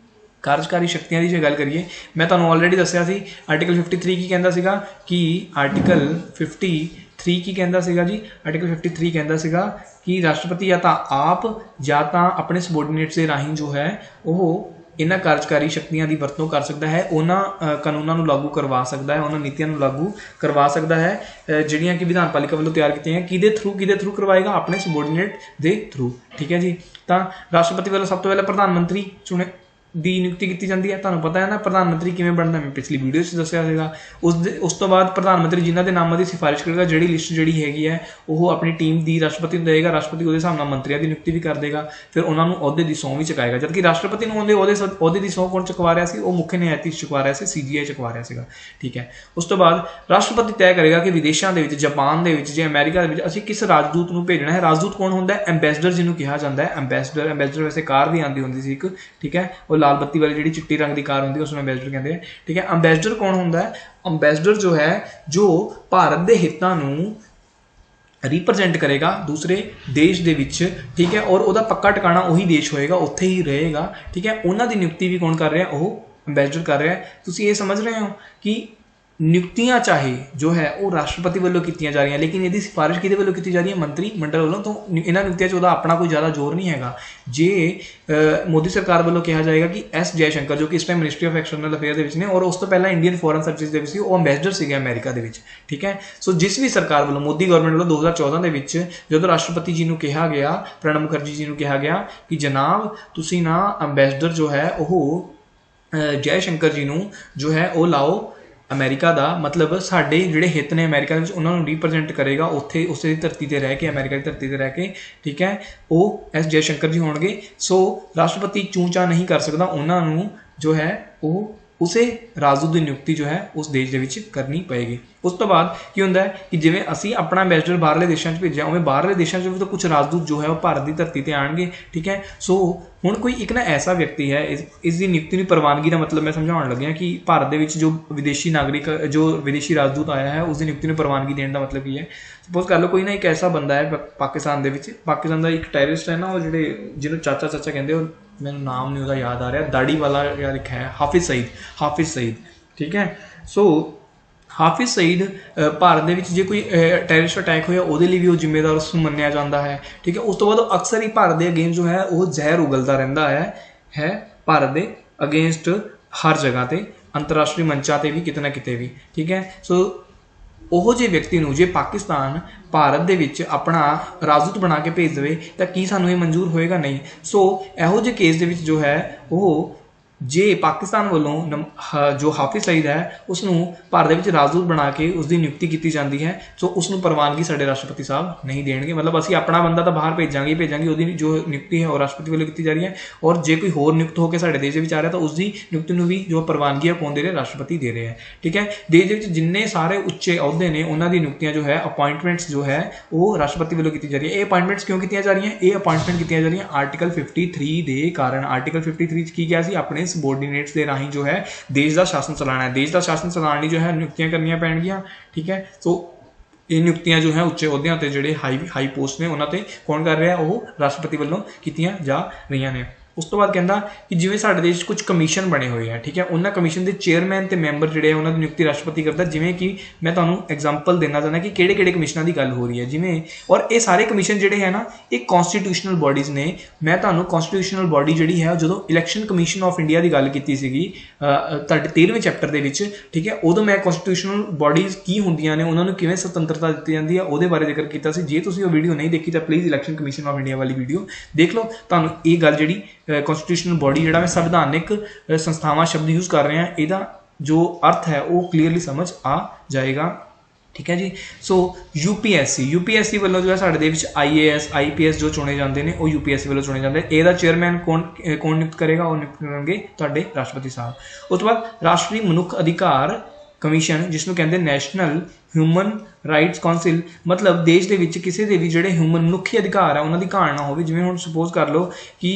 ਕਾਰਜਕਾਰੀ ਸ਼ਕਤੀਆਂ ਦੀ ਜੇ ਗੱਲ ਕਰੀਏ, ਮੈਂ ਤੁਹਾਨੂੰ ਆਲਰੇਡੀ ਦੱਸਿਆ ਸੀ ਆਰਟੀਕਲ 53 ਕੀ ਕਹਿੰਦਾ ਸੀਗਾ ਕਿ ਆਰਟੀਕਲ 53 ਕੀ ਕਹਿੰਦਾ ਸੀਗਾ ਜੀ? ਆਰਟੀਕਲ 53 ਕਹਿੰਦਾ ਸੀਗਾ ਕਿ ਰਾਸ਼ਟਰਪਤੀ ਜਾਂ ਤਾਂ ਆਪ ਜਾਂ ਤਾਂ ਆਪਣੇ ਸਬੋਰਡੀਨੇਟਸ ਦੇ ਰਾਹੀਂ ਜੋ ਹੈ ਉਹ ਇਹਨਾਂ ਕਾਰਜਕਾਰੀ ਸ਼ਕਤੀਆਂ ਦੀ ਵਰਤੋਂ ਕਰ ਸਕਦਾ ਹੈ, ਉਹਨਾਂ ਕਾਨੂੰਨਾਂ ਨੂੰ ਲਾਗੂ ਕਰਵਾ ਸਕਦਾ ਹੈ, ਉਹਨਾਂ ਨੀਤੀਆਂ ਨੂੰ ਲਾਗੂ ਕਰਵਾ ਸਕਦਾ ਹੈ ਜਿਹੜੀਆਂ ਕਿ ਵਿਧਾਨ ਪਾਲਿਕਾ ਵੱਲੋਂ ਤਿਆਰ ਕੀਤੀਆਂ। ਕਿਹਦੇ ਥਰੂ ਕਰਵਾਏਗਾ? ਆਪਣੇ ਸਬੋਰਡੀਨੇਟ ਦੇ ਥਰੂ, ਠੀਕ ਹੈ ਜੀ। ਤਾਂ ਰਾਸ਼ਟਰਪਤੀ ਵੱਲੋਂ ਸਭ ਤੋਂ ਪਹਿਲਾਂ ਪ੍ਰਧਾਨ ਮੰਤਰੀ ਦੀ ਨਿਯੁਕਤੀ ਕੀਤੀ ਜਾਂਦੀ ਹੈ। ਤੁਹਾਨੂੰ ਪਤਾ ਹੈ ਨਾ ਪ੍ਰਧਾਨ ਮੰਤਰੀ ਕਿਵੇਂ ਬਣਦਾ, ਮੈਂ ਪਿਛਲੀ ਵੀਡੀਓ 'ਚ ਦੱਸਿਆ ਸੀਗਾ। ਉਸ ਤੋਂ ਬਾਅਦ ਪ੍ਰਧਾਨ ਮੰਤਰੀ ਜਿਨ੍ਹਾਂ ਦੇ ਨਾਮਾਂ ਦੀ ਸਿਫਾਰਿਸ਼ ਕਰੇਗਾ, ਜਿਹੜੀ ਲਿਸਟ ਜਿਹੜੀ ਹੈਗੀ ਹੈ ਉਹ ਆਪਣੀ ਟੀਮ ਦੀ ਰਾਸ਼ਟਰਪਤੀ ਨੂੰ ਦੇਵੇਗਾ। ਰਾਸ਼ਟਰਪਤੀ ਉਹਦੇ ਹਿਸਾਬ ਨਾਲ ਮੰਤਰੀਆਂ ਦੀ ਨਿਯੁਕਤੀ ਵੀ ਕਰ ਦੇਗਾ, ਫਿਰ ਉਹਨਾਂ ਨੂੰ ਅਹੁਦੇ ਦੀ ਸਹੁੰ ਵੀ ਚੁਕਾਏਗਾ। ਜਦਕਿ ਰਾਸ਼ਟਰਪਤੀ ਨੂੰ ਅਹੁਦੇ ਦੀ ਸਹੁੰ ਕੌਣ ਚੁਕਵਾ ਰਿਹਾ ਸੀ? ਉਹ ਮੁੱਖ ਨਿਆਇਧੀਸ਼ ਚੁਕਵਾ ਰਿਹਾ ਸੀ, CGI ਚੁਕਵਾ ਰਿਹਾ ਸੀਗਾ, ਠੀਕ ਹੈ। ਉਸ ਤੋਂ ਬਾਅਦ ਰਾਸ਼ਟਰਪਤੀ ਤੈਅ ਕਰੇਗਾ ਕਿ ਵਿਦੇਸ਼ਾਂ ਦੇ ਵਿੱਚ, ਜਾਪਾਨ ਦੇ ਵਿੱਚ ਜਾਂ ਅਮਰੀਕਾ ਦੇ ਵਿੱਚ ਅਸੀਂ ਕਿਸ ਰਾਜਦੂਤ ਨੂੰ ਭੇਜਣਾ ਹੈ। ਰਾਜਦੂਤ ਕੌਣ ਹੁੰਦਾ ਹੈ? ਐਂਬੈਸਡਰ ਜਿਹਨੂੰ ਕਿਹਾ ਜਾਂਦਾ ਹੈ। ਐਂਬੈਸਡਰ ਵੈਸੇ ਕਾਰ ਵੀ ਆਉਂਦੀ ਹੁੰਦੀ ਸੀ ਇੱਕ, ਠੀਕ ਹੈ, ਉਹ ਲਾਲ ਬੱਤੀ ਵਾਲੀ ਜਿਹੜੀ ਚਿੱਟੀ ਰੰਗ ਦੀ ਕਾਰ ਹੁੰਦੀ ਹੈ ਉਸ ਨੂੰ ਐਂਬੈਸਡਰ ਕਹਿੰਦੇ ਆ, ਠੀਕ ਹੈ। ਐਂਬੈਸਡਰ ਕੌਣ ਹੁੰਦਾ ਹੈ? ਐਂਬੈਸਡਰ ਜੋ ਹੈ ਜੋ ਭਾਰਤ ਦੇ ਹਿੱਤਾਂ ਨੂੰ ਰਿਪਰਜੈਂਟ ਕਰੇਗਾ ਦੂਸਰੇ ਦੇਸ਼ ਦੇ ਵਿੱਚ, ਠੀਕ ਹੈ, ਔਰ ਉਹਦਾ ਪੱਕਾ ਟਿਕਾਣਾ ਉਹੀ ਦੇਸ਼ ਹੋਏਗਾ, ਉੱਥੇ ਹੀ ਰਹੇਗਾ, ਠੀਕ ਹੈ। ਉਹਨਾਂ ਦੀ ਨਿਯੁਕਤੀ ਵੀ ਕੌਣ ਕਰ ਰਿਹਾ? ਉਹ ਐਂਬੈਸਡਰ ਕਰ ਰਿਹਾ। ਤੁਸੀਂ ਇਹ ਸਮਝ ਰਹੇ ਹੋ ਕਿ ਨਿਯੁਕਤੀਆਂ ਚਾਹੇ ਜੋ ਹੈ ਉਹ ਰਾਸ਼ਟਰਪਤੀ ਵੱਲੋਂ ਕੀਤੀਆਂ ਜਾ ਰਹੀਆਂ, ਲੇਕਿਨ ਇਹਦੀ ਸਿਫਾਰਿਸ਼ ਕਿਹਦੇ ਵੱਲੋਂ ਕੀਤੀ ਜਾ ਰਹੀ ਹੈ? ਮੰਤਰੀ ਮੰਡਲ ਵੱਲੋਂ। ਤੋਂ ਇਹਨਾਂ ਨਿਯੁਕਤੀਆਂ 'ਚ ਉਹਦਾ ਆਪਣਾ ਕੋਈ ਜ਼ਿਆਦਾ ਜ਼ੋਰ ਨਹੀਂ ਹੈਗਾ। ਜੇ ਮੋਦੀ ਸਰਕਾਰ ਵੱਲੋਂ ਕਿਹਾ ਜਾਏਗਾ ਕਿ S ਜੈਸ਼ੰਕਰ, ਜੋ ਕਿ ਇਸ time ministry of external affair ਦੇ ਵਿੱਚ ਨੇ ਔਰ ਉਸ ਤੋਂ ਪਹਿਲਾਂ ਇੰਡੀਅਨ ਫੋਰਨ ਸਰਵਿਸ ਦੇ ਵਿੱਚ ਸੀ, ਉਹ ਐਂਬੈਸਡਰ ਸੀਗੇ ਅਮਰੀਕਾ ਦੇ ਵਿੱਚ, ਠੀਕ ਹੈ। ਸੋ ਜਿਸ ਵੀ ਸਰਕਾਰ ਵੱਲੋਂ, ਮੋਦੀ ਗਵਰਨਮੈਂਟ ਵੱਲੋਂ 2014 ਦੇ ਵਿੱਚ ਜਦੋਂ ਰਾਸ਼ਟਰਪਤੀ ਜੀ ਨੂੰ ਕਿਹਾ ਗਿਆ, ਪ੍ਰਣਬ ਮੁਖਰਜੀ ਜੀ ਨੂੰ ਕਿਹਾ ਗਿਆ ਕਿ ਜਨਾਬ ਤੁਸੀਂ ਨਾ ਐਂਬੈਸਡਰ ਜੋ ਹੈ ਉਹ ਜੈਸ਼ੰਕਰ ਜੀ ਨੂੰ ਜੋ ਹੈ ਉਹ ਲਾਓ ਅਮਰੀਕਾ ਦਾ, ਮਤਲਬ ਸਾਡੇ ਜਿਹੜੇ ਹਿੱਤ ਨੇ ਅਮਰੀਕਾ ਦੇ ਵਿੱਚ ਉਹਨਾਂ ਨੂੰ ਰਿਪਰਜੈਂਟ ਕਰੇਗਾ ਉੱਥੇ, ਉਸੇ ਦੀ ਧਰਤੀ 'ਤੇ ਰਹਿ ਕੇ, ਅਮਰੀਕਾ ਦੀ ਧਰਤੀ 'ਤੇ ਰਹਿ ਕੇ, ਠੀਕ ਹੈ, ਉਹ S ਜੈਸ਼ੰਕਰ ਜੀ ਹੋਣਗੇ। ਸੋ ਰਾਸ਼ਟਰਪਤੀ ਚੂੰ ਚਾਂ ਨਹੀਂ ਕਰ ਸਕਦਾ, ਉਹਨਾਂ ਨੂੰ ਜੋ ਹੈ ਉਹ ਉਸੇ ਰਾਜਦੂਤ ਦੀ ਨਿਯੁਕਤੀ ਜੋ ਹੈ ਉਸ ਦੇਸ਼ ਦੇ ਵਿੱਚ ਕਰਨੀ ਪਏਗੀ। ਉਸ ਤੋਂ ਬਾਅਦ ਕੀ ਹੁੰਦਾ ਹੈ ਕਿ ਜਿਵੇਂ ਅਸੀਂ ਆਪਣਾ ਐਂਬੈਸਡਰ ਬਾਹਰਲੇ ਦੇਸ਼ਾਂ 'ਚ ਭੇਜਿਆ, ਉਵੇਂ ਬਾਹਰਲੇ ਦੇਸ਼ਾਂ 'ਚ ਵੀ ਤਾਂ ਕੁਝ ਰਾਜਦੂਤ ਜੋ ਹੈ ਉਹ ਭਾਰਤ ਦੀ ਧਰਤੀ 'ਤੇ ਆਉਣਗੇ, ਠੀਕ ਹੈ। ਸੋ ਹੁਣ ਕੋਈ ਇੱਕ ਨਾ ਐਸਾ ਵਿਅਕਤੀ ਹੈ, ਇਸ ਦੀ ਨਿਯੁਕਤੀ ਦੀ ਪ੍ਰਵਾਨਗੀ ਦਾ ਮਤਲਬ ਮੈਂ ਸਮਝਾਉਣ ਲੱਗਿਆ ਕਿ ਭਾਰਤ ਦੇ ਵਿੱਚ ਜੋ ਵਿਦੇਸ਼ੀ ਨਾਗਰਿਕ, ਜੋ ਵਿਦੇਸ਼ੀ ਰਾਜਦੂਤ ਆਇਆ ਹੈ ਉਸ ਦੀ ਨਿਯੁਕਤੀ ਨੂੰ ਪ੍ਰਵਾਨਗੀ ਦੇਣ ਦਾ ਮਤਲਬ ਕੀ ਹੈ? ਸਪੋਜ਼ ਕਰ ਲਓ ਕੋਈ ਨਾ ਇੱਕ ਐਸਾ ਬੰਦਾ ਹੈ ਪਾਕਿਸਤਾਨ ਦੇ ਵਿੱਚ, ਪਾਕਿਸਤਾਨ ਦਾ ਇੱਕ ਟੈਰਰਿਸਟ ਹੈ ਨਾ, ਉਹ ਜਿਹੜੇ ਜਿਹਨੂੰ ਚਾਚਾ ਕਹਿੰਦੇ, ਉਹ ਮੈਨੂੰ ਨਾਮ ਨਹੀਂ ਉਹਦਾ ਯਾਦ ਆ ਰਿਹਾ, ਦਾੜੀ ਵਾਲਾ ਯਾਰ ਇੱਕ ਹੈ, ਹਾਫਿਜ਼ ਸਈਦ, ਠੀਕ ਹੈ। ਸੋ ਹਾਫਿਜ਼ ਸਈਦ ਭਾਰਤ ਦੇ ਵਿੱਚ ਜੇ ਕੋਈ ਟੈਰਰਿਸਟ ਅਟੈਕ ਹੋਇਆ ਉਹਦੇ ਲਈ ਵੀ ਉਹ ਜ਼ਿੰਮੇਦਾਰ ਉਸ ਨੂੰ ਮੰਨਿਆ ਜਾਂਦਾ ਹੈ, ਠੀਕ ਹੈ। ਉਸ ਤੋਂ ਬਾਅਦ ਉਹ ਅਕਸਰ ਹੀ ਭਾਰਤ ਦੇ ਅਗੇਂਸਟ ਜੋ ਹੈ ਉਹ ਜ਼ਹਿਰ ਉਗਲਦਾ ਰਹਿੰਦਾ ਹੈ ਭਾਰਤ ਦੇ ਅਗੇਂਸਟ ਹਰ ਜਗ੍ਹਾ 'ਤੇ, ਅੰਤਰਰਾਸ਼ਟਰੀ ਮੰਚਾਂ 'ਤੇ ਵੀ, ਕਿਤੇ ਨਾ ਕਿਤੇ ਵੀ, ਠੀਕ ਹੈ। ਸੋ ਉਹੋ ਜਿਹੇ ਵਿਅਕਤੀ ਨੂੰ ਜੇ ਪਾਕਿਸਤਾਨ ਭਾਰਤ ਦੇ ਵਿੱਚ ਆਪਣਾ ਰਾਜਦੂਤ ਬਣਾ ਕੇ ਭੇਜ ਦੇਵੇ ਤਾਂ ਕੀ ਸਾਨੂੰ ਇਹ ਮਨਜ਼ੂਰ ਹੋਏਗਾ? ਨਹੀਂ। ਸੋ ਇਹੋ ਜਿਹੇ ਕੇਸ ਦੇ ਵਿੱਚ ਜੋ ਹੈ ਉਹ ਜੇ ਪਾਕਿਸਤਾਨ ਵੱਲੋਂ ਜੋ ਹਾਫਿਜ਼ ਸਈਦ ਹੈ ਉਸ ਨੂੰ ਭਾਰਤ ਦੇ ਵਿੱਚ ਰਾਜਦੂਤ ਬਣਾ ਕੇ ਉਸ ਦੀ ਨਿਯੁਕਤੀ ਕੀਤੀ ਜਾਂਦੀ ਹੈ, ਸੋ ਉਸ ਨੂੰ ਪ੍ਰਵਾਨਗੀ ਸਾਡੇ ਰਾਸ਼ਟਰਪਤੀ ਸਾਹਿਬ ਨਹੀਂ ਦੇਣਗੇ। ਮਤਲਬ ਅਸੀਂ ਆਪਣਾ ਬੰਦਾ ਤਾਂ ਬਾਹਰ ਭੇਜਾਂਗੇ, ਉਹਦੀ ਜੋ ਨਿਯੁਕਤੀ ਹੈ ਉਹ ਰਾਸ਼ਟਰਪਤੀ ਵੱਲੋਂ ਕੀਤੀ ਜਾ ਰਹੀ ਹੈ, ਔਰ ਜੇ ਕੋਈ ਹੋਰ ਨਿਯੁਕਤ ਹੋ ਕੇ ਸਾਡੇ ਦੇਸ਼ ਦੇ ਵਿੱਚ ਆ ਰਿਹਾ ਤਾਂ ਉਸ ਦੀ ਨਿਯੁਕਤੀ ਨੂੰ ਵੀ ਜੋ ਪ੍ਰਵਾਨਗੀ ਹੈ ਕੌਣ ਦੇ ਰਿਹਾ? ਰਾਸ਼ਟਰਪਤੀ ਦੇ ਰਿਹਾ ਹੈ, ਠੀਕ ਹੈ। ਦੇਸ਼ ਦੇ ਵਿੱਚ ਜਿੰਨੇ ਸਾਰੇ ਉੱਚੇ ਅਹੁਦੇ ਨੇ ਉਹਨਾਂ ਦੀ ਨਿਯੁਕਤੀਆਂ ਜੋ ਹੈ, ਅਪਾਇੰਟਮੈਂਟਸ ਜੋ ਹੈ ਉਹ ਰਾਸ਼ਟਰਪਤੀ ਵੱਲੋਂ ਕੀਤੀ ਜਾ ਰਹੀ ਹੈ। ਇਹ ਅਪਾਇੰਟਮੈਂਟਸ ਕਿਉਂ ਕੀਤੀਆਂ ਜਾ ਰਹੀਆਂ? ਇਹ ਅਪਾਇੰਟਮੈਂਟ ਕੀਤੀਆਂ ਜਾ ਰਹੀਆਂ ਆਰਟੀਕਲ 53 ਦੇ ਕਾਰਨ। ਆਰਟੀਕਲ 53 'ਚ ਕੀ ਕਿਹਾ ਸੀ? ਆਪਣੇ सबॉर्डिनेट्स ਦੇ ਰਾਹੀਂ ਜੋ ਹੈ ਦੇਸ਼ ਦਾ ਸ਼ਾਸਨ ਚਲਾਉਣਾ ਹੈ। ਦੇਸ਼ ਦਾ ਸ਼ਾਸਨ ਚਲਾਉਣ ਲਈ ਜੋ ਹੈ ਨਿਯੁਕਤੀਆਂ ਕਰਨੀਆਂ ਪੈਣਗੀਆਂ, ਠੀਕ ਹੈ। ਸੋ ਇਹ ਨਿਯੁਕਤੀਆਂ ਜੋ ਹੈ ਉੱਚੇ ਅਹੁਦਿਆਂ 'ਤੇ ਜਿਹੜੇ ਹਾਈ ਪੋਸਟ ਨੇ ਉਹਨਾਂ 'ਤੇ ਕੌਣ ਕਰ ਰਿਹਾ? ਉਹ ਰਾਸ਼ਟਰਪਤੀ ਵੱਲੋਂ ਕੀਤੀਆਂ ਜਾ ਰਹੀਆਂ ਨੇ। ਉਸ ਤੋਂ ਬਾਅਦ ਕਹਿੰਦਾ ਕਿ ਜਿਵੇਂ ਸਾਡੇ ਦੇਸ਼ 'ਚ ਕੁਝ ਕਮਿਸ਼ਨ ਬਣੇ ਹੋਏ ਆ, ਠੀਕ ਹੈ, ਉਹਨਾਂ ਕਮਿਸ਼ਨ ਦੇ ਚੇਅਰਮੈਨ ਤੇ ਮੈਂਬਰ ਜਿਹੜੇ ਆ ਉਹਨਾਂ ਦੀ ਨਿਯੁਕਤੀ ਰਾਸ਼ਟਰਪਤੀ ਕਰਦਾ। ਜਿਵੇਂ ਕਿ ਮੈਂ ਤੁਹਾਨੂੰ ਐਗਜ਼ਾਮਪਲ ਦੇਣਾ ਚਾਹੁੰਦਾ ਕਿ ਕਿਹੜੇ ਕਮਿਸ਼ਨਾਂ ਦੀ ਗੱਲ ਹੋ ਰਹੀ ਹੈ। ਜਿਵੇਂ ਔਰ ਇਹ ਸਾਰੇ ਕਮਿਸ਼ਨ ਜਿਹੜੇ ਹੈ ਨਾ ਇਹ ਕੌਂਸਟੀਟਿਊਸ਼ਨਲ ਬੋਡੀਜ਼ ਨੇ। ਮੈਂ ਤੁਹਾਨੂੰ ਕੌਂਸਟੀਟਿਊਸ਼ਨਲ ਬੋਡੀ ਜਿਹੜੀ ਹੈ ਜਦੋਂ ਇਲੈਕਸ਼ਨ ਕਮਿਸ਼ਨ ਆਫ ਇੰਡੀਆ ਦੀ ਗੱਲ ਕੀਤੀ ਸੀਗੀ ਤੁਹਾਡੇ 13ਵੇਂ ਚੈਪਟਰ ਦੇ ਵਿੱਚ, ਠੀਕ ਹੈ, ਉਦੋਂ ਮੈਂ ਕੌਂਸਟੀਟਿਊਸ਼ਨਲ ਬੋਡੀਜ਼ ਕੀ ਹੁੰਦੀਆਂ ਨੇ, ਉਹਨਾਂ ਨੂੰ ਕਿਵੇਂ ਸੁਤੰਤਰਤਾ ਦਿੱਤੀ ਜਾਂਦੀ ਹੈ ਉਹਦੇ ਬਾਰੇ ਜ਼ਿਕਰ ਕੀਤਾ ਸੀ। ਜੇ ਤੁਸੀਂ ਉਹ ਵੀਡੀਓ ਨਹੀਂ ਦੇਖੀ ਤਾਂ please election commission of India ਵਾਲੀ ਵੀਡੀਓ ਦੇਖ ਲਓ। ਤੁਹਾਨੂੰ ਇਹ ਗੱਲ ਜਿਹੜੀ ਕੌਂਸਟੀਟਿਊਸ਼ਨਲ ਬੋਡੀ ਜਿਹੜਾ ਮੈਂ ਸੰਵਿਧਾਨਿਕ ਸੰਸਥਾਵਾਂ ਸ਼ਬਦ ਯੂਜ਼ ਕਰ ਰਿਹਾ ਇਹਦਾ ਜੋ ਅਰਥ ਹੈ ਉਹ ਕਲੀਅਰਲੀ ਸਮਝ ਆ ਜਾਏਗਾ, ਠੀਕ ਹੈ ਜੀ। ਸੋ ਯੂਪੀਐਸਸੀ ਵੱਲੋਂ ਜੋ ਹੈ ਸਾਡੇ ਦੇ ਵਿੱਚ IAS IPS ਜੋ ਚੁਣੇ ਜਾਂਦੇ ਨੇ ਉਹ UPSC ਵੱਲੋਂ ਚੁਣੇ ਜਾਂਦੇ। ਇਹਦਾ ਚੇਅਰਮੈਨ ਕੌਣ ਨਿਯੁਕਤ ਕਰੇਗਾ? ਉਹ ਨਿਯੁਕਤ ਕਰਨਗੇ ਤੁਹਾਡੇ ਰਾਸ਼ਟਰਪਤੀ ਸਾਹਿਬ। ਉਸ ਤੋਂ ਬਾਅਦ ਰਾਸ਼ਟਰੀ ਮਨੁੱਖ ਅਧਿਕਾਰ ਕਮਿਸ਼ਨ, ਜਿਸ ਨੂੰ ਕਹਿੰਦੇ ਨੈਸ਼ਨਲ ਹਿਊਮਨ ਰਾਈਟਸ ਕਾਉਂਸਿਲ, ਮਤਲਬ ਦੇਸ਼ ਦੇ ਵਿੱਚ ਕਿਸੇ ਦੇ ਵੀ ਜਿਹੜੇ ਮਨੁੱਖੀ ਅਧਿਕਾਰ ਆ ਉਹਨਾਂ ਦੀ ਘਾਟ ਨਾ ਹੋਵੇ। ਜਿਵੇਂ ਹੁਣ ਸਪੋਜ਼ ਕਰ ਲਓ ਕਿ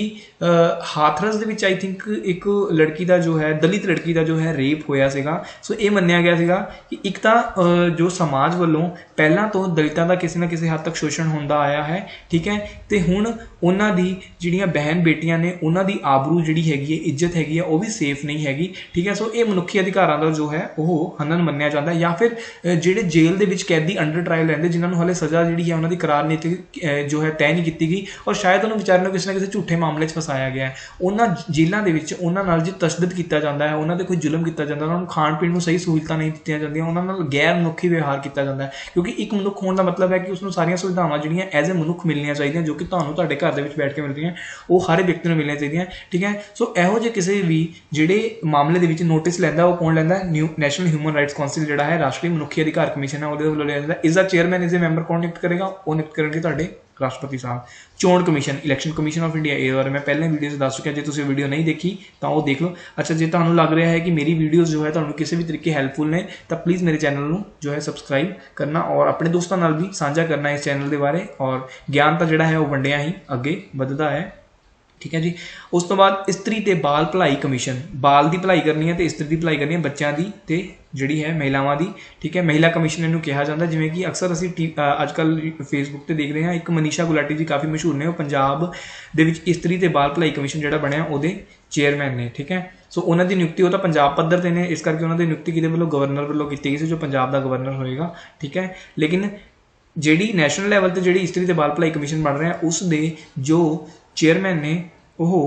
ਹਾਥਰਸ ਦੇ ਵਿੱਚ ਆਈ ਥਿੰਕ ਇੱਕ ਲੜਕੀ ਦਾ ਜੋ ਹੈ, ਦਲਿਤ ਲੜਕੀ ਦਾ ਜੋ ਹੈ ਰੇਪ ਹੋਇਆ ਸੀਗਾ। ਸੋ ਇਹ ਮੰਨਿਆ ਗਿਆ ਸੀਗਾ ਕਿ ਇੱਕ ਤਾਂ ਜੋ ਸਮਾਜ ਵੱਲੋਂ ਪਹਿਲਾਂ ਤੋਂ ਦਲਿਤਾਂ ਦਾ ਕਿਸੇ ਨਾ ਕਿਸੇ ਹੱਦ ਤੱਕ ਸ਼ੋਸ਼ਣ ਹੁੰਦਾ ਆਇਆ ਹੈ, ਠੀਕ ਹੈ, ਤੇ ਹੁਣ ਉਹਨਾਂ ਦੀ ਜਿਹੜੀਆਂ ਬਹਿਨ ਬੇਟੀਆਂ ਨੇ ਉਹਨਾਂ ਦੀ ਆਬਰੂ ਜਿਹੜੀ ਹੈਗੀ ਹੈ, ਇੱਜ਼ਤ ਹੈਗੀ ਹੈ, ਉਹ ਵੀ ਸੇਫ ਨਹੀਂ ਹੈਗੀ, ਠੀਕ ਹੈ। ਸੋ ਇਹ ਮਨੁੱਖੀ ਅਧਿਕਾਰਾਂ ਦਾ ਜੋ ਹੈ ਉਹ ਹਨਨ ਮੰਨਿਆ ਜਾਂਦਾ। ਜਾਂ ਫਿਰ ਜਿਹੜੇ ਜੇਲ੍ਹ ਦੇ ਵਿੱਚ ਕੈਦੀ कैदी अंडर ट्रायल रहते जिन्होंने हाले सज़ा जी है उन्होंने करार नीति जो है तय नहीं की गई और शायद उन्होंने विचारे किसी ना किसी झूठे मामले फसाया गया है। उन्होंने जेलों के उन्होंने जो तशदद किया जाता है, उन्होंने कोई जुल्म किया जाता है, उन्होंने खाण पीण सही सहूलतां नहीं दी जाती, उन्होंने गैर मनुखी व्यवहार किया जाता है। क्योंकि एक मनुख होने का मतलब है कि उसको सारिया सुविधावां जिहड़ियां एज ए मनुख मिलनियां चाहिए जो कि तुहानूं तुहाडे घर दे विच बैठ के मिलदियां वो हर व्यक्ति को मिलनियां चाहिए। ठीक है, सो इहो जे किसी भी जिहड़े मामले दे विच नोटिस लैंदा वो कौन लैंदा? नैशनल ह्यूमन राइट्स काउंसिल जिहड़ा है राष्ट्रीय मनुखी अधिकार कमीशन है ਉਹਦੇ ਵੱਲੋਂ लिया जाता है। इसका चेयरमैन इज ए मैंबर कौन नियुक्त करेगा? वो नियुक्त करेंगे तुहाडे राष्ट्रपति साहब। चोण commission, election commission of India, ये बारे मैं पहले वीडियो से दस चुका, जो तुम वीडियो नहीं देखी तो वो देख लो। अच्छा, जो तुम्हें लग रहा है कि मेरी वीडियोज़ जो है तुम्हें किसी भी तरीके हेल्पफुल ने तो प्लीज़ मेरे चैनल को जो है सबसक्राइब करना और अपने दोस्तों नाल भी साझा करना इस चैनल के बारे, और ज्ञान तो जोड़ा है वो वंडिया ही अगे बढ़ता है। ठीक है जी। उस तो बाद इस्त्री ते बाल भलाई कमीशन, बाल की भलाई करनी है तो इस्त्री की भलाई करनी है, बच्चों की तो जी है महिलावां की। ठीक है, महिला कमीशन इन्हों कहा जाता है। जिमें कि अक्सर असी अजकल फेसबुक पर देख रहे हैं, एक मनीषा गुलाटी जी काफ़ी मशहूर ने, वो पंजाब दे विच इस्त्री ते बाल भलाई कमीशन जो बनया वो चेयरमैन ने। ठीक है, सो उन्होंने नियुक्ति वो तो पंजाब पद्धर से ने, इस करके उन्होंने नियुक्ति किसी वालों गवर्नर वालों की गई, जो पंजाब का गवर्नर होएगा। ठीक है, लेकिन जी नैशनल लैवल पर जी इस्त्री ते बाल भलाई कमीशन बन रहे हैं उस दे जो चेयरमैन ने वो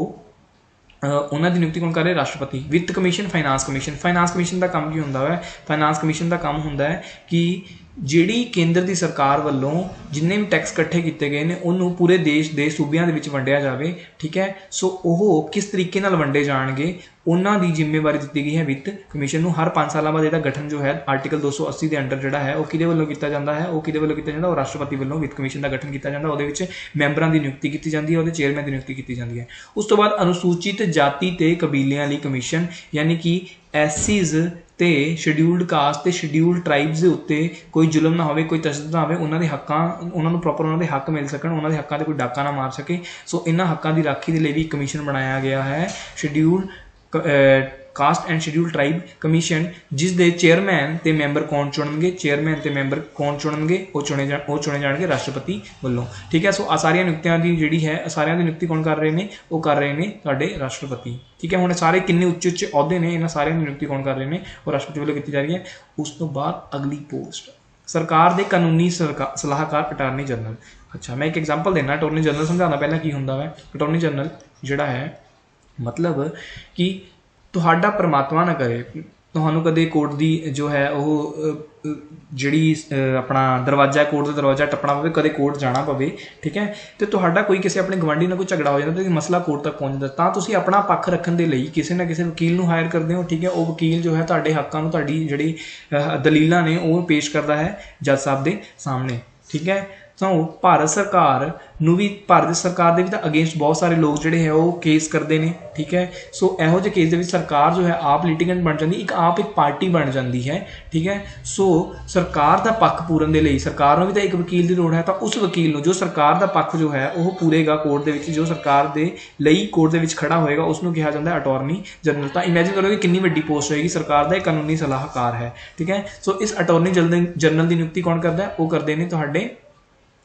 उन्होंने की नियुक्ति कौन कर रहे? राष्ट्रपति। वित्त commission, finance commission, finance commission का काम की होंदा है? फाइनांस कमीशन का काम होंदा है कि जिहड़ी केंद्र की सरकार वालों जिन्ने भी टैक्स इकट्ठे किए गए हैं उन्होंने पूरे देश के सूबियां दे विच वंडिया जाए। ठीक है, सो वह किस तरीके नाल वंडे जाणगे उन्हों की जिम्मेवारी दी गई है वित्त कमीशन को। हर 5 साल बाद इसका गठन जो है आर्टिकल 280 के अंडर जोड़ा है वो किहदे वल्लों किया जाता है? वो किहदे वल्लों किया जाता है? वो राष्ट्रपति वल्लों वित्त कमीशन का गठन किया जाता है। वो मैंबरां की नियुक्ति की जाती है, वो चेयरमैन की नियुक्ति की जाती है। उस तो बाद अनुसूचित जाति ते कबीलियां लई कमीशन, यानी कि एससीज ते शेड्यूल्ड कास्ट ते शेड्यूल्ड ट्राइब्स के उत्ते कोई जुल्म ना हो, कोई तशद्दुद ना हो, उन्होंने हक्कां उन्होंने प्रॉपर उन्होंने हक मिल सकन, उन्होंने हक्कां ते कोई डाका ना मार सके। सो इन्हां हक्कां की राखी के लिए भी कमीशन बनाया गया है, scheduled caste and scheduled tribe commission, जिस दे चेयरमैन ते मैंबर कौन चुनणगे? चेयरमैन ते मैंबर कौन चुनणगे? वो चुने जाणगे राष्ट्रपति वालों। ठीक है, सो आ सारियां नियुक्तियां की जिहड़ी है सारियां दी नियुक्ति कौन कर रहे हैं? वो कर रहे हैं तुहाडे राष्ट्रपति। ठीक है, हुण सारे किन्ने उच्चे उच्चे अहुदे ने, इन्हां सारियां दी नियुक्ति कौन कर रहे हैं? वो राष्ट्रपति वालों की जा रही है। उस तो बाद अगली पोस्ट सरकार के कानूनी सलाहकार अटारनी जनरल। अच्छा, मैं एक एग्जाम्पल देना, अटारनी जनरल समझाना पहला की होंदा है। अटारनी जनरल जिहड़ा है मतलब कि तुहाडा परमात्मा ना करे तुहानू कदे कोर्ट की जो है वो जी अपना दरवाजा कोर्ट का दरवाजा टप्पना पवे, कदे कोर्ट जाना पवे। ठीक है, तो तुहाडा कोई किसी अपने गवांढी नाल कोई झगड़ा हो जाता तो मसला कोर्ट तक पहुँच जाता तो तुसीं अपना पक्ष रखने के लिए किसी ना किसी वकील नूं हायर करते हो। ठीक है, वो वकील जो है तुहाडे हक्कां नूं तुहाडी जिहड़ी दलीलां ने वो पेश करता है जज साहब के सामने। ठीक है, तो भारत सरकार नूं भी भारत सरकार के भी तो अगेंस्ट बहुत सारे लोग जोड़े है वो केस करते हैं। ठीक है, सो इहो जे केस दे विच सरकार जो है आप लिटिगेंट बन जाती, एक पार्टी बन जाती है। ठीक है, सो सरकार का पक्ष पूरन के लिए सरकार को भी तो एक वकील की लोड़ है, तो उस वकील को जो सरकार का पक्ष जो है वह पूरेगा कोर्ट के जो सरकार के लिए कोर्ट के खड़ा होएगा उसनों कहा जाता है अटॉर्नी जनरल। तो इमेजिन करो कि कितनी वड्डी पोस्ट होएगी, सरकार का एक कानूनी सलाहकार है। ठीक है, सो इस अटॉर्नी जनरल की नियुक्ति कौन करता है? वो करते हैं तुहाडे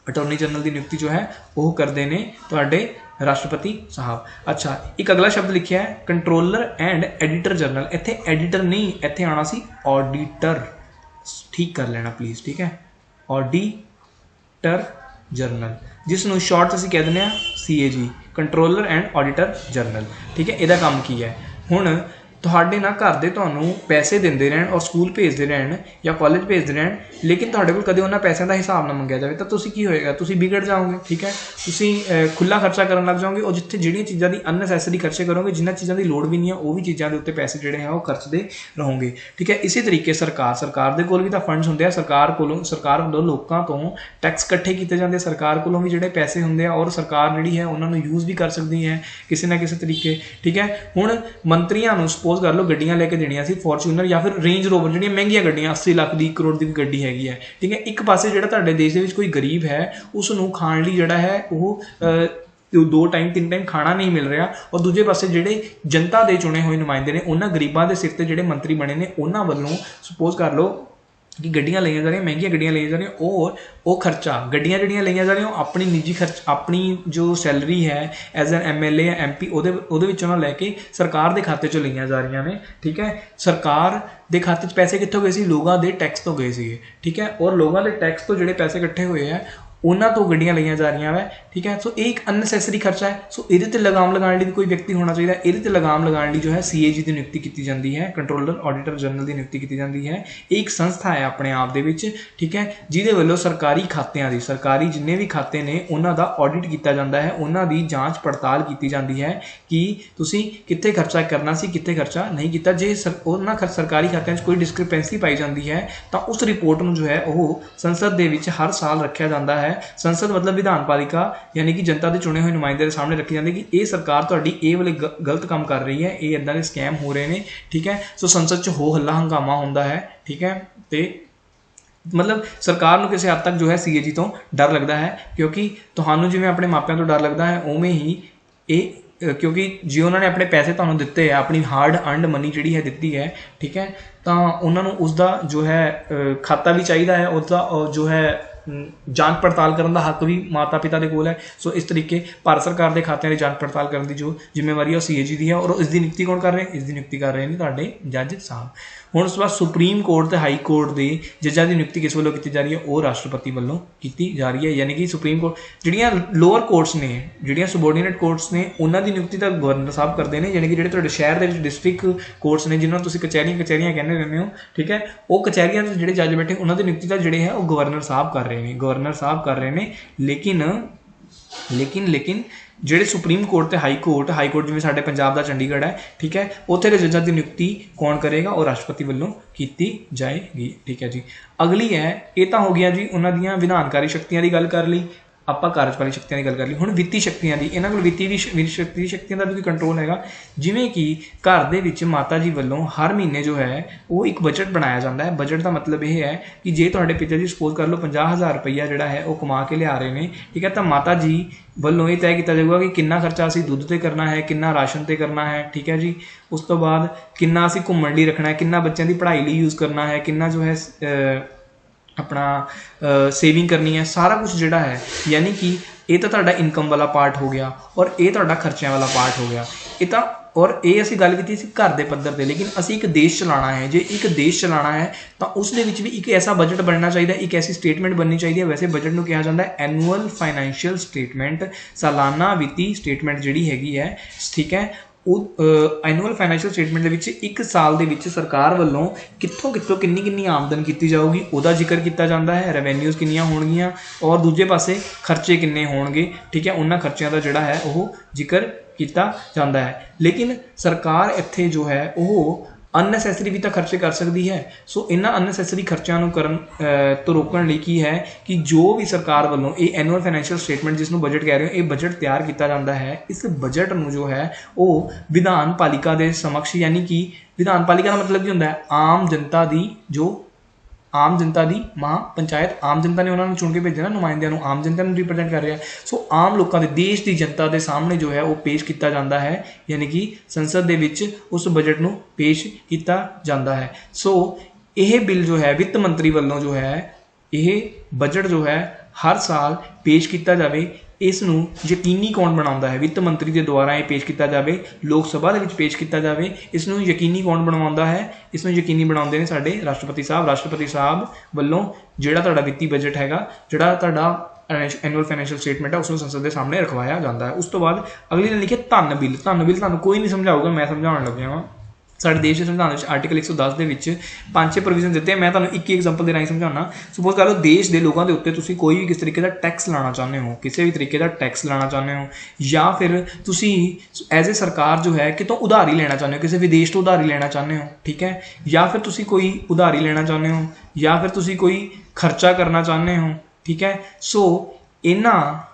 अटॉर्नी जनरल की नियुक्ति जो है वह करते हैं तुहाडे राष्ट्रपति साहब। अच्छा, एक अगला शब्द लिखा है कंट्रोलर एंड एडिटर जनरल। इत्थे एडिटर नहीं, इत्थे आना सी ऑडिटर, ठीक कर लेना प्लीज़। ठीक है, ऑडिटर जनरल जिसनों शॉर्ट असीं कह दें CAG, controller and auditor general. ठीक है, इहदा काम की है? हुण तुहाडे ना घर दे तुहानूं पैसे दिंदे रहन और स्कूल भेजते रहन या कॉलेज भेजते रहन, लेकिन तुहाडे कोल कदे उन्हां पैसों का हिसाब ना मंगिया जाए तो तुसीं की होएगा? तुसीं बिगड़ जाओगे। ठीक है, तुसीं खुला खर्चा करन लग जाओगे और जिथे जिहड़ियां चीज़ों की अननैसैसरी खर्चे करोगे, जिन्हां चीज़ों की लोड़ भी नहीं है वो भी चीज़ों के उत्ते पैसे जिहड़े हैं वो खर्चते रहोगे। ठीक है, इसी तरीके सरकार दे कोल भी तो फंड्स होंदे आ, सरकार वालों लोकां तो टैक्स इकट्ठे किए जाते, सरकार कोलों भी जिहड़े पैसे होंदे आ और सरकार जिहड़ी है उन्होंने यूज़ भी कर सकती है किसी ना किसी तरीके। ठीक है, हुण मंत्रियों को सपोज कर लो गड्डियां लेके देनियां सी, फॉर्चूनर या फिर रेंज रोवर जिहड़ियां महंगियां गड्डियां 80 लाख की 1 करोड़ की गड्डी हैगी है। ठीक है, एक पासे जिहड़ा तुहाडे देश दे विच कोई गरीब है उसनूं खाण लई जिहड़ा है वो 2 टाइम 3 टाइम खाना नहीं मिल रहा, और दूजे पासे जिहड़े जनता के चुने हुए नुमाइंदे ने उन्हां गरीबां दे सिर ते जिहड़े मंत्री बने ने उन्हां वल्लों सपोज कर लो कि गड्डियां लईਆਂ जा रही, महंगियां गड्डियां लईਆਂ जा रही, वो खर्चा गड्डियां ਜਿਹੜੀਆਂ ਲਈਆਂ ਜਾ ਰਹੀਆਂ अपनी निजी खर्च अपनी जो सैलरी है एज एन MLA या MP ਉਹਦੇ ਵਿੱਚੋਂ ਨਾ ਲੈ ਕੇ ਸਰਕਾਰ ਦੇ ਖਾਤੇ 'ਚੋਂ ਲਈਆਂ ਜਾ ਰਹੀਆਂ ਨੇ। ਠੀਕ ਹੈ, ਸਰਕਾਰ ਦੇ ਖਾਤੇ 'ਚ ਪੈਸੇ ਕਿੱਥੋਂ ਗਏ ਸੀ? ਲੋਕਾਂ ਦੇ ਟੈਕਸ ਤੋਂ ਗਏ ਸੀਗੇ। ਠੀਕ ਹੈ, ਔਰ ਲੋਕਾਂ ਦੇ ਟੈਕਸ ਤੋਂ ਜਿਹੜੇ ਪੈਸੇ ਇਕੱਠੇ ਹੋਏ ਆ ਉਹਨਾਂ ਤੋਂ ਗੱਡੀਆਂ ਲਈਆਂ ਜਾ ਰਹੀਆਂ ਵਾ। ਠੀਕ ਹੈ, ਸੋ ਇਹ ਇੱਕ ਅਨਨੈਸੈਸਰੀ ਖਰਚਾ ਹੈ। ਸੋ ਇਹਦੇ 'ਤੇ ਲਗਾਮ ਲਗਾਉਣ ਲਈ ਵੀ ਕੋਈ ਵਿਅਕਤੀ ਹੋਣਾ ਚਾਹੀਦਾ। ਇਹਦੇ 'ਤੇ ਲਗਾਮ ਲਗਾਉਣ ਲਈ ਜੋ ਹੈ CAG ਦੀ ਨਿਯੁਕਤੀ ਕੀਤੀ ਜਾਂਦੀ ਹੈ, ਕੰਟਰੋਲਰ ਆਡੀਟਰ ਜਨਰਲ ਦੀ ਨਿਯੁਕਤੀ ਕੀਤੀ ਜਾਂਦੀ ਹੈ। ਇਹ ਇੱਕ ਸੰਸਥਾ ਹੈ ਆਪਣੇ ਆਪ ਦੇ ਵਿੱਚ। ਠੀਕ ਹੈ, ਜਿਹਦੇ ਵੱਲੋਂ ਸਰਕਾਰੀ ਖਾਤਿਆਂ ਦੀ, ਸਰਕਾਰੀ ਜਿੰਨੇ ਵੀ ਖਾਤੇ ਨੇ ਉਹਨਾਂ ਦਾ ਆਡਿਟ ਕੀਤਾ ਜਾਂਦਾ ਹੈ, ਉਹਨਾਂ ਦੀ ਜਾਂਚ ਪੜਤਾਲ ਕੀਤੀ ਜਾਂਦੀ ਹੈ ਕਿ ਤੁਸੀਂ ਕਿੱਥੇ ਖਰਚਾ ਕਰਨਾ ਸੀ, ਕਿੱਥੇ ਖਰਚਾ ਨਹੀਂ ਕੀਤਾ। ਜੇ ਉਹਨਾਂ ਸਰਕਾਰੀ ਖਾਤਿਆਂ 'ਚ ਕੋਈ ਡਿਸਕ੍ਰਿਪੈਂਸੀ ਪਾਈ ਜਾਂਦੀ ਹੈ ਤਾਂ ਉਸ ਰਿਪੋਰਟ ਨੂੰ ਜੋ ਹੈ ਉਹ ਸੰਸਦ ਦੇ ਵਿੱਚ ਹਰ ਸਾਲ ਰੱਖਿਆ ਜਾਂਦਾ ਹੈ। ਸੰਸਦ मतलब विधान पालिका यानी कि जनता के चुने हुए नुमाइंदे के सामने रखी जाती है कि ये सरकार तुहाडी ये वाले गलत काम कर रही है, ये इदां दे स्कैम हो रहे हैं। ठीक है, सो संसद च हो हल्ला हंगामा होंदा है। ठीक है, तो मतलब सरकार नूं किसी हद तक जो है CAG तो डर लगता है, क्योंकि तुहानूं जिवें अपने मापिਆਂ तो डर लगता है उवें ही ये, क्योंकि जे उन्होंने अपने पैसे तुहानूं दिते है, अपनी हार्ड अर्नड मनी जिहड़ी है दिती है। ठीक है, तो उन्होंने उसका जो है खाता भी चाहिए है, उसका जो है ਜਾਂਚ ਪੜਤਾਲ ਕਰਨ ਦਾ ਹੱਕ ਵੀ ਮਾਤਾ ਪਿਤਾ ਦੇ ਕੋਲ ਹੈ। ਸੋ ਇਸ ਤਰੀਕੇ ਭਾਰਤ ਸਰਕਾਰ ਦੇ ਖਾਤਿਆਂ ਦੀ ਜਾਂਚ ਪੜਤਾਲ ਕਰਨ ਦੀ ਜੋ ਜ਼ਿੰਮੇਵਾਰੀ ਹੈ ਉਹ CAG ਦੀ ਹੈ, ਔਰ ਇਸ ਦੀ ਨਿਯੁਕਤੀ ਕੌਣ ਕਰ ਰਹੇ? ਇਸ ਦੀ ਨਿਯੁਕਤੀ ਕਰ ਰਹੇ ਨੇ ਤੁਹਾਡੇ ਜੱਜ ਸਾਹਿਬ। ਹੁਣ ਉਸ ਤੋਂ ਬਾਅਦ ਸੁਪਰੀਮ ਕੋਰਟ ਤੇ ਹਾਈ ਕੋਰਟ ਦੇ ਜੱਜਾਂ ਦੀ ਨਿਯੁਕਤੀ ਕਿਸ ਵੱਲੋਂ ਕੀਤੀ ਜਾ ਰਹੀ ਹੈ? ਉਹ ਰਾਸ਼ਟਰਪਤੀ ਵੱਲੋਂ ਕੀਤੀ ਜਾ ਰਹੀ ਹੈ। ਯਾਨੀ ਕਿ ਸੁਪਰੀਮ ਕੋਰਟ ਜਿਹੜੀਆਂ ਲੋਅਰ ਕੋਰਟਸ ਨੇ, ਜਿਹੜੀਆਂ subordinate ਕੋਰਟਸ ਨੇ, ਉਹਨਾਂ ਦੀ ਨਿਯੁਕਤੀ ਤਾਂ ਗਵਰਨਰ ਸਾਹਿਬ ਕਰਦੇ ਨੇ। ਯਾਨੀ ਕਿ ਜਿਹੜੇ ਤੁਹਾਡੇ ਸ਼ਹਿਰ ਦੇ ਵਿੱਚ ਡਿਸਟ੍ਰਿਕਟ ਕੋਰਟਸ ਨੇ, ਜਿਹਨਾਂ ਨੂੰ ਤੁਸੀਂ ਕਚਹਿਰੀਆਂ ਕਹਿੰਦੇ ਰਹਿੰਦੇ ਹੋ। ਠੀਕ ਹੈ, ਉਹ ਕਚਹਿਰੀਆਂ ਦੇ ਜਿਹੜੇ ਜੱਜ ਬੈਠੇ ਉਹਨਾਂ ਦੀ ਨਿਯੁਕਤੀ ਤਾਂ ਜਿਹੜੇ ਹੈ ਉਹ ਗਵਰਨਰ ਸਾਹਿਬ ਕਰ ਰਹੇ ਨੇ, ਗਵਰਨਰ ਸਾਹਿਬ ਕਰ ਰਹੇ ਨੇ। ਲੇਕਿਨ ਜਿਹੜੇ ਸੁਪਰੀਮ ਕੋਰਟ ਤੇ ਹਾਈ ਕੋਰਟ ਜਿਵੇਂ ਸਾਡੇ ਪੰਜਾਬ ਦਾ ਚੰਡੀਗੜ੍ਹ ਹੈ। ਠੀਕ ਹੈ, ਉੱਥੇ ਦੇ ਜੱਜਾਂ ਦੀ ਨਿਯੁਕਤੀ ਕੌਣ ਕਰੇਗਾ? ਉਹ ਰਾਸ਼ਟਰਪਤੀ ਵੱਲੋਂ ਕੀਤੀ ਜਾਏਗੀ। ਠੀਕ ਹੈ ਜੀ, ਅਗਲੀ ਹੈ, ਇਹ ਤਾਂ ਹੋ ਗਿਆ ਜੀ ਉਹਨਾਂ ਦੀਆਂ ਵਿਧਾਨਕਾਰੀ ਸ਼ਕਤੀਆਂ ਦੀ ਗੱਲ ਕਰ ਲਈ ਆਪਾਂ, ਕਾਰਜਕਾਰੀ ਸ਼ਕਤੀਆਂ ਦੀ ਗੱਲ ਕਰ ਲਈ। ਹੁਣ ਵਿੱਤੀ ਸ਼ਕਤੀਆਂ ਦੀ, ਇਹਨਾਂ ਕੋਲ ਵਿੱਤੀ ਸ਼ਕਤੀਆਂ ਦਾ ਵੀ ਕੋਈ ਕੰਟਰੋਲ ਹੈਗਾ। ਜਿਵੇਂ ਕਿ ਘਰ ਦੇ ਵਿੱਚ ਮਾਤਾ ਜੀ ਵੱਲੋਂ ਹਰ ਮਹੀਨੇ ਜੋ ਹੈ ਉਹ ਇੱਕ ਬਜਟ ਬਣਾਇਆ ਜਾਂਦਾ ਹੈ। ਬਜਟ ਦਾ ਮਤਲਬ ਇਹ ਹੈ ਕਿ ਜੇ ਤੁਹਾਡੇ ਪਿਤਾ ਜੀ ਸਪੋਜ਼ ਕਰ ਲਓ 50,000 ਰੁਪਈਆ ਜਿਹੜਾ ਹੈ ਉਹ ਕਮਾ ਕੇ ਲਿਆ ਰਹੇ ਨੇ। ਠੀਕ ਹੈ, ਤਾਂ ਮਾਤਾ ਜੀ ਵੱਲੋਂ ਇਹ ਤੈਅ ਕੀਤਾ ਜਾਊਗਾ ਕਿ ਕਿੰਨਾ ਖਰਚਾ ਅਸੀਂ ਦੁੱਧ 'ਤੇ ਕਰਨਾ ਹੈ, ਕਿੰਨਾ ਰਾਸ਼ਨ 'ਤੇ ਕਰਨਾ ਹੈ। ਠੀਕ ਹੈ ਜੀ, ਉਸ ਤੋਂ ਬਾਅਦ ਕਿੰਨਾ ਅਸੀਂ ਘੁੰਮਣ ਲਈ ਰੱਖਣਾ ਹੈ, ਕਿੰਨਾ ਬੱਚਿਆਂ ਦੀ ਪੜ੍ਹਾਈ ਲਈ ਯੂਜ਼ ਕਰਨਾ ਹੈ, ਕਿੰਨਾ ਜੋ ਹੈ अपना सेविंग करनी है, सारा कुछ जिहड़ा है। यानी कि ये तो तुहाडा इनकम वाला पार्ट हो गया और ये तुहाडा खर्चों वाला पार्ट हो गया। ये तो और ये असीं गल कीती सी घर के पद्धर ते, लेकिन असीं एक देश चलाना है। जे एक देश चलाना है तो उस दे विच भी एक ऐसा बजट बनना चाहिए, एक ऐसी स्टेटमेंट बननी चाहिए। वैसे बजट नूं कहा जाता है एनुअल फाइनैंशियल स्टेटमेंट, सालाना वित्ती स्टेटमेंट जिहड़ी हैगी है। ठीक है, एनुअल फाइनैंशियल स्टेटमेंट ਦੇ ਵਿੱਚ ਇੱਕ ਸਾਲ ਦੇ ਵਿੱਚ ਸਰਕਾਰ ਵੱਲੋਂ ਕਿੱਥੋਂ ਕਿੰਨੀ ਆਮਦਨ ਕੀਤੀ ਜਾਊਗੀ ਉਹਦਾ ਜ਼ਿਕਰ ਕੀਤਾ ਜਾਂਦਾ ਹੈ, ਰੈਵਨਿਊਜ਼ ਕਿੰਨੀਆਂ ਹੋਣਗੀਆਂ ਔਰ ਦੂਜੇ ਪਾਸੇ ਖਰਚੇ ਕਿੰਨੇ ਹੋਣਗੇ। ਠੀਕ ਹੈ, ਉਹਨਾਂ ਖਰਚਿਆਂ ਦਾ ਜਿਹੜਾ ਹੈ ਉਹ ਜ਼ਿਕਰ ਕੀਤਾ ਜਾਂਦਾ ਹੈ। ਲੇਕਿਨ ਸਰਕਾਰ ਇੱਥੇ ਜੋ ਹੈ ਉਹ अननैसैसरी भी तो खर्चे कर सकती है। सो इन्हां अननैसैसरी खर्चों करन तो रोकण लई की है कि जो भी सरकार वालों ये एनुअल फाइनैंशियल स्टेटमेंट जिसनों बजट कह रहे हो, ये बजट तैयार किया जाता है। इस बजट नूं जो है वो विधान पालिका के समक्ष, यानी कि विधान पालिका का मतलब की होंदा है आम जनता की, जो आम जनता की महापंचायत, आम जनता ने उन्होंने चुन के भेजना नुमाइंदियां, आम जनता ने रिप्रजेंट कर रहा है। सो आम लोगों के देश की जनता के सामने जो है वो पेश किया जाता है, यानी कि संसद के उस बजट को पेश किया जाता है। सो यह बिल जो है वित्त मंत्री वालों जो है यह बजट जो है हर साल पेश किया जाए। इसनूं यकीनी कौन बनाउंदा है? वित्त मंत्री के द्वारा ये पेश किया जाए, लोक सभा के पेश किया जाए। इसनूं यकीनी कौन बनाउंदा है? इसनूं यकीनी बनाउंदे ने साडे राष्ट्रपति साहब। राष्ट्रपति साहब वल्लों जिहड़ा तुहाडा वित्ती बजट हैगा, जिहड़ा तुहाडा एनुअल फाइनैंशियल स्टेटमेंट है, उसनूं संसद के सामने रखवाया जाता है। उस तो बाद अगली ने लिखे धन बिल। धन बिल तुहानूं कोई नहीं समझाऊगा, मैं समझाउण लग्या वां। साडे देश के संविधान आर्टिकल 110 के 5-6 प्रोविजन दिते हैं। मैं तुहानूं एक एग्जाम्पल के राही समझाना। सपोज कर लो देश के लोगों के उत्ते तुसीं कोई भी किस तरीके का टैक्स लाना चाहते हो, किसी भी तरीके का टैक्स लाना चाहते हो, या फिर तुसीं एज ए सरकार जो है कितों उधारी लेना चाहते हो, किसी विदेश तो उधारी लेना चाहते हो। ठीक है, या फिर तुसीं कोई उधारी लेना चाहते हो, या फिर तुसीं कोई खर्चा करना चाहते हो। ठीक है, सो इन्हां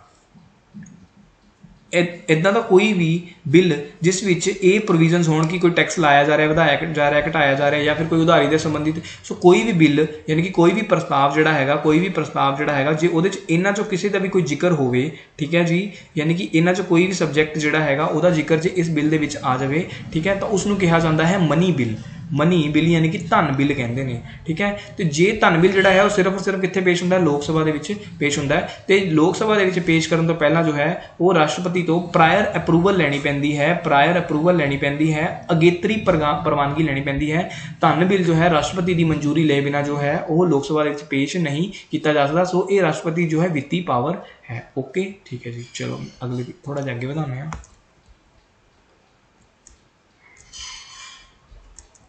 इदा का कोई भी बिल जिस विच ये प्रोविजनस होण कि कोई टैक्स लाया जा रहा है, वधाया जा रहा है, घटाया जा रहा है, या फिर कोई उधारी के संबंधित, सो कोई भी बिल यानी कि कोई भी प्रस्ताव जिहड़ा हैगा, कोई भी प्रस्ताव जिहड़ा हैगा जे उहदे च इन्हां चों किसी का भी कोई जिक्र होवे, ठीक है जी, यानी कि इन्हां चों कोई भी सबजैक्ट जिहड़ा हैगा उहदा जिक्र जे इस बिल दे विच आ जावे, ठीक है, तो उसनूं कहा जाता है मनी बिल। मनी बिल यानी कि धन बिल कहते हैं, ठीक है। तो जे धन बिल जोड़ा है वो सिर्फ और सिर्फ कितने पेश होंगे, लोक सभा के पेश होंगे। तो लोक सभा के पेश करने तो पहला जो है वो राष्ट्रपति तो प्रायर अप्रूवल लैनी पैंदी है, प्रायर अप्रूवल लैनी पैंदी है, अगेतरी प्रवानगी लैनी पैंदी है। धन बिल जो है राष्ट्रपति की मंजूरी ले बिना जो है वो लोक सभा के पेश नहीं किया जा सकता। सो ये राष्ट्रपति जो है वित्तीय पावर है। ओके ठीक है जी, चलो अगले थोड़ा जिहा अगे बढ़ाने हैं।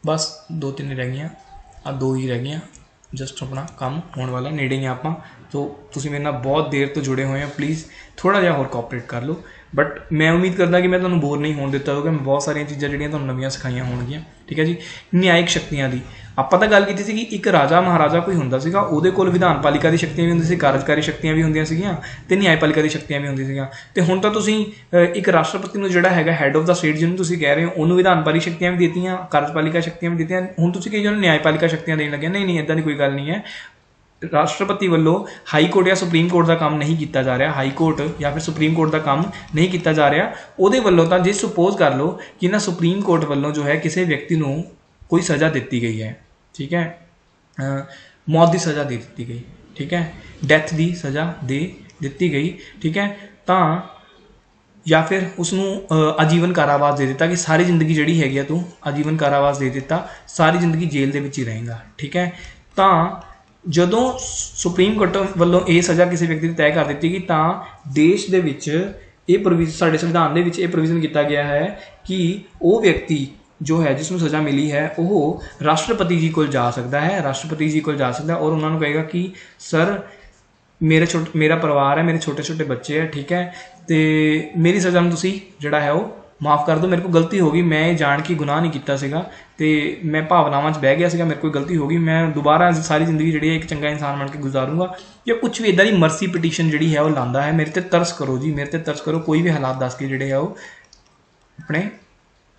बस 2-3 रह गई, आ 2 ही रह गई, जस्ट अपना काम होने वाला नेड़े ही आप। तो तुसीं मेरे नाल बहुत देर तो जुड़े हुए हैं, प्लीज़ थोड़ा जिहा होर कोऑपरेट कर लो। बट मैं उम्मीद करदा कि मैं तुहानूं बोर नहीं होने दिता होगा। मैं बहुत सारिया चीज़ां जिहड़ियां तुहानूं नवीआं सिखाईआं होणगीआं, ठीक है जी। न्यायिक शक्तियां दी आपां तां गल कीती सी कि एक राजा महाराजा कोई हुंदा सीगा, उहदे कोल विधान पालिका दी शक्तियां भी हुंदियां सी, कार्यकारी शक्तियां भी हुंदियां सीगीआं ते न्यायपालिका दी शक्तियां भी हुंदियां सीगीआं। ते हुण तां तुसीं एक राष्ट्रपति नूं जिहड़ा हैगा हैड ऑफ द स्टेट जिहनूं तुसीं कह रहे हो उहनूं विधानपालिक शक्तियां भी दित्तियां, कार्यपालिका शक्तियां भी दित्तियां, हुण तुसीं कही जाओ न्यायपालिका शक्तियां देण लगे। नहीं इदां दी कोई गल नहीं है। राष्ट्रपति वालों हाई कोर्ट या सुप्रीम कोर्ट का काम नहीं किया जा रहा, हाई कोर्ट या फिर सुप्रीम कोर्ट का काम नहीं किया जा रहा। उहदे वालों तो जे सुपोज कर लो कि ना सुप्रीम कोर्ट वालों जो है किसी व्यक्ति को कोई सज़ा दी गई है, ठीक है, मौत की सज़ा दे दी गई, ठीक है, डैथ की सज़ा दे दी गई, ठीक है, तो या फिर उसनों आजीवन कारावास दे दिता कि सारी जिंदगी जिहड़ी हैगी तू आजीवन कारावास दे दिता, सारी जिंदगी जेल दे विच ही रहेगा, ठीक है। तो जदों सुप्रीम कोर्ट वालों ये सज़ा किसी व्यक्ति तय कर दी गई तो देश के ये प्रोविजन साडे संविधान के ये प्रोविजन किया गया है कि वो व्यक्ति जो है जिसनों सज़ा मिली है वह राष्ट्रपति जी को जा सकता है, राष्ट्रपति जी को जा सकता है और उन्होंने कहेगा कि सर मेरा परिवार है, मेरे छोटे छोटे बच्चे हैं, ठीक है, तो मेरी सज़ा में तुसीं जिहड़ा है वो माफ़ कर दो, मेरे को गलती हो गई, मैं जान के गुनाह नहीं किया सीगा, तो मैं भावनावां च बह गया सीगा, मेरे को गलती हो गई, मैं दोबारा सारी जिंदगी जी एक चंगा इंसान बन के गुजारूंगा या कुछ भी इदा की मरसी पटीशन जी है वो लाता है, मेरे ते तरस करो जी, मेरे ते तरस करो, कोई भी हालात दस के जोड़े है वो अपने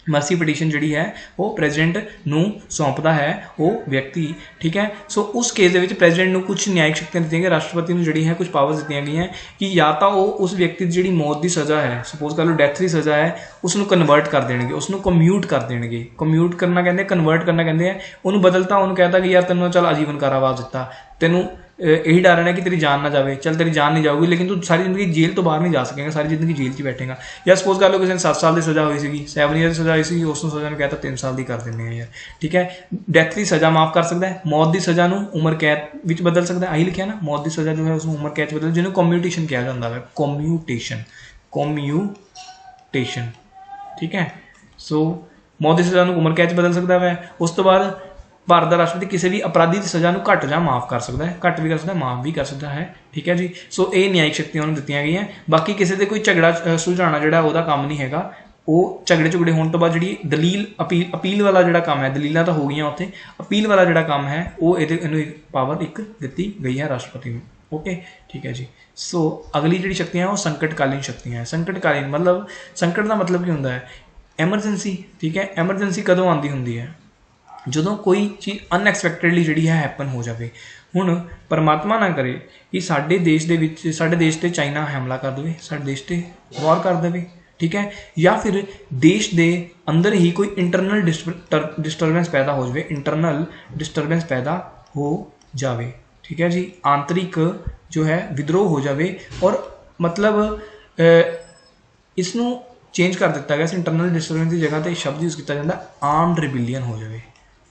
मरसी पटीशन जी है वो प्रेजिडेंट नूं सौंपता है वो व्यक्ति, ठीक है। सो उस केस के प्रेजिडेंट नूं कुछ न्यायिक शक्तियां दी गई, राष्ट्रपति नूं जिहड़ी है कुछ पावर्स दी गई हैं कि या तो वो उस व्यक्ति की जिहड़ी मौत की सज़ा है, सपोज कर लो डेथ की सज़ा है, उसनूं कन्वर्ट कर देणगे, उसनूं कम्यूट कर देणगे। कम्यूट करना कहते, कन्वर्ट करना कहते हैं, उन्होंने बदलता, उन्होंने कहता कि यार तेनों चल आजीवन कारावास दिता, तेनों यही डर है कि तेरी जान ना जाए, चल तेरी जान नहीं जाऊगी लेकिन तू सारी जिंदगी जेल तो बाहर नहीं जा सकेगा, सारी जिंदगी जेल च बैठेगा। या सपोज कर लो किसी ने 7 साल की सज़ा हुई सी, 7 ईयर की सज़ा हुई सी, उसनों सज़ा ने कहता 3 साल की कर देंगे यार, ठीक है। डैथ की सज़ा माफ़ कर सकता है, मौत की सज़ा नूं उम्र कैद विच बदल सकता है, आई लिखा ना, मौत की सज़ा जो है उसमें उम्र कैद बदल, जिन्होंने कम्यूटेशन कहा जाता है, कम्यूटेशन, ठीक है। सो मौत की सज़ा उम्र कैद बदल सकता है। उस तो बाद भारत का राष्ट्रपति किसी भी अपराधी की सज़ा को घट जा माफ़ कर सकता है, घट भी कर सकता है, माफ़ भी कर सकता है, ठीक है जी। सो ये न्यायिक शक्तियां उन्होंने दी गई हैं। बाकी किसी से कोई झगड़ा सुलझाना जोड़ा वह काम नहीं है, वो झगड़े झुगड़े होने तो बाद जी दलील अपील वाला जोड़ा काम है, दलील तो हो गई उत्थे, अपील वाला जोड़ा काम है वो ये पावर एक दी गई है राष्ट्रपति को। ओके ठीक है जी। सो अगली जी शक्तियां हैं वो संकटकालीन शक्तियां हैं। संकटकालीन मतलब संकट का मतलब की होंदा है एमरजेंसी, ठीक है। एमरजेंसी कदों आती होंदी है ਜਦੋਂ कोई चीज़ अनएक्सपैक्टेडली जी है हैपन हो जाए। हुण परमात्मा ना करे कि साडे देश दे विच साडे देश ते चाइना हमला कर दे, साडे देश ते वॉर कर दे, ठीक है, या फिर देश दे अंदर ही कोई इंटरनल डिस्टर्बेंस पैदा हो जाए, इंटरनल डिस्टर्बेंस पैदा हो जाए, ठीक है जी, आंतरिक जो है विद्रोह हो जाए और मतलब इसनों चेंज कर दिता गया, इंटरनल डिस्टर्बेंस की जगह पर शब्द यूज़ किया जाता है आर्म्ड रिबिलियन हो जाए,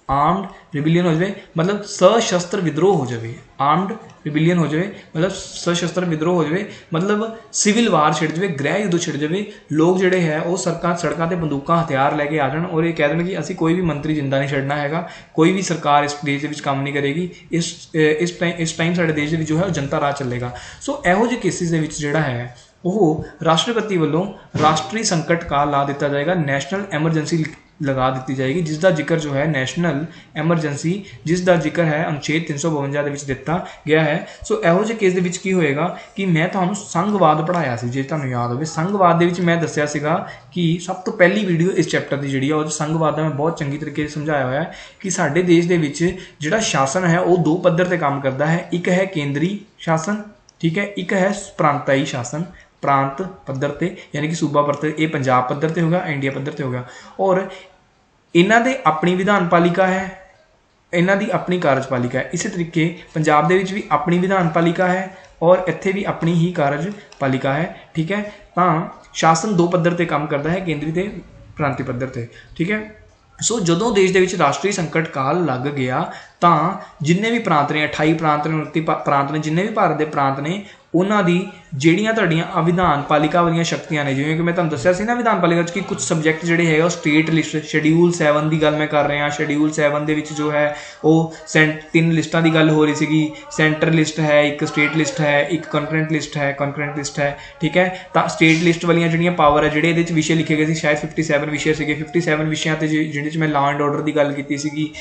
आर्म्ड रिबिलियन हो जाए मतलब सशस्त्र विद्रोह हो जाए, आर्म्ड रिबिलियन हो जाए मतलब सशस्त्र विद्रोह हो जाए, मतलब सिविल वार छिड़ जाए, गृह युद्ध छिड़ जाए, लोग जोड़े है वो सड़कों पर बंदूक हथियार लैके आ जाए और ये कह दें कि असी कोई भी मंत्री जिंदा नहीं छड़ना है, कोई भी सरकार इस देश के काम नहीं करेगी, इस टाइम साडे देश जो है जनता राह चलेगा। सो इहो जिहे केसिस दे विच जिहड़ा है वो राष्ट्रपति वालों राष्ट्रीय संकट काल ला दिता जाएगा, नैशनल एमरजेंसी लगा दी जाएगी, जिसका जिक्र जो है नैशनल एमरजेंसी जिसका जिक्र है अनुच्छेद 352 के दिता गया है। सो इहो जे केस दे की होएगा कि मैं तुहानूं संघवाद पढ़ाया सी, जे तुहानूं याद होवे संघवाद दे विच मैं दस्सिया सीगा कि सब तो पहली वीडियो इस चैप्टर की जिहड़ी है उह संघवाद दा मैं बहुत चंगी तरीके से समझाया होया है कि साडे देश दे विच जिहड़ा शासन है वह 2 पद्धर ते काम करता है, एक है केंद्रीय शासन, ठीक है, एक है प्रांताई शासन, प्रांत पद्धर ते यानी कि सूबा पद्धर, ये पंजाब पद्धर ते होगा, इंडिया पद्धर ते होगा, और ਇਹਨਾਂ ਦੇ ਆਪਣੀ ਵਿਧਾਨਪਾਲਿਕਾ ਹੈ, ਇਹਨਾਂ ਦੀ ਆਪਣੀ ਕਾਰਜਪਾਲਿਕਾ ਹੈ। ਇਸੇ ਤਰੀਕੇ ਪੰਜਾਬ ਦੇ ਵਿੱਚ ਵੀ ਆਪਣੀ ਵਿਧਾਨਪਾਲਿਕਾ ਹੈ ਔਰ ਇੱਥੇ ਵੀ ਆਪਣੀ ਹੀ ਕਾਰਜਪਾਲਿਕਾ ਹੈ। ਠੀਕ ਹੈ, ਤਾਂ ਸ਼ਾਸਨ ਦੋ ਪੱਧਰ ਤੇ ਕੰਮ ਕਰਦਾ ਹੈ, ਕੇਂਦਰੀ ਤੇ ਪ੍ਰਾਂਤੀ ਪੱਧਰ ਤੇ। ਠੀਕ ਹੈ, ਸੋ ਜਦੋਂ ਦੇਸ਼ ਦੇ ਵਿੱਚ ਰਾਸ਼ਟਰੀ ਸੰਕਟ ਕਾਲ ਲੱਗ ਗਿਆ ਤਾਂ ਜਿੰਨੇ ਵੀ ਪ੍ਰਾਂਤ ਨੇ, 28 ਪ੍ਰਾਂਤ ਨੇ, 29 ਪ੍ਰਾਂਤ ਨੇ, ਜਿੰਨੇ ਵੀ ਭਾਰਤ ਦੇ ਪ੍ਰਾਂਤ ਨੇ, ਉਹਨਾਂ ਦੀ ਜਿਹੜੀਆਂ ਤੁਹਾਡੀਆਂ ਵਿਧਾਨਪਾਲਿਕਾ ਵਾਲੀਆਂ ਸ਼ਕਤੀਆਂ ਨੇ, ਜਿਵੇਂ ਕਿ ਮੈਂ ਤੁਹਾਨੂੰ ਦੱਸਿਆ ਸੀ ਨਾ ਵਿਧਾਨਪਾਲਿਕਾ 'ਚ ਕਿ ਕੁਝ ਸਬਜੈਕਟ ਜਿਹੜੇ ਹੈਗੇ ਉਹ ਸਟੇਟ ਲਿਸਟ, ਸ਼ਡਿਊਲ 7 ਦੀ ਗੱਲ ਮੈਂ ਕਰ ਰਿਹਾ। ਸ਼ਡਿਊਲ 7 ਦੇ ਵਿੱਚ ਜੋ ਹੈ ਉਹ 3 ਲਿਸਟਾਂ ਦੀ ਗੱਲ ਹੋ ਰਹੀ ਸੀਗੀ। ਸੈਂਟਰ ਲਿਸਟ ਹੈ, ਇੱਕ ਸਟੇਟ ਲਿਸਟ ਹੈ, ਇੱਕ ਕੰਕਰੈਂਟ ਲਿਸਟ ਹੈ। ਠੀਕ ਹੈ, ਤਾਂ ਸਟੇਟ ਲਿਸਟ ਵਾਲੀਆਂ ਜਿਹੜੀਆਂ ਪਾਵਰ ਹੈ, ਜਿਹੜੇ ਇਹਦੇ 'ਚ ਵਿਸ਼ੇ ਲਿਖੇ ਗਏ ਸੀ, ਸ਼ਾਇਦ 57 ਵਿਸ਼ੇ ਸੀਗੇ। 57 ਵਿਸ਼ਿਆਂ 'ਤੇ ਜਿਹਦੇ 'ਚ ਮੈਂ ਲਾਅ ਐਂਡ ਆਰਡਰ ਦੀ ਗੱਲ ਕੀਤੀ ਸੀਗੀ,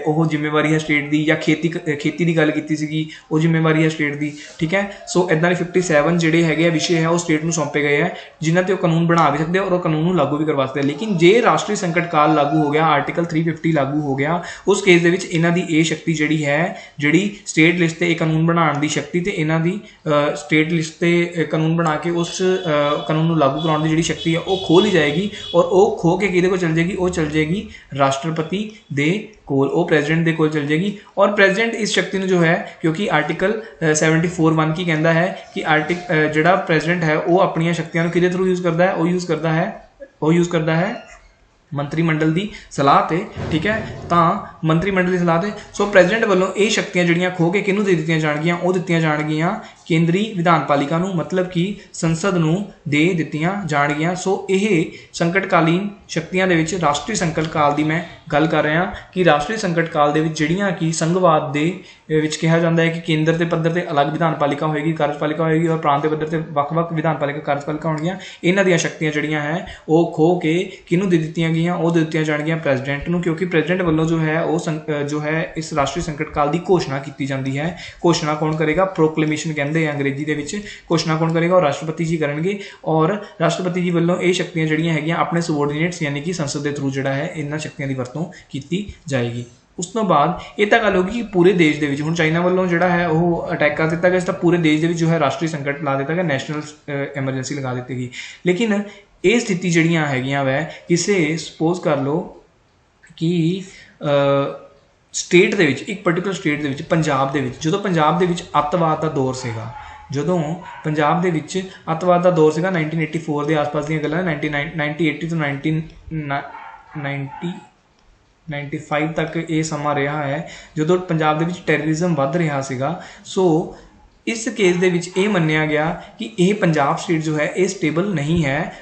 ਉਹ ਜ਼ਿੰਮੇਵਾਰੀ ਹੈ ਸਟੇਟ ਦੀ, ਜਾਂ ਖੇਤੀ ਦੀ ਗੱਲ ਕੀਤੀ ਸੀਗੀ, ਉਹ ਜ਼ਿੰਮੇਵਾਰੀ ਹੈ ਸਟੇਟ ਦੀ। ਠੀਕ ਹੈ, ਸੋ ਇੱਦਾਂ ਦੇ 57 ਜਿਹੜੇ ਹੈਗੇ ਆ ਵਿਸ਼ੇ ਹੈ ਉਹ ਸਟੇਟ ਨੂੰ ਸੌਂਪੇ ਗਏ ਹੈ, ਜਿਨ੍ਹਾਂ ਤੇ ਉਹ ਕਾਨੂੰਨ ਬਣਾ ਵੀ ਸਕਦੇ ਔਰ ਉਹ ਕਾਨੂੰਨ ਨੂੰ ਲਾਗੂ ਵੀ ਕਰਵਾ ਸਕਦੇ। ਲੇਕਿਨ ਜੇ ਰਾਸ਼ਟਰੀ ਸੰਕਟ ਕਾਲ ਲਾਗੂ ਹੋ ਗਿਆ, ਆਰਟੀਕਲ 350 ਲਾਗੂ ਹੋ ਗਿਆ, ਉਸ ਕੇਸ ਦੇ ਵਿੱਚ ਇਹਨਾਂ ਦੀ ਇਹ ਸ਼ਕਤੀ ਜਿਹੜੀ ਹੈ, ਜਿਹੜੀ ਸਟੇਟ ਲਿਸਟ ਤੇ ਇਹ ਕਾਨੂੰਨ ਬਣਾਉਣ ਦੀ ਸ਼ਕਤੀ ਤੇ ਇਹਨਾਂ ਦੀ ਸਟੇਟ ਲਿਸਟ ਤੇ ਕਾਨੂੰਨ ਬਣਾ ਕੇ ਉਸ ਕਾਨੂੰਨ ਨੂੰ ਲਾਗੂ ਕਰਾਉਣ ਦੀ ਜਿਹੜੀ ਸ਼ਕਤੀ ਹੈ ਉਹ ਖੋਹ ਲਈ ਜਾਏਗੀ। ਔਰ ਉਹ ਖੋ ਕੇ ਕਿਹਦੇ ਕੋਲ ਚਲ ਜਾਏਗੀ? ਉਹ ਚਲ ਜਾਏਗੀ ਰਾਸ਼ਟਰਪਤੀ ਦੇ ਕੋਲ, ਉਹ ਪ੍ਰੈਜ਼ੀਡੈਂਟ ਦੇ ਕੋਲ ਚਲ ਜਾਏਗੀ। ਔਰ ਪ੍ਰੈਜ਼ੀਡੈਂਟ ਇਸ ਸ਼ਕਤੀ ਨੂੰ ਜੋ ਹੈ, ਕਿਉਂਕਿ ਆਰਟੀਕਲ 74(1) ਕੀ ਕਹਿੰਦਾ ਹੈ ਕਿ ਜਿਹੜਾ ਪ੍ਰੈਜ਼ੀਡੈਂਟ ਹੈ ਉਹ ਆਪਣੀਆਂ ਸ਼ਕਤੀਆਂ ਨੂੰ ਕਿਹਦੇ ਥਰੂ ਯੂਜ਼ ਕਰਦਾ ਹੈ? ਉਹ ਯੂਜ਼ ਕਰਦਾ ਹੈ ਮੰਤਰੀ ਮੰਡਲ ਦੀ ਸਲਾਹ ਤੇ। ਠੀਕ ਹੈ, ਤਾਂ ਮੰਤਰੀ ਮੰਡਲ ਦੀ ਸਲਾਹ ਤੇ। ਸੋ ਪ੍ਰੈਜ਼ੀਡੈਂਟ ਵੱਲੋਂ ਇਹ ਸ਼ਕਤੀਆਂ ਜਿਹੜੀਆਂ ਖੋਹ ਕੇ ਕਿਹਨੂੰ ਦੇ ਦਿੱਤੀਆਂ ਜਾਣਗੀਆਂ? ਉਹ ਦਿੱਤੀਆਂ ਜਾਣਗੀਆਂ ਕੇਂਦਰੀ ਵਿਧਾਨਪਾਲਿਕਾ ਨੂੰ, ਮਤਲਬ ਕਿ ਸੰਸਦ ਨੂੰ ਦੇ ਦਿੱਤੀਆਂ ਜਾਣਗੀਆਂ। ਸੋ ਇਹ ਸੰਕਟਕਾਲੀਨ ਸ਼ਕਤੀਆਂ ਦੇ ਵਿੱਚ ਰਾਸ਼ਟਰੀ ਸੰਕਟ ਕਾਲ ਦੀ ਮੈਂ ਗੱਲ ਕਰ ਰਿਹਾ ਕਿ ਰਾਸ਼ਟਰੀ ਸੰਕਟ ਕਾਲ ਦੇ ਵਿੱਚ ਜਿਹੜੀਆਂ ਕਿ ਸੰਘਵਾਦ ਦੇ ਵਿੱਚ ਕਿਹਾ ਜਾਂਦਾ ਹੈ ਕਿ ਕੇਂਦਰ ਦੇ ਪੱਧਰ ਤੇ ਅਲੱਗ ਵਿਧਾਨਪਾਲਿਕਾ ਹੋਏਗੀ, ਕਾਰਜਪਾਲਿਕਾ ਹੋਏਗੀ, ਔਰ ਪ੍ਰਾਂਤ ਦੇ ਪੱਧਰ ਤੇ ਵੱਖ-ਵੱਖ ਵਿਧਾਨਪਾਲਿਕਾ, ਕਾਰਜਪਾਲਿਕਾ ਹੋਣਗੀਆਂ। ਇਹਨਾਂ ਦੀਆਂ ਸ਼ਕਤੀਆਂ ਜਿਹੜੀਆਂ ਹੈ ਉਹ ਖੋਹ ਕੇ ਕਿਹਨੂੰ ਦੇ ਦਿੱਤੀਆਂ ਗਈਆਂ? ਉਹ ਦੇ ਦਿੱਤੀਆਂ ਜਾਣਗੀਆਂ ਪ੍ਰੈਜ਼ੀਡੈਂਟ ਨੂੰ, ਕਿਉਂਕਿ ਪ੍ਰੈਜ਼ੀਡੈਂਟ ਵੱਲੋਂ ਜੋ ਹੈ ਉਹ ਜੋ ਹੈ ਇਸ ਰਾਸ਼ਟਰੀ ਸੰਕਟ ਕਾਲ ਦੀ ਘੋਸ਼ਣਾ ਕੀਤੀ ਜਾਂਦੀ ਹੈ। ਘੋਸ਼ਣਾ ਕੌਣ ਕਰੇਗਾ? ਪ੍ਰੋਕਲੇਮੇਸ਼ਨ ਕਹਿੰਦੇ ਆ ਅੰਗਰੇਜ਼ੀ ਦੇ ਵਿੱਚ। ਘੋਸ਼ਣਾ ਕੌਣ ਕਰੇਗਾ? ਉਹ ਰਾਸ਼ਟਰਪਤੀ ਜੀ ਕਰਨਗੇ। ਔਰ ਰਾਸ਼ਟਰਪਤੀ ਜੀ ਵੱਲੋਂ ਇਹ ਸ਼ਕਤੀਆਂ ਜਿਹੜੀਆਂ ਹੈਗੀਆਂ ਆਪਣੇ ਸਬੋਰਡੀਨੇਟਸ ਯਾਨੀ ਕਿ ਸੰਸਦ ਦੇ ਥਰੂ ਜਿਹੜਾ ਹੈ ਇਹਨਾਂ ਸ਼ਕਤੀਆਂ ਦੀ ਵਰਤੋਂ ਕੀਤੀ ਜਾਏਗੀ। ਉਸ ਤੋਂ ਬਾਅਦ ਇਹ ਤਾਂ ਗੱਲ ਹੋ ਗਈ ਕਿ ਪੂਰੇ ਦੇਸ਼ ਦੇ ਵਿੱਚ ਹੁਣ ਚਾਈਨਾ ਵੱਲੋਂ ਜਿਹੜਾ ਹੈ ਉਹ ਅਟੈਕ ਕਰ ਦਿੱਤਾ ਗਿਆ, ਇਸ ਤਾਂ ਪੂਰੇ ਦੇਸ਼ ਦੇ ਵਿੱਚ ਜੋ ਹੈ ਰਾਸ਼ਟਰੀ ਸੰਕਟ ਲਾ ਦਿੱਤਾ ਗਿਆ, ਨੈਸ਼ਨਲ ਐਮਰਜੈਂਸੀ ਲਗਾ ਦਿੱਤੀ ਗਈ। ਲੇਕਿਨ ਇਹ ਸਥਿਤੀ ਜਿਹੜੀਆਂ ਹੈਗੀਆਂ ਵੈ, ਕਿਸੇ ਸਪੋਜ਼ ਕਰ ਲਓ ਕਿ ਸਟੇਟ ਦੇ ਵਿੱਚ, ਇੱਕ ਪਰਟੀਕੂਲਰ ਸਟੇਟ ਦੇ ਵਿੱਚ, ਪੰਜਾਬ ਦੇ ਵਿੱਚ, ਜਦੋਂ ਪੰਜਾਬ ਦੇ ਵਿੱਚ ਅੱਤਵਾਦ ਦਾ ਦੌਰ ਸੀਗਾ, ਜਦੋਂ ਪੰਜਾਬ ਦੇ ਵਿੱਚ ਅੱਤਵਾਦ ਦਾ ਦੌਰ ਸੀਗਾ 1984 ਦੇ ਆਸ-ਪਾਸ ਦੀਆਂ ਗੱਲਾਂ, 1980 ਤੋਂ 1995 ਤੱਕ ਇਹ ਸਮਾਂ ਰਿਹਾ ਹੈ ਜਦੋਂ ਪੰਜਾਬ ਦੇ ਵਿੱਚ ਟੈਰਰਿਜ਼ਮ ਵੱਧ ਰਿਹਾ ਸੀਗਾ। ਸੋ ਇਸ ਕੇਸ ਦੇ ਵਿੱਚ ਇਹ ਮੰਨਿਆ ਗਿਆ ਕਿ ਇਹ ਪੰਜਾਬ ਸਟੇਟ ਜੋ ਹੈ ਇਹ ਸਟੇਬਲ ਨਹੀਂ ਹੈ,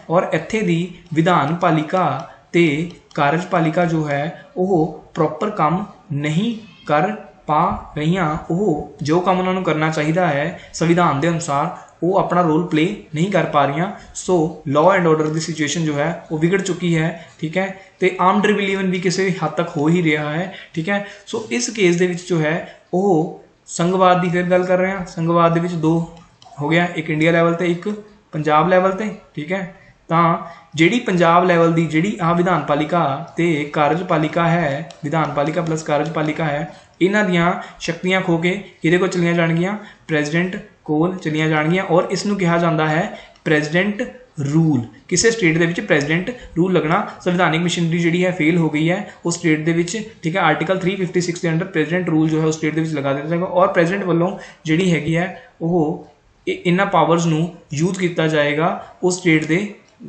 ਔਰ ਇੱਥੇ ਦੀ ਵਿਧਾਨਪਾਲਿਕਾ ਤੇ ਕਾਰਜਪਾਲਿਕਾ ਜੋ ਹੈ ਉਹ ਪ੍ਰੋਪਰ ਕੰਮ ਨਹੀਂ ਕਰ ਪਾ ਰਹੀਆਂ। ਉਹ ਜੋ ਕੰਮ ਉਹਨਾਂ ਨੂੰ ਕਰਨਾ ਚਾਹੀਦਾ ਹੈ ਸੰਵਿਧਾਨ ਦੇ ਅਨੁਸਾਰ, ਉਹ ਆਪਣਾ ਰੋਲ ਪਲੇ ਨਹੀਂ ਕਰ ਪਾ ਰਹੀਆਂ। ਸੋ law and order the situation ਜੋ ਹੈ ਉਹ ਵਿਗੜ ਚੁੱਕੀ ਹੈ। ਠੀਕ ਹੈ, ਤੇ ਆਰਮਡ ਰਿਬੇਲੀਅਨ ਵੀ ਕਿਸੇ ਹੱਦ ਤੱਕ ਹੋ ਹੀ ਰਿਹਾ ਹੈ। ਠੀਕ ਹੈ, ਸੋ ਇਸ ਕੇਸ ਦੇ ਵਿੱਚ ਜੋ ਹੈ ਉਹ ਸੰਘਵਾਦ ਦੀ ਫਿਰ ਗੱਲ ਕਰ ਰਹੇ ਹਾਂ। ਸੰਘਵਾਦ ਦੇ ਵਿੱਚ ਦੋ ਹੋ ਗਿਆ, ਇੱਕ ਇੰਡੀਆ ਲੈਵਲ ਤੇ ਇੱਕ ਪੰਜਾਬ ਲੈਵਲ ਤੇ। ਠੀਕ ਹੈ, ਤਾਂ ਜਿਹੜੀ ਪੰਜਾਬ ਲੈਵਲ ਦੀ ਜਿਹੜੀ ਵਿਧਾਨਪਾਲਿਕਾ ਤੇ ਕਾਰਜਪਾਲਿਕਾ ਹੈ, ਵਿਧਾਨਪਾਲਿਕਾ ਪਲੱਸ ਕਾਰਜਪਾਲਿਕਾ ਹੈ, ਇਹਨਾਂ ਦੀਆਂ ਸ਼ਕਤੀਆਂ ਖੋ ਕੇ ਕਿਹਦੇ ਕੋਲ ਚਲੀਆਂ ਜਾਣਗੀਆਂ? ਪ੍ਰੈਜ਼ੀਡੈਂਟ ਕੋਲ ਚਲੀਆਂ ਜਾਣਗੀਆਂ। ਔਰ ਇਸ ਨੂੰ ਕਿਹਾ ਜਾਂਦਾ ਹੈ ਪ੍ਰੈਜ਼ੀਡੈਂਟ ਰੂਲ। ਕਿਸੇ ਸਟੇਟ ਦੇ ਵਿੱਚ ਪ੍ਰੈਜ਼ੀਡੈਂਟ ਰੂਲ ਲੱਗਣਾ, ਸੰਵਿਧਾਨਿਕ ਮਸ਼ੀਨਰੀ ਜਿਹੜੀ ਹੈ ਫੇਲ ਹੋ ਗਈ ਹੈ ਉਸ ਸਟੇਟ ਦੇ ਵਿੱਚ। ਠੀਕ ਹੈ, ਆਰਟੀਕਲ 356 ਦੇ ਅੰਡਰ ਪ੍ਰੈਜ਼ੀਡੈਂਟ ਰੂਲ ਜੋ ਹੈ ਉਸ ਸਟੇਟ ਦੇ ਵਿੱਚ ਲਗਾ ਦਿੱਤਾ ਜਾਏਗਾ, ਔਰ ਪ੍ਰੈਜ਼ੀਡੈਂਟ ਵੱਲੋਂ ਜਿਹੜੀ ਹੈਗੀ ਹੈ ਉਹ ਇਹਨਾਂ ਪਾਵਰਸ ਨੂੰ ਯੂਜ਼ ਕੀਤਾ ਜਾਏਗਾ ਉਸ ਸਟੇਟ ਦੇ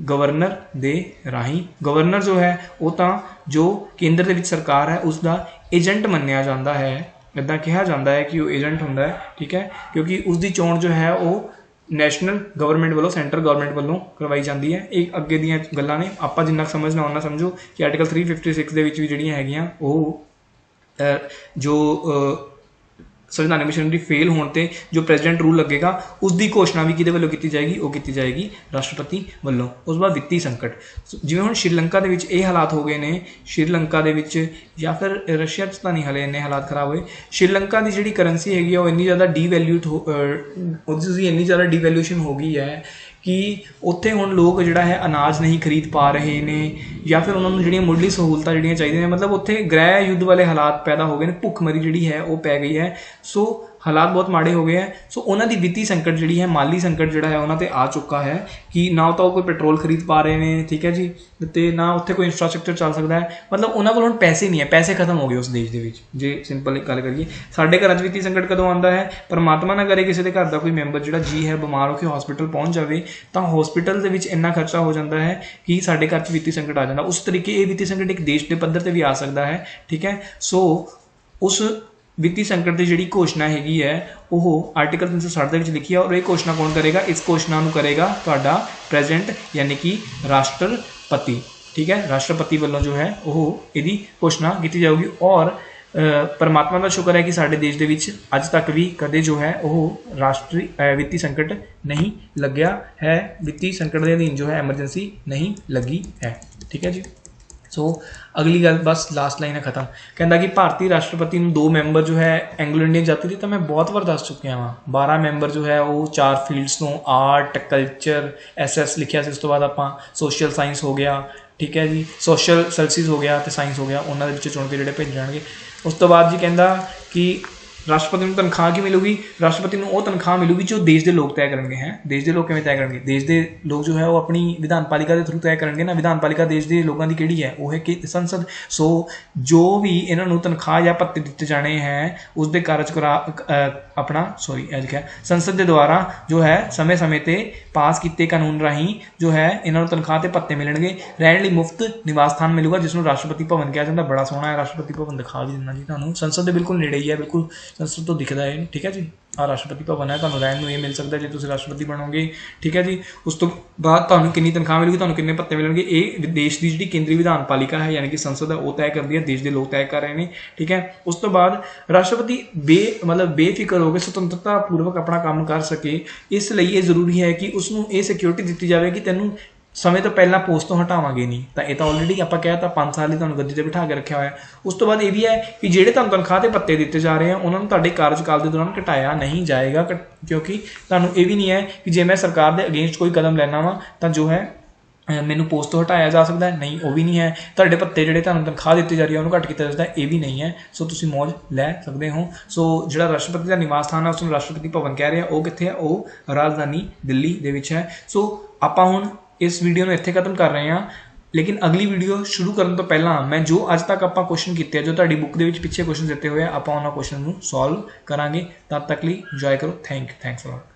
ਗਵਰਨਰ ਦੇ ਰਾਹੀਂ। ਗਵਰਨਰ ਜੋ ਹੈ ਉਹ ਤਾਂ ਜੋ ਕੇਂਦਰ ਦੇ ਵਿੱਚ ਸਰਕਾਰ ਹੈ ਉਸ ਦਾ ਏਜੰਟ ਮੰਨਿਆ ਜਾਂਦਾ ਹੈ। ਇੱਦਾਂ ਕਿਹਾ ਜਾਂਦਾ ਹੈ ਕਿ ਉਹ ਏਜੰਟ ਹੁੰਦਾ ਹੈ। ਠੀਕ ਹੈ, ਕਿਉਂਕਿ ਉਸ ਦੀ ਚੋਣ ਜੋ ਹੈ ਉਹ ਨੈਸ਼ਨਲ ਗਵਰਨਮੈਂਟ ਵੱਲੋਂ, ਸੈਂਟਰਲ ਗਵਰਨਮੈਂਟ ਵੱਲੋਂ ਕਰਵਾਈ ਜਾਂਦੀ ਹੈ। ਇਹ ਅੱਗੇ ਦੀਆਂ ਗੱਲਾਂ ਨੇ, ਆਪਾਂ ਜਿੰਨਾ ਸਮਝਣਾ ਉਹਨਾਂ ਸਮਝੋ ਕਿ ਆਰਟੀਕਲ 356 ਦੇ ਵਿੱਚ ਵੀ ਜਿਹੜੀਆਂ ਹੈਗੀਆਂ ਉਹ ਜੋ ਸੰਵਿਧਾਨਿਕ ਮਸ਼ੀਨਰੀ ਫੇਲ ਹੋਣ ਤੇ ਜੋ ਪ੍ਰੈਜ਼ੀਡੈਂਟ ਰੂਲ ਲੱਗੇਗਾ ਉਸ ਦੀ ਘੋਸ਼ਣਾ ਵੀ ਕਿਹਦੇ ਵੱਲੋਂ ਕੀਤੀ ਜਾਏਗੀ? ਉਹ ਕੀਤੀ ਜਾਏਗੀ ਰਾਸ਼ਟਰਪਤੀ ਵੱਲੋਂ। ਉਸ ਤੋਂ ਬਾਅਦ ਵਿੱਤੀ ਸੰਕਟ, ਜਿਵੇਂ ਹੁਣ ਸ਼੍ਰੀਲੰਕਾ ਦੇ ਵਿੱਚ ਇਹ ਹਾਲਾਤ ਹੋ ਗਏ ਨੇ, ਸ਼੍ਰੀਲੰਕਾ ਦੇ ਵਿੱਚ ਜਾਂ ਫਿਰ ਰਸ਼ੀਆ 'ਚ ਤਾਂ ਨਹੀਂ ਹਲੇ ਇੰਨੇ ਹਾਲਾਤ ਖਰਾਬ ਹੋਏ। ਸ਼੍ਰੀਲੰਕਾ ਦੀ ਜਿਹੜੀ ਕਰੰਸੀ ਹੈਗੀ ਆ ਉਹ ਇੰਨੀ ਜ਼ਿਆਦਾ ਉਹਦੀ ਇੰਨੀ ਜ਼ਿਆਦਾ ਡੀਵੈਲਿਊਸ਼ਨ ਹੋ ਗਈ ਹੈ ਕਿ ਉੱਥੇ ਹੁਣ ਲੋਕ ਜਿਹੜਾ ਹੈ ਅਨਾਜ ਨਹੀਂ ਖਰੀਦ ਪਾ ਰਹੇ ਨੇ, ਜਾਂ ਫਿਰ ਉਹਨਾਂ ਨੂੰ ਜਿਹੜੀਆਂ ਮੁੱਢਲੀ ਸਹੂਲਤਾਂ ਜਿਹੜੀਆਂ ਚਾਹੀਦੀਆਂ ਨੇ, ਮਤਲਬ ਉੱਥੇ ਗ੍ਰਹਿ ਯੁੱਧ ਵਾਲੇ ਹਾਲਾਤ ਪੈਦਾ ਹੋ ਗਏ ਨੇ, ਭੁੱਖਮਰੀ ਜਿਹੜੀ ਹੈ ਉਹ ਪੈ ਗਈ ਹੈ। ਸੋ ਹਾਲਾਤ ਬਹੁਤ ਮਾੜੇ ਹੋ ਗਏ ਹੈ। ਸੋ ਉਹਨਾਂ ਦੀ ਵਿੱਤੀ ਸੰਕਟ ਜਿਹੜੀ ਹੈ, ਮਾਲੀ ਸੰਕਟ ਜਿਹੜਾ ਹੈ ਉਹਨਾਂ 'ਤੇ ਆ ਚੁੱਕਾ ਹੈ ਕਿ ਨਾ ਤਾਂ ਉਹ ਕੋਈ ਪੈਟਰੋਲ ਖਰੀਦ ਪਾ ਰਹੇ ਨੇ, ਠੀਕ ਹੈ ਜੀ, ਅਤੇ ਨਾ ਉੱਥੇ ਕੋਈ ਇੰਫਰਾਸਟਰਕਚਰ ਚੱਲ ਸਕਦਾ ਹੈ। ਮਤਲਬ ਉਹਨਾਂ ਕੋਲ ਹੁਣ ਪੈਸੇ ਨਹੀਂ ਹੈ, ਪੈਸੇ ਖਤਮ ਹੋ ਗਏ ਉਸ ਦੇਸ਼ ਦੇ ਵਿੱਚ। ਜੇ ਸਿੰਪਲ ਗੱਲ ਕਰੀਏ, ਸਾਡੇ ਘਰਾਂ 'ਚ ਵਿੱਤੀ ਸੰਕਟ ਕਦੋਂ ਆਉਂਦਾ ਹੈ? ਪਰਮਾਤਮਾ ਨਾ ਕਰੇ ਕਿਸੇ ਦੇ ਘਰ ਦਾ ਕੋਈ ਮੈਂਬਰ ਜਿਹੜਾ ਜੀ ਹੈ ਬਿਮਾਰ ਹੋ ਕੇ ਹਸਪੀਟਲ ਪਹੁੰਚ ਜਾਵੇ, ਤਾਂ ਹਸਪੀਟਲ ਦੇ ਵਿੱਚ ਇੰਨਾ ਖਰਚਾ ਹੋ ਜਾਂਦਾ ਹੈ ਕਿ ਸਾਡੇ ਘਰ 'ਚ ਵਿੱਤੀ ਸੰਕਟ ਆ ਜਾਂਦਾ। ਉਸ ਤਰੀਕੇ ਇਹ ਵਿੱਤੀ ਸੰਕਟ ਇੱਕ ਦੇਸ਼ ਦੇ ਪੱਧਰ 'ਤੇ ਵੀ ਆ ਸਕਦਾ ਹੈ, ਠੀਕ ਹੈ। ਸੋ ਉਸ ਵਿੱਤੀ ਸੰਕਟ ਦੀ ਜਿਹੜੀ ਘੋਸ਼ਣਾ ਹੈਗੀ ਹੈ ਉਹ ਆਰਟੀਕਲ 360 ਦੇ ਵਿੱਚ ਲਿਖੀ ਹੈ, ਔਰ ਇਹ ਘੋਸ਼ਣਾ ਕੌਣ ਕਰੇਗਾ? ਇਸ ਘੋਸ਼ਣਾ ਨੂੰ ਕਰੇਗਾ ਤੁਹਾਡਾ ਪ੍ਰੈਜ਼ੀਡੈਂਟ ਯਾਨੀ ਕਿ ਰਾਸ਼ਟਰਪਤੀ, ਠੀਕ ਹੈ। ਰਾਸ਼ਟਰਪਤੀ ਵੱਲੋਂ ਜੋ ਹੈ ਉਹ ਇਹਦੀ ਘੋਸ਼ਣਾ ਕੀਤੀ ਜਾਊਗੀ। ਔਰ ਪਰਮਾਤਮਾ ਦਾ ਸ਼ੁਕਰ ਹੈ ਕਿ ਸਾਡੇ ਦੇਸ਼ ਦੇ ਵਿੱਚ ਅੱਜ ਤੱਕ ਵੀ ਕਦੇ ਜੋ ਹੈ ਉਹ ਰਾਸ਼ਟਰੀ ਵਿੱਤੀ ਸੰਕਟ ਨਹੀਂ ਲੱਗਿਆ ਹੈ, ਵਿੱਤੀ ਸੰਕਟ ਦੇ ਅਧੀਨ ਜੋ ਹੈ ਐਮਰਜੈਂਸੀ ਨਹੀਂ ਲੱਗੀ ਹੈ, ਠੀਕ ਹੈ ਜੀ। ਸੋ ਅਗਲੀ ਗੱਲ, ਬਸ ਲਾਸਟ ਲਾਈਨ ਹੈ ਖਤਮ। ਕਹਿੰਦਾ ਕਿ ਭਾਰਤੀ ਰਾਸ਼ਟਰਪਤੀ ਨੂੰ 2 ਮੈਂਬਰ ਜੋ ਹੈ ਐਂਗਲੋ ਇੰਡੀਅਨ ਜਾਤੀ ਦੀ, ਤਾਂ ਮੈਂ ਬਹੁਤ ਵਾਰ ਦੱਸ ਚੁੱਕਿਆ ਹਾਂ। 12 ਮੈਂਬਰ ਜੋ ਹੈ ਉਹ 4 ਫੀਲਡਸ ਤੋਂ, ਆਰਟ, ਕਲਚਰ, SS ਲਿਖਿਆ ਸੀ, ਉਸ ਤੋਂ ਬਾਅਦ ਆਪਾਂ ਸੋਸ਼ਲ ਸਾਇੰਸ ਹੋ ਗਿਆ, ਠੀਕ ਹੈ ਜੀ, ਸੋਸ਼ਲ ਸਰਵਿਸਿਜ਼ ਹੋ ਗਿਆ ਅਤੇ ਸਾਇੰਸ ਹੋ ਗਿਆ, ਉਹਨਾਂ ਦੇ ਵਿੱਚੋਂ ਚੁਣ ਕੇ ਜਿਹੜੇ ਭੇਜੇ ਜਾਣਗੇ। ਉਸ ਤੋਂ ਬਾਅਦ ਜੀ ਕਹਿੰਦਾ ਕਿ ਰਾਸ਼ਟਰਪਤੀ ਨੂੰ ਤਨਖਾਹ ਕੀ ਮਿਲੂਗੀ? ਰਾਸ਼ਟਰਪਤੀ ਨੂੰ ਉਹ ਤਨਖਾਹ ਮਿਲੂਗੀ ਜੋ ਦੇਸ਼ ਦੇ ਲੋਕ ਤੈਅ ਕਰਨਗੇ। ਹੈ, ਦੇਸ਼ ਦੇ ਲੋਕ ਕਿਵੇਂ ਤੈਅ ਕਰਨਗੇ? ਦੇਸ਼ ਦੇ ਲੋਕ ਜੋ ਹੈ ਉਹ ਆਪਣੀ ਵਿਧਾਨ ਪਾਲਿਕਾ ਦੇ ਥਰੂ ਤੈਅ ਕਰਨਗੇ ਨਾ। ਵਿਧਾਨ ਪਾਲਿਕਾ ਦੇਸ਼ ਦੇ ਲੋਕਾਂ ਦੀ ਕਿਹੜੀ ਹੈ? ਉਹ ਹੈ ਕਿ ਸੰਸਦ। ਸੋ ਜੋ ਵੀ ਇਹਨਾਂ ਨੂੰ ਤਨਖਾਹ ਜਾਂ ਭੱਤੇ ਦਿੱਤੇ ਜਾਣੇ ਹੈ ਉਸ ਦੇ ਸੰਸਦ ਦੇ ਦੁਆਰਾ ਜੋ ਹੈ ਸਮੇਂ-ਸਮੇਂ 'ਤੇ ਪਾਸ ਕੀਤੇ ਕਾਨੂੰਨ ਰਾਹੀਂ ਜੋ ਹੈ ਇਹਨਾਂ ਨੂੰ ਤਨਖਾਹ ਅਤੇ ਭੱਤੇ ਮਿਲਣਗੇ। ਰਹਿਣ ਲਈ ਮੁਫਤ ਨਿਵਾਸ ਸਥਾਨ ਮਿਲੂਗਾ ਜਿਸ ਨੂੰ ਰਾਸ਼ਟਰਪਤੀ ਭਵਨ ਕਿਹਾ ਜਾਂਦਾ। ਬੜਾ ਸੋਹਣਾ ਹੈ, ਰਾਸ਼ਟਰਪਤੀ ਭਵਨ ਦਿਖਾ ਵੀ ਦਿੰਦਾ ਜੀ ਤੁਹਾਨੂੰ। ਸੰਸਦ ਦੇ ਬਿਲਕੁਲ ਨੇੜੇ ਹੀ ਹੈ, ਬਿਲਕੁਲ ਸੰਸਦ ਤੋਂ ਦਿਖਦਾ ਹੈ, ਠੀਕ ਹੈ ਜੀ। ਆਹ ਰਾਸ਼ਟਰਪਤੀ ਭਵਨ ਹੈ, ਤੁਹਾਨੂੰ ਰਹਿਣ ਨੂੰ ਇਹ ਮਿਲ ਸਕਦਾ ਜੇ ਤੁਸੀਂ ਰਾਸ਼ਟਰਪਤੀ ਬਣੋਗੇ, ਠੀਕ ਹੈ ਜੀ। ਉਸ ਤੋਂ ਬਾਅਦ ਤੁਹਾਨੂੰ ਕਿੰਨੀ ਤਨਖਾਹ ਮਿਲੂਗੀ, ਤੁਹਾਨੂੰ ਕਿੰਨੇ ਭੱਤੇ ਮਿਲਣਗੇ, ਇਹ ਦੇਸ਼ ਦੀ ਜਿਹੜੀ ਕੇਂਦਰੀ ਵਿਧਾਨ ਪਾਲਿਕਾ ਹੈ ਯਾਨੀ ਕਿ ਸੰਸਦ ਹੈ ਉਹ ਤੈਅ ਕਰਦੀ ਹੈ, ਦੇਸ਼ ਦੇ ਲੋਕ ਤੈਅ ਕਰ ਰਹੇ ਨੇ, ਠੀਕ ਹੈ। ਉਸ ਤੋਂ ਬਾਅਦ ਰਾਸ਼ਟਰਪਤੀ ਬੇਫਿਕਰ ਹੋ ਕੇ ਸੁਤੰਤਰਤਾ ਪੂਰਵਕ ਆਪਣਾ ਕੰਮ ਕਰ ਸਕੇ, ਇਸ ਲਈ ਇਹ ਜ਼ਰੂਰੀ ਹੈ ਕਿ ਉਸਨੂੰ ਇਹ ਸਿਕਿਉਰਿਟੀ ਦਿੱਤੀ ਜਾਵੇ ਕਿ ਤੈਨੂੰ ਸਮੇਂ ਤੋਂ ਪਹਿਲਾਂ ਪੋਸਟ ਤੋਂ ਹਟਾਵਾਂਗੇ ਨਹੀਂ। ਤਾਂ ਇਹ ਤਾਂ ਆਲਰੇਡੀ ਆਪਾਂ ਕਹਿ ਤਾ 5 ਸਾਲ ਹੀ ਤੁਹਾਨੂੰ ਗੱਦੀ 'ਤੇ ਬਿਠਾ ਕੇ ਰੱਖਿਆ ਹੋਇਆ। ਉਸ ਤੋਂ ਬਾਅਦ ਇਹ ਵੀ ਹੈ ਕਿ ਜਿਹੜੇ ਤੁਹਾਨੂੰ ਤਨਖਾਹ 'ਤੇ ਭੱਤੇ ਦਿੱਤੇ ਜਾ ਰਹੇ ਆ ਉਹਨਾਂ ਨੂੰ ਤੁਹਾਡੇ ਕਾਰਜਕਾਲ ਦੇ ਦੌਰਾਨ ਘਟਾਇਆ ਨਹੀਂ ਜਾਏਗਾ, ਕਿਉਂਕਿ ਤੁਹਾਨੂੰ ਇਹ ਵੀ ਨਹੀਂ ਹੈ ਕਿ ਜੇ ਮੈਂ ਸਰਕਾਰ ਦੇ ਅਗੇਂਸਟ ਕੋਈ ਕਦਮ ਲੈਣਾ ਵਾ ਤਾਂ ਜੋ ਹੈ ਮੈਨੂੰ ਪੋਸਟ ਤੋਂ ਹਟਾਇਆ ਜਾ ਸਕਦਾ ਹੈ, ਨਹੀਂ ਉਹ ਵੀ ਨਹੀਂ ਹੈ। ਤੁਹਾਡੇ ਭੱਤੇ ਜਿਹੜੇ ਤੁਹਾਨੂੰ ਤਨਖਾਹ ਦਿੱਤੀ ਜਾ ਰਹੀ ਹੈ ਉਹਨੂੰ ਘੱਟ ਕੀਤਾ ਜਾ ਸਕਦਾ, ਇਹ ਵੀ ਨਹੀਂ ਹੈ। ਸੋ ਤੁਸੀਂ ਮੌਜ ਲੈ ਸਕਦੇ ਹੋ। ਸੋ ਜਿਹੜਾ ਰਾਸ਼ਟਰਪਤੀ ਦਾ ਨਿਵਾਸ ਸਥਾਨ ਹੈ ਉਸ ਨੂੰ ਰਾਸ਼ਟਰਪਤੀ ਭਵਨ ਕਹਿ ਰਹੇ ਆ, ਉਹ ਕਿੱਥੇ ਹੈ? ਉਹ ਰਾਜਧਾਨੀ ਦਿੱਲੀ ਦੇ ਵਿੱਚ ਹੈ। ਸੋ ਆਪਾਂ ਹੁਣ ਇਸ ਵੀਡੀਓ ਨੂੰ ਇੱਥੇ ਖਤਮ ਕਰ ਰਹੇ ਹਾਂ, ਲੇਕਿਨ ਅਗਲੀ ਵੀਡੀਓ ਸ਼ੁਰੂ ਕਰਨ ਤੋਂ ਪਹਿਲਾਂ ਮੈਂ ਜੋ ਅੱਜ ਤੱਕ ਆਪਾਂ ਕੁਐਸਚਨ ਕੀਤੇ ਆ, ਜੋ ਤੁਹਾਡੀ ਬੁੱਕ ਦੇ ਵਿੱਚ ਪਿੱਛੇ ਕੁਐਸਚਨ ਦਿੱਤੇ ਹੋਏ ਆ, ਆਪਾਂ ਉਹਨਾਂ ਕੁਐਸਚਨ ਨੂੰ ਸੋਲਵ ਕਰਾਂਗੇ। ਤਦ ਤੱਕ ਲਈ ਇੰਜੋਏ ਕਰੋ। Thanks a lot.